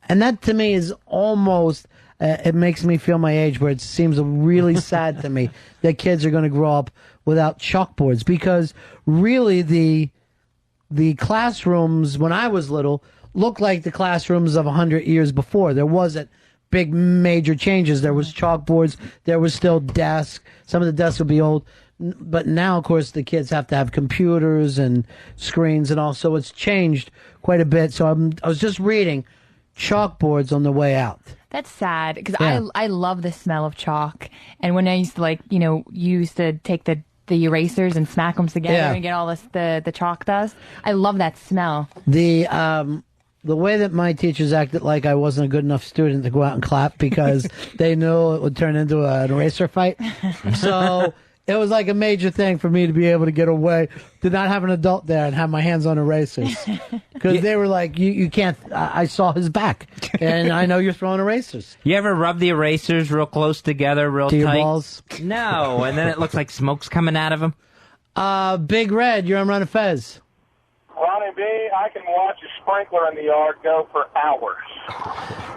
And that to me is almost... it makes me feel my age, where it seems really sad to me that kids are going to grow up without chalkboards, because really the classrooms when I was little looked like the classrooms of 100 years before. There wasn't big major changes. There was chalkboards. There was still desks. Some of the desks would be old. But now, of course, the kids have to have computers and screens and all. So it's changed quite a bit. So I was just reading chalkboards on the way out. That's sad because I love the smell of chalk. And when I used to you used to take the erasers and smack them together and get all the chalk dust. I love that smell. The way that my teachers acted like I wasn't a good enough student to go out and clap because they knew it would turn into an eraser fight. So It was like a major thing for me to be able to get away, to not have an adult there and have my hands on erasers. Because they were like, you can't, I saw his back, and I know you're throwing erasers. You ever rub the erasers real close together, real To tight? your balls? No, and then it looks like smoke's coming out of them. Big Red, you're on Ron and Fez. Ronnie B, I can watch a sprinkler in the yard go for hours.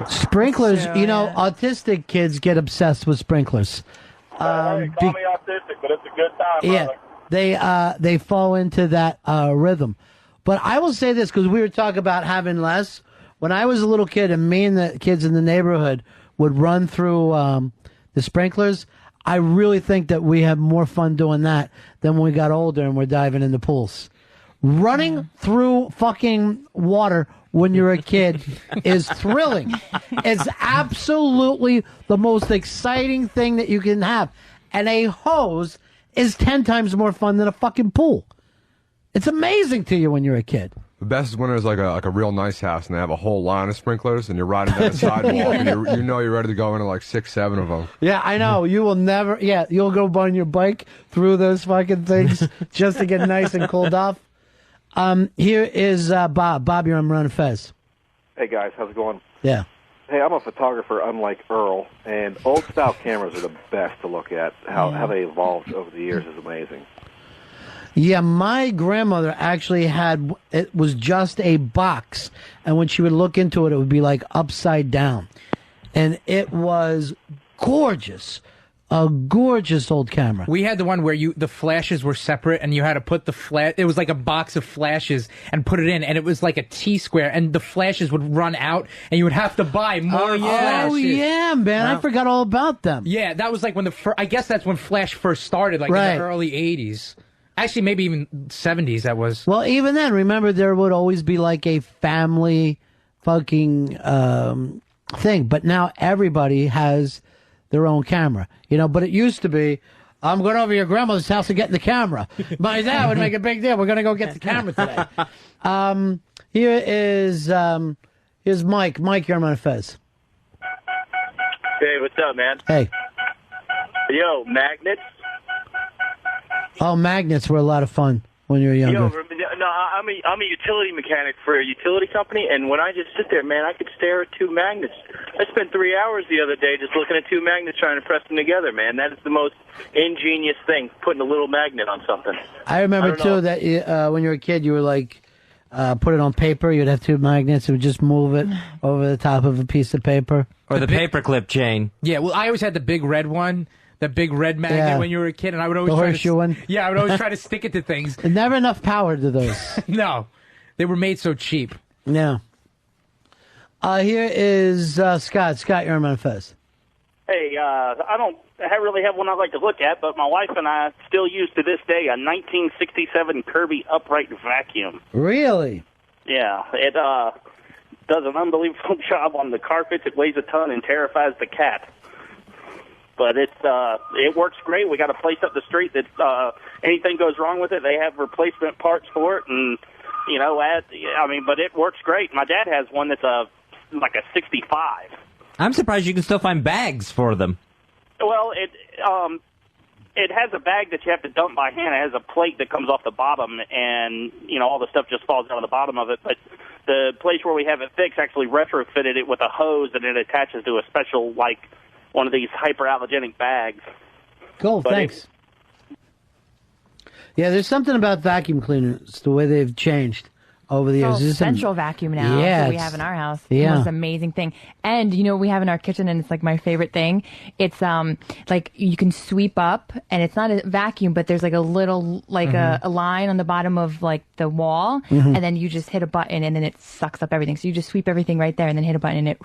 Sprinklers, you know, autistic kids get obsessed with sprinklers. Hey, call me autistic, but it's a good time, brother. They fall into that rhythm. But I will say this, because we were talking about having less. When I was a little kid and me and the kids in the neighborhood would run through the sprinklers, I really think that we had more fun doing that than when we got older and we're diving into pools. Running through fucking water when you're a kid is thrilling. It's absolutely the most exciting thing that you can have. And a hose is 10 times more fun than a fucking pool. It's amazing to you when you're a kid. The best is when there's like a real nice house and they have a whole line of sprinklers and you're riding down the sidewalk and you know you're ready to go into like 6, 7 of them. Yeah, I know. You will never, you'll go on your bike through those fucking things just to get nice and cooled off. Here is Bob. Bob, you're on Ron and Fez. Hey, guys. How's it going? Yeah. Hey, I'm a photographer, unlike Earl, and old-style cameras are the best to look at. How they evolved over the years is amazing. Yeah, my grandmother actually had, it was just a box, and when she would look into it, it would be like upside down. And it was gorgeous. A gorgeous old camera. We had the one where the flashes were separate, and you had to put the flash. It was like a box of flashes and put it in, and it was like a T-square, and the flashes would run out, and you would have to buy more flashes. Oh yeah, man! I forgot all about them. Yeah, that was like when I guess that's when Flash first started, like in the early '80s. Actually, maybe even '70s. That was. Well, even then, remember there would always be like a family fucking thing, but now everybody has their own camera, you know. But it used to be, I'm going over to your grandmother's house and getting the camera. My dad would make a big deal. We're going to go get the camera today. Here's Mike. Mike, you're on Ron and Fez. Hey, what's up, man? Hey. Yo, magnets. Oh, magnets were a lot of fun when you were younger. No, I'm a utility mechanic for a utility company, and when I just sit there, man, I could stare at two magnets. I spent 3 hours the other day just looking at two magnets trying to press them together, man. That is the most ingenious thing, putting a little magnet on something. I remember, too, that when you were a kid, you were like, put it on paper. You'd have two magnets. It would just move it over the top of a piece of paper. Or the paperclip chain. Yeah, well, I always had the big red one. The big red magnet when you were a kid, and I would always the try horseshoe one. Yeah, I would always try to stick it to things. Never enough power to those. No, they were made so cheap. Yeah. Here is Scott. Scott, you're on Ron and Fez. Hey, I don't really have one I'd like to look at, but my wife and I still use to this day a 1967 Kirby upright vacuum. Really? Yeah, it does an unbelievable job on the carpets. It weighs a ton and terrifies the cat. But it works great. We got a place up the street that anything goes wrong with it, they have replacement parts for it, and but it works great. My dad has one that's like a 65. I'm surprised you can still find bags for them. Well, it has a bag that you have to dump by hand. It has a plate that comes off the bottom, and all the stuff just falls out of the bottom of it. But the place where we have it fixed actually retrofitted it with a hose, and it attaches to a special one of these hyperallergenic bags. Cool, thanks. Yeah, there's something about vacuum cleaners, the way they've changed over the years. It's central vacuum now that we have in our house. Yeah. The most amazing thing. And we have in our kitchen, and it's like my favorite thing. It's like you can sweep up, and it's not a vacuum, but there's like a little a line on the bottom of like the wall, and then you just hit a button, and then it sucks up everything. So you just sweep everything right there, and then hit a button, and it.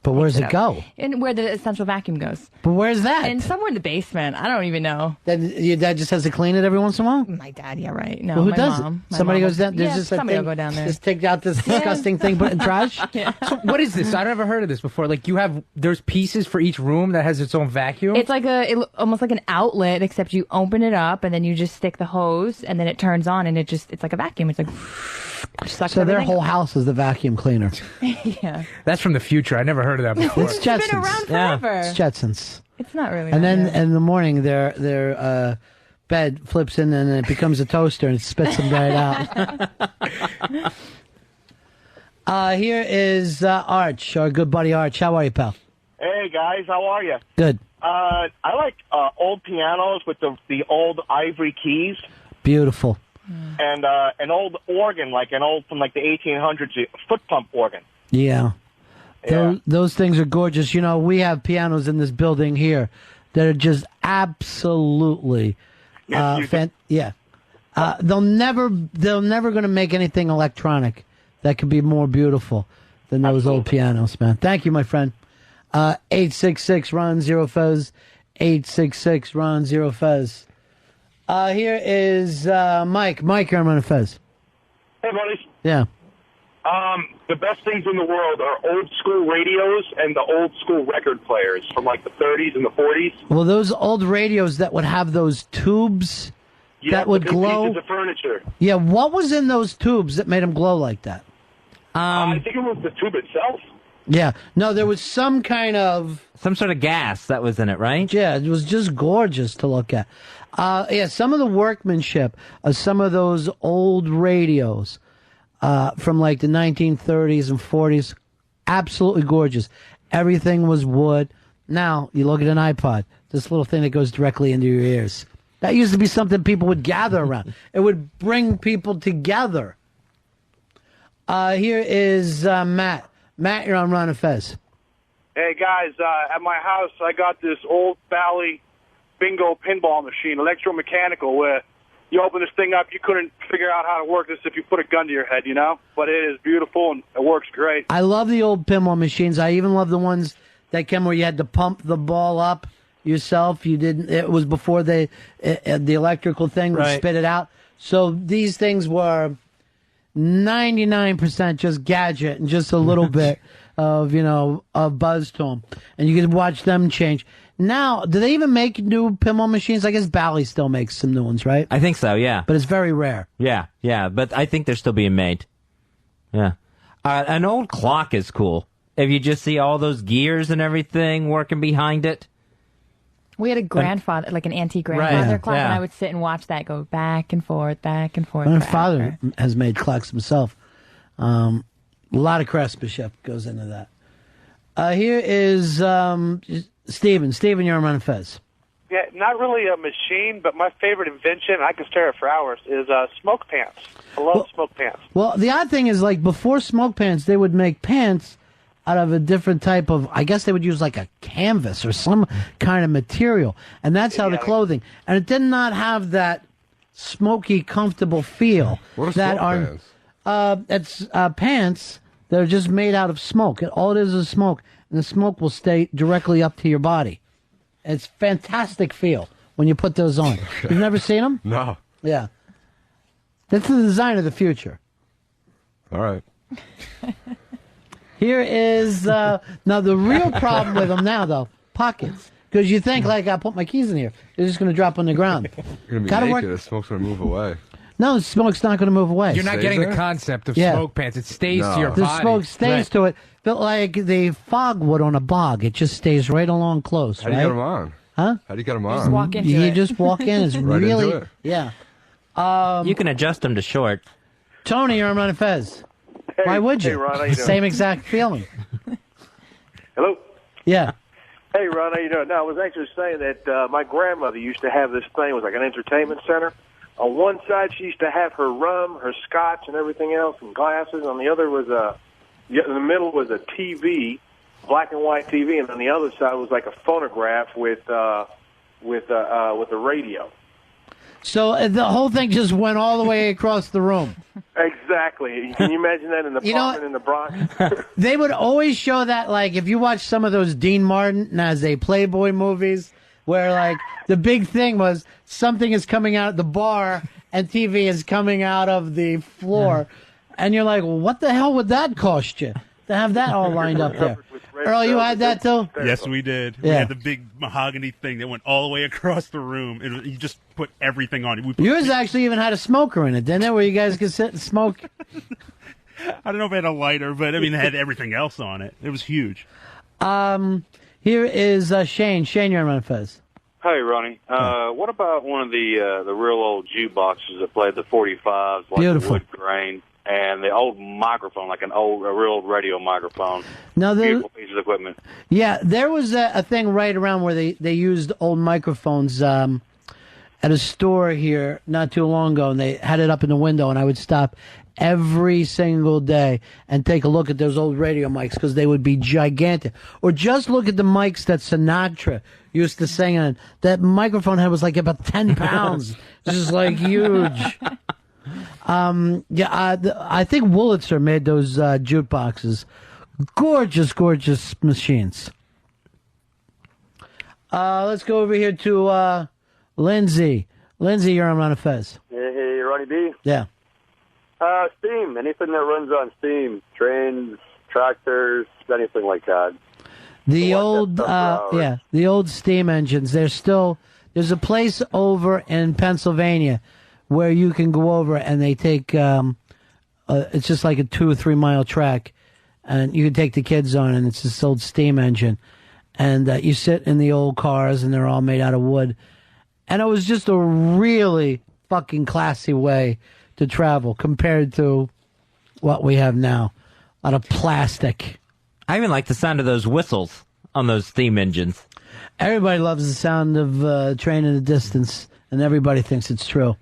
But where does it go? And where the central vacuum goes. But where's that? And somewhere in the basement. I don't even know. Then your dad just has to clean it every once in a while? My dad, yeah, right. No, well, who my does mom. it? Somebody goes down. There's Yeah, just a somebody thing, will go down there. Just take out this disgusting thing, put it in trash. So what is this? I've never heard of this before. Like there's pieces for each room that has its own vacuum. It's like almost like an outlet, except you open it up and then you just stick the hose and then it turns on and it's like a vacuum. It's like sucks so their everything whole up. house is the vacuum cleaner. Yeah. That's from the future. I never heard of that before. It's Jetsons. It's been around forever. It's Jetsons. It's not really. And that then new. in the morning, they're bed, flips in, and then it becomes a toaster and it spits them right out. Here is Arch, our good buddy Arch. How are you, pal? Hey guys, how are you? Good. I like old pianos with the old ivory keys. Beautiful. And an old organ, like an old from like the 1800s, a foot pump organ. Yeah. Those things are gorgeous. You know, we have pianos in this building here that are just absolutely, they're never going to make anything electronic that could be more beautiful than those old pianos, man. Thank you, my friend. 866 Ron Zero Fez, 866 Ron Zero Fez. Here is Mike. Mike, you're on Ron and Fez. Hey, buddies. Yeah. The best things in the world are old school radios and the old school record players from like the 30s and the 40s. Well, those old radios that would have those tubes that would the big glow. pieces of furniture. Yeah, what was in those tubes that made them glow like that? I think it was the tube itself. Yeah. No, there was some kind of... Some sort of gas that was in it, right? Yeah, it was just gorgeous to look at. Yeah, some of the workmanship of some of those old radios from like the 1930s and 40s, absolutely gorgeous. Everything was wood. Now, you look at an iPod, this little thing that goes directly into your ears. That used to be something people would gather around. It would bring people together. Here is Matt. Matt, you're on Ron and Fez. Hey, guys, at my house, I got this old Bally bingo pinball machine, electromechanical, where you open this thing up, you couldn't figure out how to work this if you put a gun to your head, you know? But it is beautiful, and it works great. I love the old pinball machines. I even love the ones that came where you had to pump the ball up yourself. You didn't. It was before the electrical thing would spit it out. So these things were 99% just gadget and just a little bit of, of buzz to them. And you could watch them change. Now, do they even make new pinball machines? I guess Bally still makes some new ones, right? I think so, yeah. But it's very rare. Yeah, but I think they're still being made. Yeah. An old clock is cool. If you just see all those gears and everything working behind it. We had a grandfather, like an antique grandfather clock, and I would sit and watch that go back and forth, back and forth. My father has made clocks himself. A lot of craftsmanship goes into that. Here is Steven. Steven, you're on Ron and Fez. Yeah, not really a machine, but my favorite invention, I can stare at for hours, is smoke pants. I love smoke pants. Well, the odd thing is, like, before smoke pants, they would make pants out of a different type of, I guess they would use like a canvas or some kind of material. And that's how the clothing. And it did not have that smoky, comfortable feel. What are smoke pants? It's pants that are just made out of smoke. All it is smoke. And the smoke will stay directly up to your body. It's fantastic feel when you put those on. You've never seen them? No. Yeah. That's the design of the future. All right. Here is, now the real problem with them now, though, pockets. Because you think, like, I put my keys in here. They're just going to drop on the ground. You're going to be naked. The smoke's going to move away. No, the smoke's not going to move away. You're not getting the concept of smoke pants. It stays to your body. The smoke stays to it. But like the fog would on a bog, it just stays right along close, How do you get them on? Huh? How do you get them on? Just walk into you it. just walk in. It's right really, into it. yeah. You can adjust them to short. Tony, you're on Ron and Fez. Hey, Why would you? Hey, Ron, how you doing? Same exact feeling. Hello? Yeah. Hey, Ron, how you doing? No, I was actually saying that my grandmother used to have this thing. It was like an entertainment center. On one side, she used to have her rum, her scotch, and everything else, and glasses. On the other was in the middle was a TV, black and white TV, and on the other side was like a phonograph with a radio. So the whole thing just went all the way across the room. Exactly. Can you imagine that in the apartment in the Bronx? They would always show that, like, if you watch some of those Dean Martin as a Playboy movies, where, like, the big thing was something is coming out of the bar and TV is coming out of the floor. And you're like, well, what the hell would that cost you to have that all lined up there? Earl, you had that too? Yes, we did. We had the big mahogany thing that went all the way across the room. You just put everything on it. Yours actually even had a smoker in it, didn't it, where you guys could sit and smoke? I don't know if it had a lighter, but I mean, it had everything else on it. It was huge. Here is Shane. Shane, you're on Ron and Fez. Hey, Ronnie. What about one of the real old jukeboxes that played the 45s, like Beautiful. the wood grain, and the old microphone, like a real old radio microphone? Now, Beautiful piece of equipment. Yeah, there was a thing right around where they used old microphones at a store here not too long ago, and they had it up in the window, and I would stop every single day and take a look at those old radio mics because they would be gigantic. Or just look at the mics that Sinatra used to sing on. That microphone head was like about 10 pounds. Just like huge. I think Wurlitzer made those jukeboxes. Gorgeous, gorgeous machines. Let's go over here to Lindsay. Lindsay, you're on Ron and Fez. Hey, Ronnie B. Yeah. Steam. Anything that runs on steam. Trains, tractors, anything like that. The old, the old steam engines. There's a place over in Pennsylvania where you can go over and they take, it's just like a 2 or 3 mile track, and you can take the kids on, and it's this old steam engine, and you sit in the old cars, and they're all made out of wood, and it was just a really fucking classy way to travel compared to what we have now. A lot of plastic. I even like the sound of those whistles on those steam engines. Everybody loves the sound of a train in the distance, and everybody thinks it's true.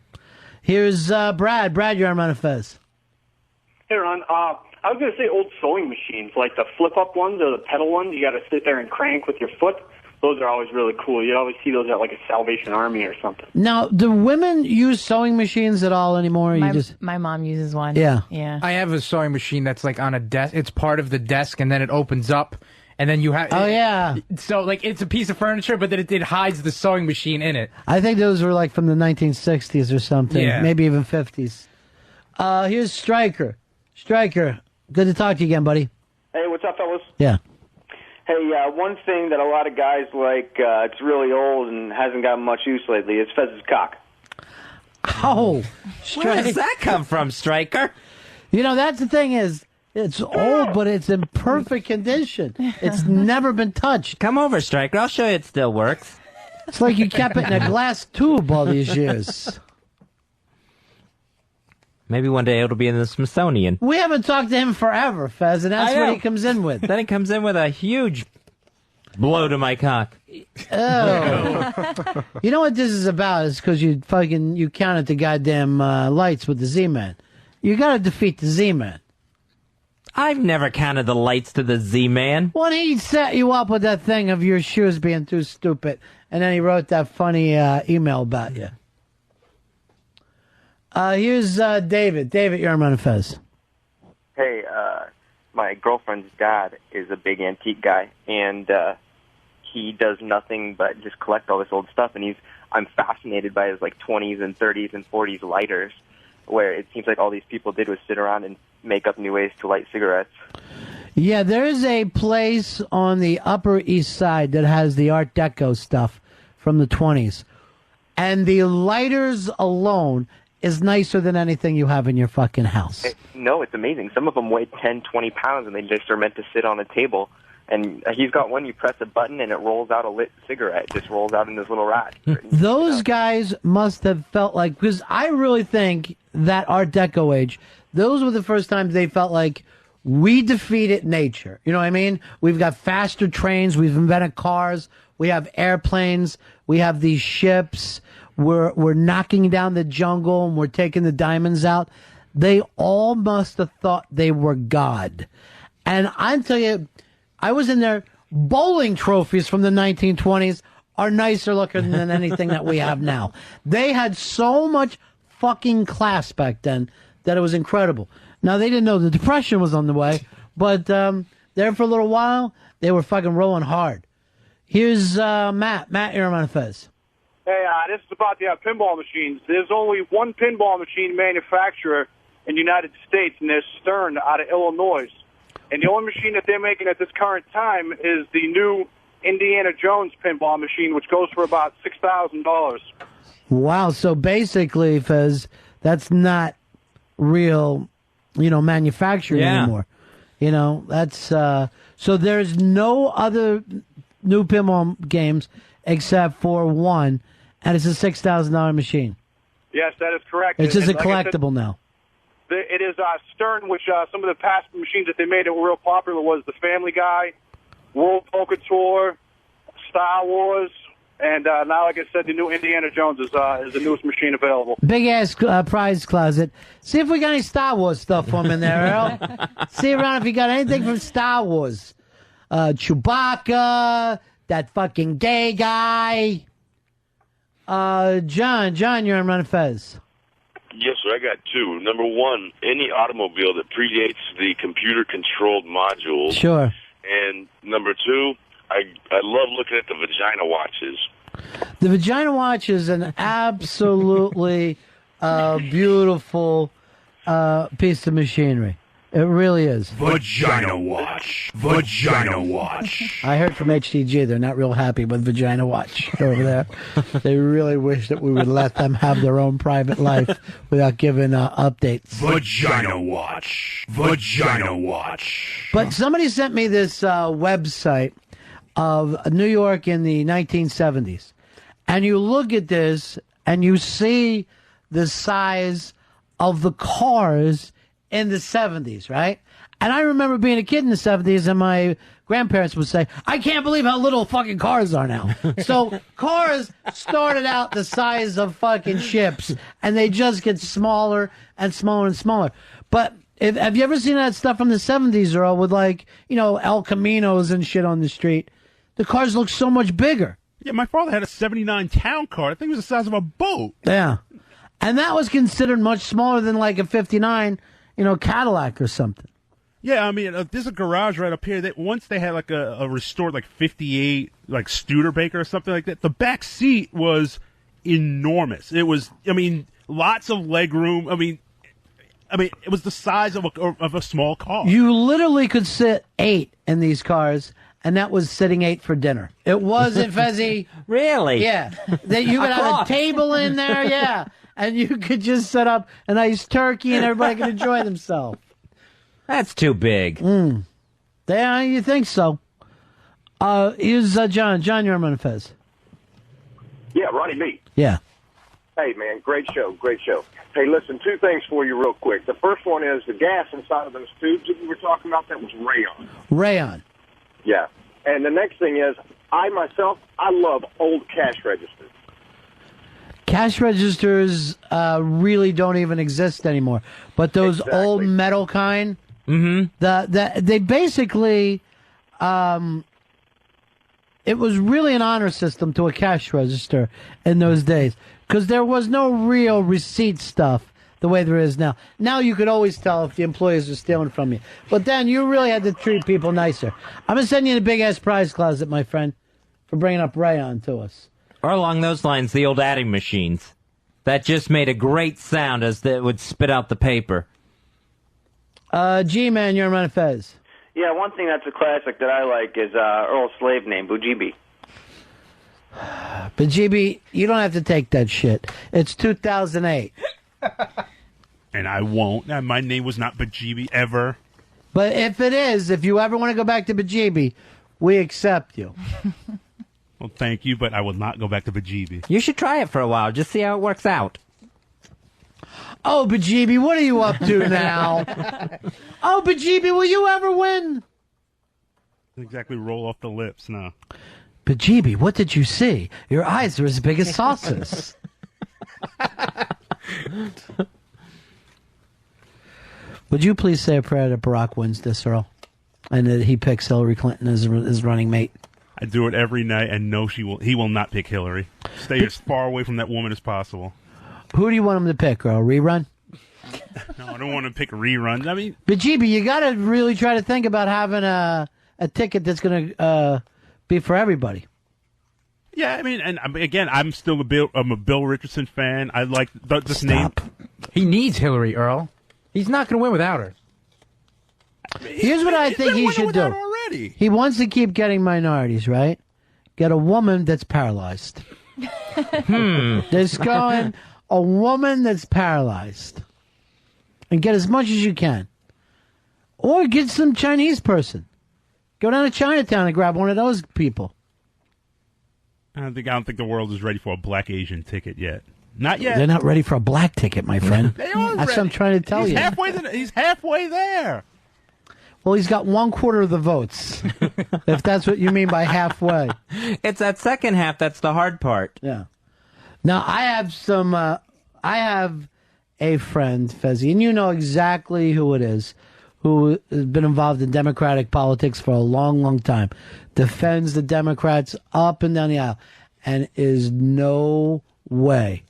Here's Brad. Brad, you're on Ron and Fez. Hey, Ron. I was going to say old sewing machines, like the flip-up ones or the pedal ones. You got to sit there and crank with your foot. Those are always really cool. You always see those at like a Salvation Army or something. Now, do women use sewing machines at all anymore? My mom uses one. Yeah. Yeah. I have a sewing machine that's like on a desk. It's part of the desk, and then it opens up, and then you have. Oh, yeah. So like it's a piece of furniture, but then it hides the sewing machine in it. I think those were like from the 1960s or something, Yeah. maybe even 50s. Here's Stryker. Stryker, good to talk to you again, buddy. Hey, what's up, fellas? Yeah. Hey, one thing that a lot of guys like, it's really old and hasn't gotten much use lately, is Fez's cock. Oh, Where does that come from, Stryker? You know, that's the thing is, it's old, but it's in perfect condition. It's never been touched. Come over, Stryker. I'll show you it still works. It's like you kept it in a glass tube all these years. Maybe one day it'll be in the Smithsonian. We haven't talked to him forever, Fez, and that's what he comes in with. Then he comes in with a huge blow to my cock. Oh. You know what this is about? Is because you counted the goddamn lights with the Z-Man. You got to defeat the Z-Man. I've never counted the lights to the Z-Man. When he set you up with that thing of your shoes being too stupid, and then he wrote that funny email about you. Here's David. David, you're on Ron and Fez. Hey, my girlfriend's dad is a big antique guy, and he does nothing but just collect all this old stuff. And I'm fascinated by his like 20s and 30s and 40s lighters, where it seems like all these people did was sit around and make up new ways to light cigarettes. Yeah, there's a place on the Upper East Side that has the Art Deco stuff from the 20s, and the lighters alone is nicer than anything you have in your fucking house. No, it's amazing. Some of them weigh 10, 20 pounds, and they just are meant to sit on a table. And he's got one, you press a button, and it rolls out a lit cigarette. It just rolls out in this little rack. Those guys must have felt like, because I really think that Art Deco age, those were the first times they felt like we defeated nature. You know what I mean? We've got faster trains. We've invented cars. We have airplanes. We have these ships. We're knocking down the jungle and we're taking the diamonds out. They all must have thought they were God. And I tell you, I was in there. Bowling trophies from the 1920s are nicer looking than anything that we have now. They had so much fucking class back then that it was incredible. Now, they didn't know the Depression was on the way, but there for a little while, they were fucking rolling hard. Here's Matt. Matt, you're on Fez. Hey, this is about the pinball machines. There's only one pinball machine manufacturer in the United States, and there's Stern out of Illinois. And the only machine that they're making at this current time is the new Indiana Jones pinball machine, which goes for about $6,000. Wow, so basically, Fez, that's not real, manufacturing anymore. That's, so there's no other new pinball games except for one, and it's a $6,000 machine. Yes, that is correct. It's just a And like I said, collectible now. It is Stern, which some of the past machines that they made that were real popular was the Family Guy, World Poker Tour, Star Wars, and now, like I said, the new Indiana Jones is the newest machine available. Big ass prize closet. See if we got any Star Wars stuff from in there, Earl. See around if you got anything from Star Wars. Chewbacca, that fucking gay guy. John, you're on Ron and Fez. Yes, sir. I got two. Number one, any automobile that predates the computer-controlled modules. Sure. And number two, I love looking at the vagina watches. The vagina watch is an absolutely beautiful piece of machinery. It really is. Vagina watch. Vagina watch. I heard from HTG they're not real happy with Vagina Watch over there. They really wish that we would let them have their own private life without giving updates. Vagina watch. Vagina watch. But somebody sent me this website of New York in the 1970s. And you look at this and you see the size of the cars in the 70s, right? And I remember being a kid in the 70s, and my grandparents would say, I can't believe how little fucking cars are now. So cars started out the size of fucking ships, and they just get smaller and smaller and smaller. But have you ever seen that stuff from the 70s, Earl, with like, El Caminos and shit on the street? The cars look so much bigger. Yeah, my father had a 79 town car. I think it was the size of a boat. Yeah. And that was considered much smaller than like a 59, Cadillac or something. Yeah, I mean, there's a garage right up here. Once they had like a restored like 58 like Studebaker or something like that. The back seat was enormous. It was, lots of leg room. I mean, it was the size of a small car. You literally could sit 8 in these cars, and that was sitting 8 for dinner. It wasn't, Fezzy. Really? Yeah. That you could have a table in there, yeah. And you could just set up a nice turkey and everybody could enjoy themselves. That's too big. Yeah, you think so. Here's John. John, you're on Fez. Yeah, Ronnie B. Yeah. Hey, man, great show. Hey, listen, two things for you real quick. The first one is the gas inside of those tubes that we were talking about, that was rayon. Rayon. Yeah. And the next thing is, I love old cash registers. Cash registers really don't even exist anymore. But those old metal kind, they basically, it was really an honor system to a cash register in those days. Because there was no real receipt stuff the way there is now. Now you could always tell if the employees are stealing from you. But then you really had to treat people nicer. I'm going to send you in a big-ass prize closet, my friend, for bringing up rayon to us. Or along those lines, the old adding machines. That just made a great sound as they would spit out the paper. G-Man, you're on Ron and Fez. Yeah, one thing that's a classic that I like is Earl's slave name, Bujibi. But GB, you don't have to take that shit. It's 2008. And I won't. My name was not Bajibi ever. But if you ever want to go back to Bajibi, we accept you. Well, thank you, but I will not go back to Bajibi. You should try it for a while. Just see how it works out. Oh, Bajibi, what are you up to now? Oh, Bajibi, will you ever win? Exactly roll off the lips, no. Bajibi, what did you see? Your eyes are as big as saucers. Would you please say a prayer that Barack wins this, Earl? And that he picks Hillary Clinton as his running mate? I do it every night, and no, he will not pick Hillary. Stay as far away from that woman as possible. Who do you want him to pick, Earl? Rerun? No, I don't want to pick reruns. I mean, Bajibi, you got to really try to think about having a ticket that's going to be for everybody. Yeah, I mean, and again, I'm a Bill Richardson fan. I like this name. He needs Hillary, Earl. He's not going to win without her. Here's what I think he should do. Already. He wants to keep getting minorities, right? Get a woman that's paralyzed. There's going a woman that's paralyzed. And get as much as you can. Or get some Chinese person. Go down to Chinatown and grab one of those people. I don't think the world is ready for a black Asian ticket yet. Not yet. They're not ready for a black ticket, my friend. They are That's ready. what I'm trying to tell you. He's halfway there. Well, he's got 1/4 of the votes, if that's what you mean by halfway. It's that second half that's the hard part. Yeah. Now, I have a friend, Fezzi, and you know exactly who it is, who has been involved in Democratic politics for a long, long time, defends the Democrats up and down the aisle, and is no way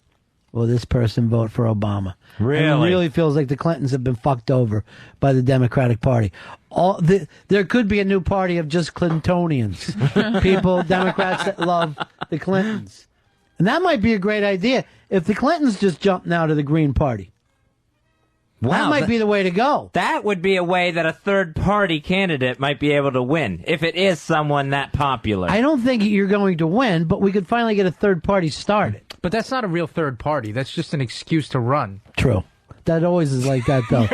will this person vote for Obama. Really? And it really feels like the Clintons have been fucked over by the Democratic Party. There could be a new party of just Clintonians. People, Democrats that love the Clintons. And that might be a great idea if the Clintons just jumped now to the Green Party. That might be the way to go. That would be a way that a third-party candidate might be able to win, if it is someone that popular. I don't think you're going to win, but we could finally get a third party started. But that's not a real third party. That's just an excuse to run. True. That always is like that, though.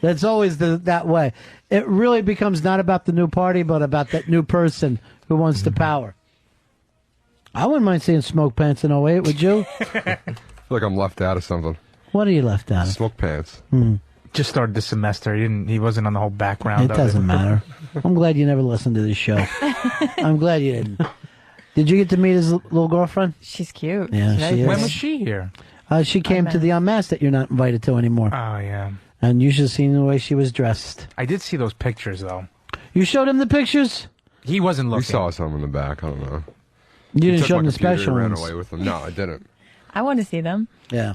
That's always that way. It really becomes not about the new party, but about that new person who wants the power. I wouldn't mind seeing Smoke Pants in 08, would you? I feel like I'm left out of something. What are you left out of? Smoke Pants. Just started this semester. He wasn't on the whole background. It doesn't matter. I'm glad you never listened to this show. I'm glad you didn't. Did you get to meet his little girlfriend? She's cute. Yeah, she is. When was she here? She came to the Unmasked that you're not invited to anymore. Oh, yeah. And you should have seen the way she was dressed. I did see those pictures, though. You showed him the pictures? He wasn't looking. We saw some in the back. I don't know. You didn't show him the computer special and ran ones. away with them. No, I didn't. I want to see them. Yeah.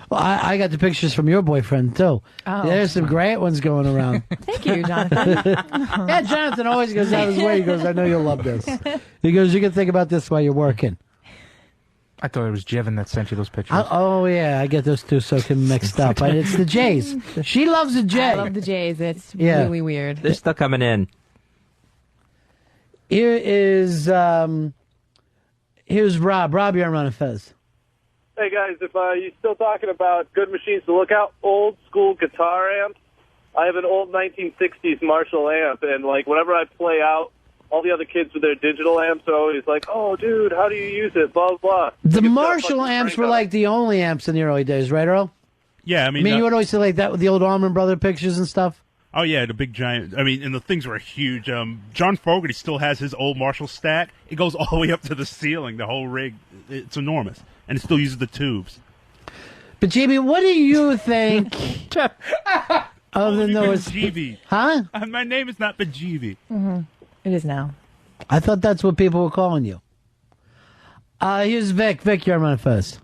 Well, I got the pictures from your boyfriend, too. Oh. There's some great ones going around. Thank you, Jonathan. Yeah, Jonathan always goes out of his way. He goes, I know you'll love this. He goes, you can think about this while you're working. I thought it was Jevin that sent you those pictures. Oh, yeah, I get those two so mixed up. It's the Jays. She loves the J. I love the Jays. It's Yeah. really weird. They're still coming in. Here is, here's Rob. Rob, you're on Ron and Fez. Hey guys, if you're still talking about good machines to look out, old school guitar amps. I have an old 1960s Marshall amp, and like whenever I play out, all the other kids with their digital amps are always like, "Oh, dude, how do you use it?" Blah blah. The Marshall amps were like the only amps in the early days, right, Earl? Yeah, I mean, you would always say like that with the old Allman Brother pictures and stuff. Oh yeah, the big giant. I mean, and the things were huge. John Fogerty still has his old Marshall stack. It goes all the way up to the ceiling. The whole rig, it's enormous, and it still uses the tubes. But Jamie, what do you think of the noise? Bajivi. Huh? My name is not Bajivi. Mm-hmm. It is now. I thought that's what people were calling you. Here's Vic. Vic, you're on Ron and Fez.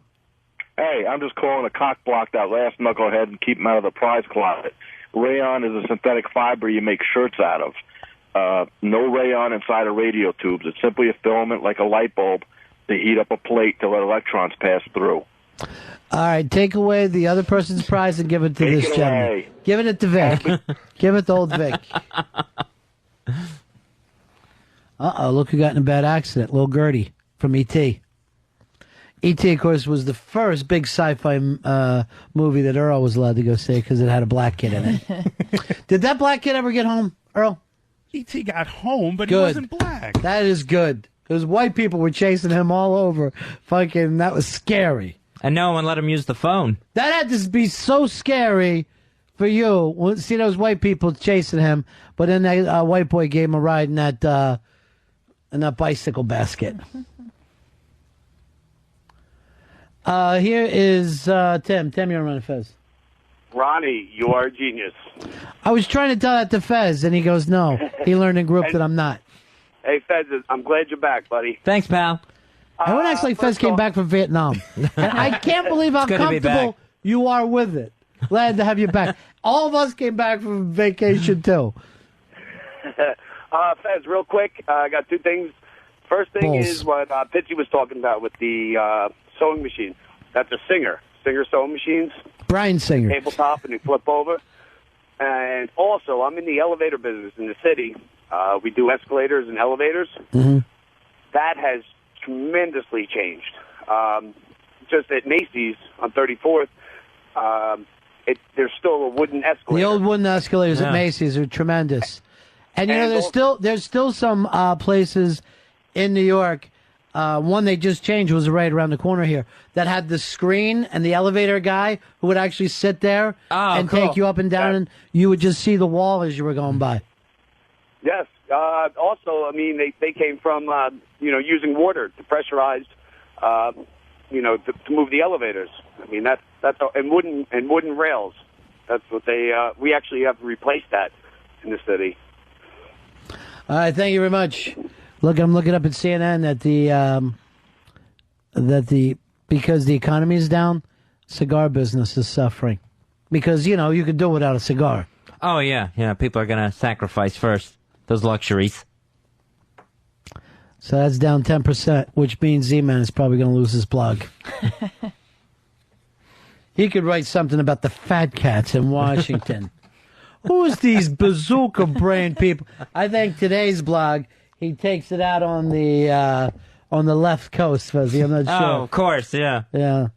Hey, I'm just calling a cock block that last knucklehead and keep him out of the prize closet. Rayon is a synthetic fiber you make shirts out of. No rayon inside of radio tubes. It's simply a filament like a light bulb to heat up a plate to let electrons pass through. All right, take away the other person's prize and give it to Take this it gentleman. away. Give it to Vic. Give it to old Vic. Uh-oh, look who got in a bad accident. Little Gertie from E.T. E.T., of course, was the first big sci-fi movie that Earl was allowed to go see because it had a black kid in it. Did that black kid ever get home, Earl? E.T. got home, but Good. he wasn't black. That is good. Because white people were chasing him all over. Fucking, that was scary. And no one let him use the phone. That had to be so scary for you. See those white people chasing him, but then that white boy gave him a ride in that bicycle basket. Here is Tim. Tim, you're on Ron and Fez. Ronnie, you are a genius. I was trying to tell that to Fez, and he goes, no. He learned in group that I'm not. Hey, Fez, I'm glad you're back, buddy. Thanks, pal. I wouldn't actually Fez came back from Vietnam. And I can't believe how It's good to be comfortable back. you are with it. Glad to have you back. All of us came back from vacation, too. Fez, real quick, I got two things. First thing Balls. is what Pitchy was talking about with the sewing machine. That's a Singer sewing machines. Brian Singer. Tabletop, and you flip over. And also, I'm in the elevator business in the city. We do escalators and elevators. Mm-hmm. That has tremendously changed. Just at Macy's on 34th, there's still a wooden escalator. The old wooden escalators Yeah. at Macy's are tremendous. And, you know, And there's still some places in New York one they just changed was right around the corner here that had the screen and the elevator guy who would actually sit there and cool. take you up and down, and you would just see the wall as you were going by. Yes. Also, I mean, they came from using water to pressurize, to move the elevators. I mean, that's and wooden rails. That's what they. We actually have replaced that in the city. All right, thank you very much. Look, I'm looking up at CNN that because the economy is down, cigar business is suffering. Because, you could do without a cigar. Oh, yeah. Yeah, people are going to sacrifice first those luxuries. So that's down 10%, which means Z-Man is probably going to lose his blog. He could write something about the fat cats in Washington. Who's these bazooka brain people? I think today's blog, he takes it out on the left coast, Fuzzy. I'm not sure. Oh, of course, yeah. Yeah.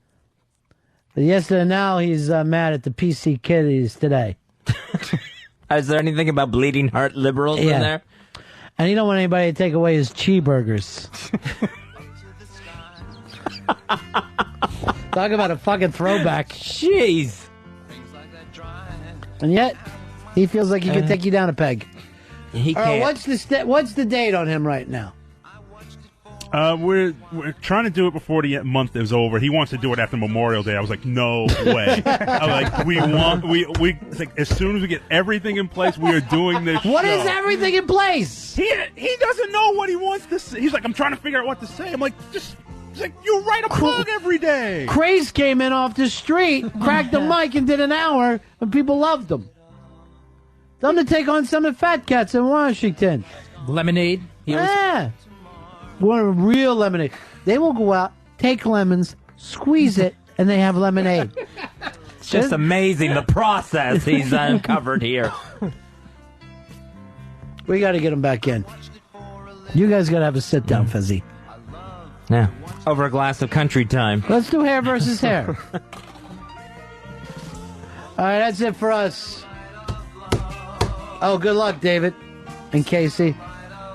But yesterday, now he's mad at the PC kiddies today. Is there anything about bleeding heart liberals in there? And he don't want anybody to take away his cheeseburgers. Talk about a fucking throwback. Jeez. And yet, he feels like he can take you down a peg. He can't. can't. What's the date on him right now? We're trying to do it before the month is over. He wants to do it after Memorial Day. I was like, no way. It's like, as soon as we get everything in place, we are doing this What show. is everything in place? He doesn't know what he wants to say. He's like, I'm trying to figure out what to say. I'm like, he's like, you write a blog every day. Craze came in off the street, cracked the mic, and did an hour, and people loved him. Tell him to take on some of the fat cats in Washington. Lemonade. Yeah. Want a real lemonade. They will go out, take lemons, squeeze it, and they have lemonade. It's just amazing the process he's uncovered here. We got to get him back in. You guys got to have a sit down, Fezzy. Yeah. Over a glass of country time. Let's do hair versus hair. All right, that's it for us. Oh, good luck, David and Casey.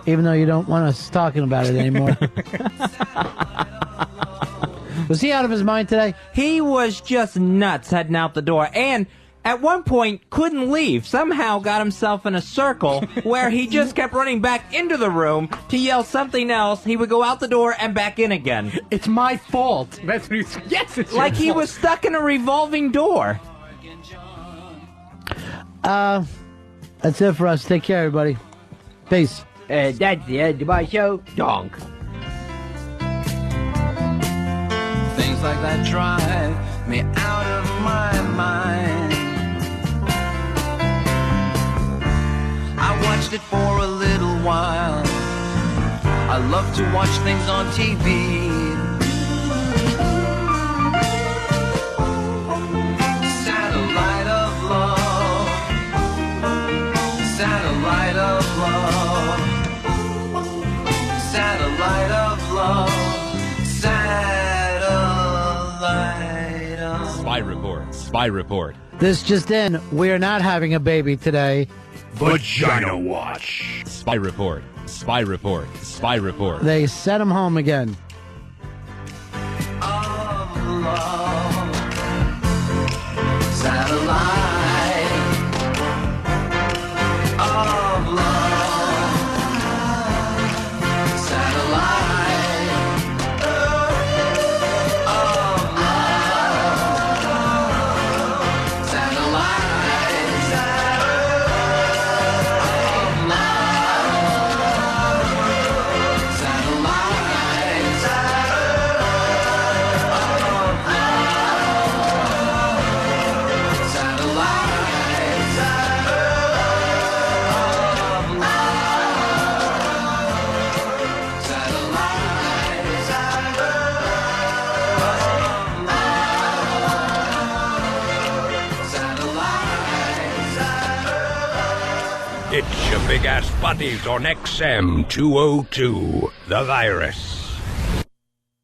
Even though you don't want us talking about it anymore. Was he out of his mind today? He was just nuts heading out the door. And at one point, couldn't leave. Somehow got himself in a circle where he just kept running back into the room to yell something else. He would go out the door and back in again. It's my fault. That's what he's, yes, it's like your he fault. was stuck in a revolving door. That's it for us. Take care, everybody. Peace. That's the end of my show. Donk. Things like that drive me out of my mind. I watched it for a little while. I love to watch things on TV. Satellite of love. Satellite of love. Satellite of love. Satellite of Spy report. Spy report. This just in. We're not having a baby today. Vagina watch. Spy report. Spy report. Spy report. They sent him home again. Satellite of love. Satellite of love. Satellite of love. It's your big ass buddies on XM 202. The virus.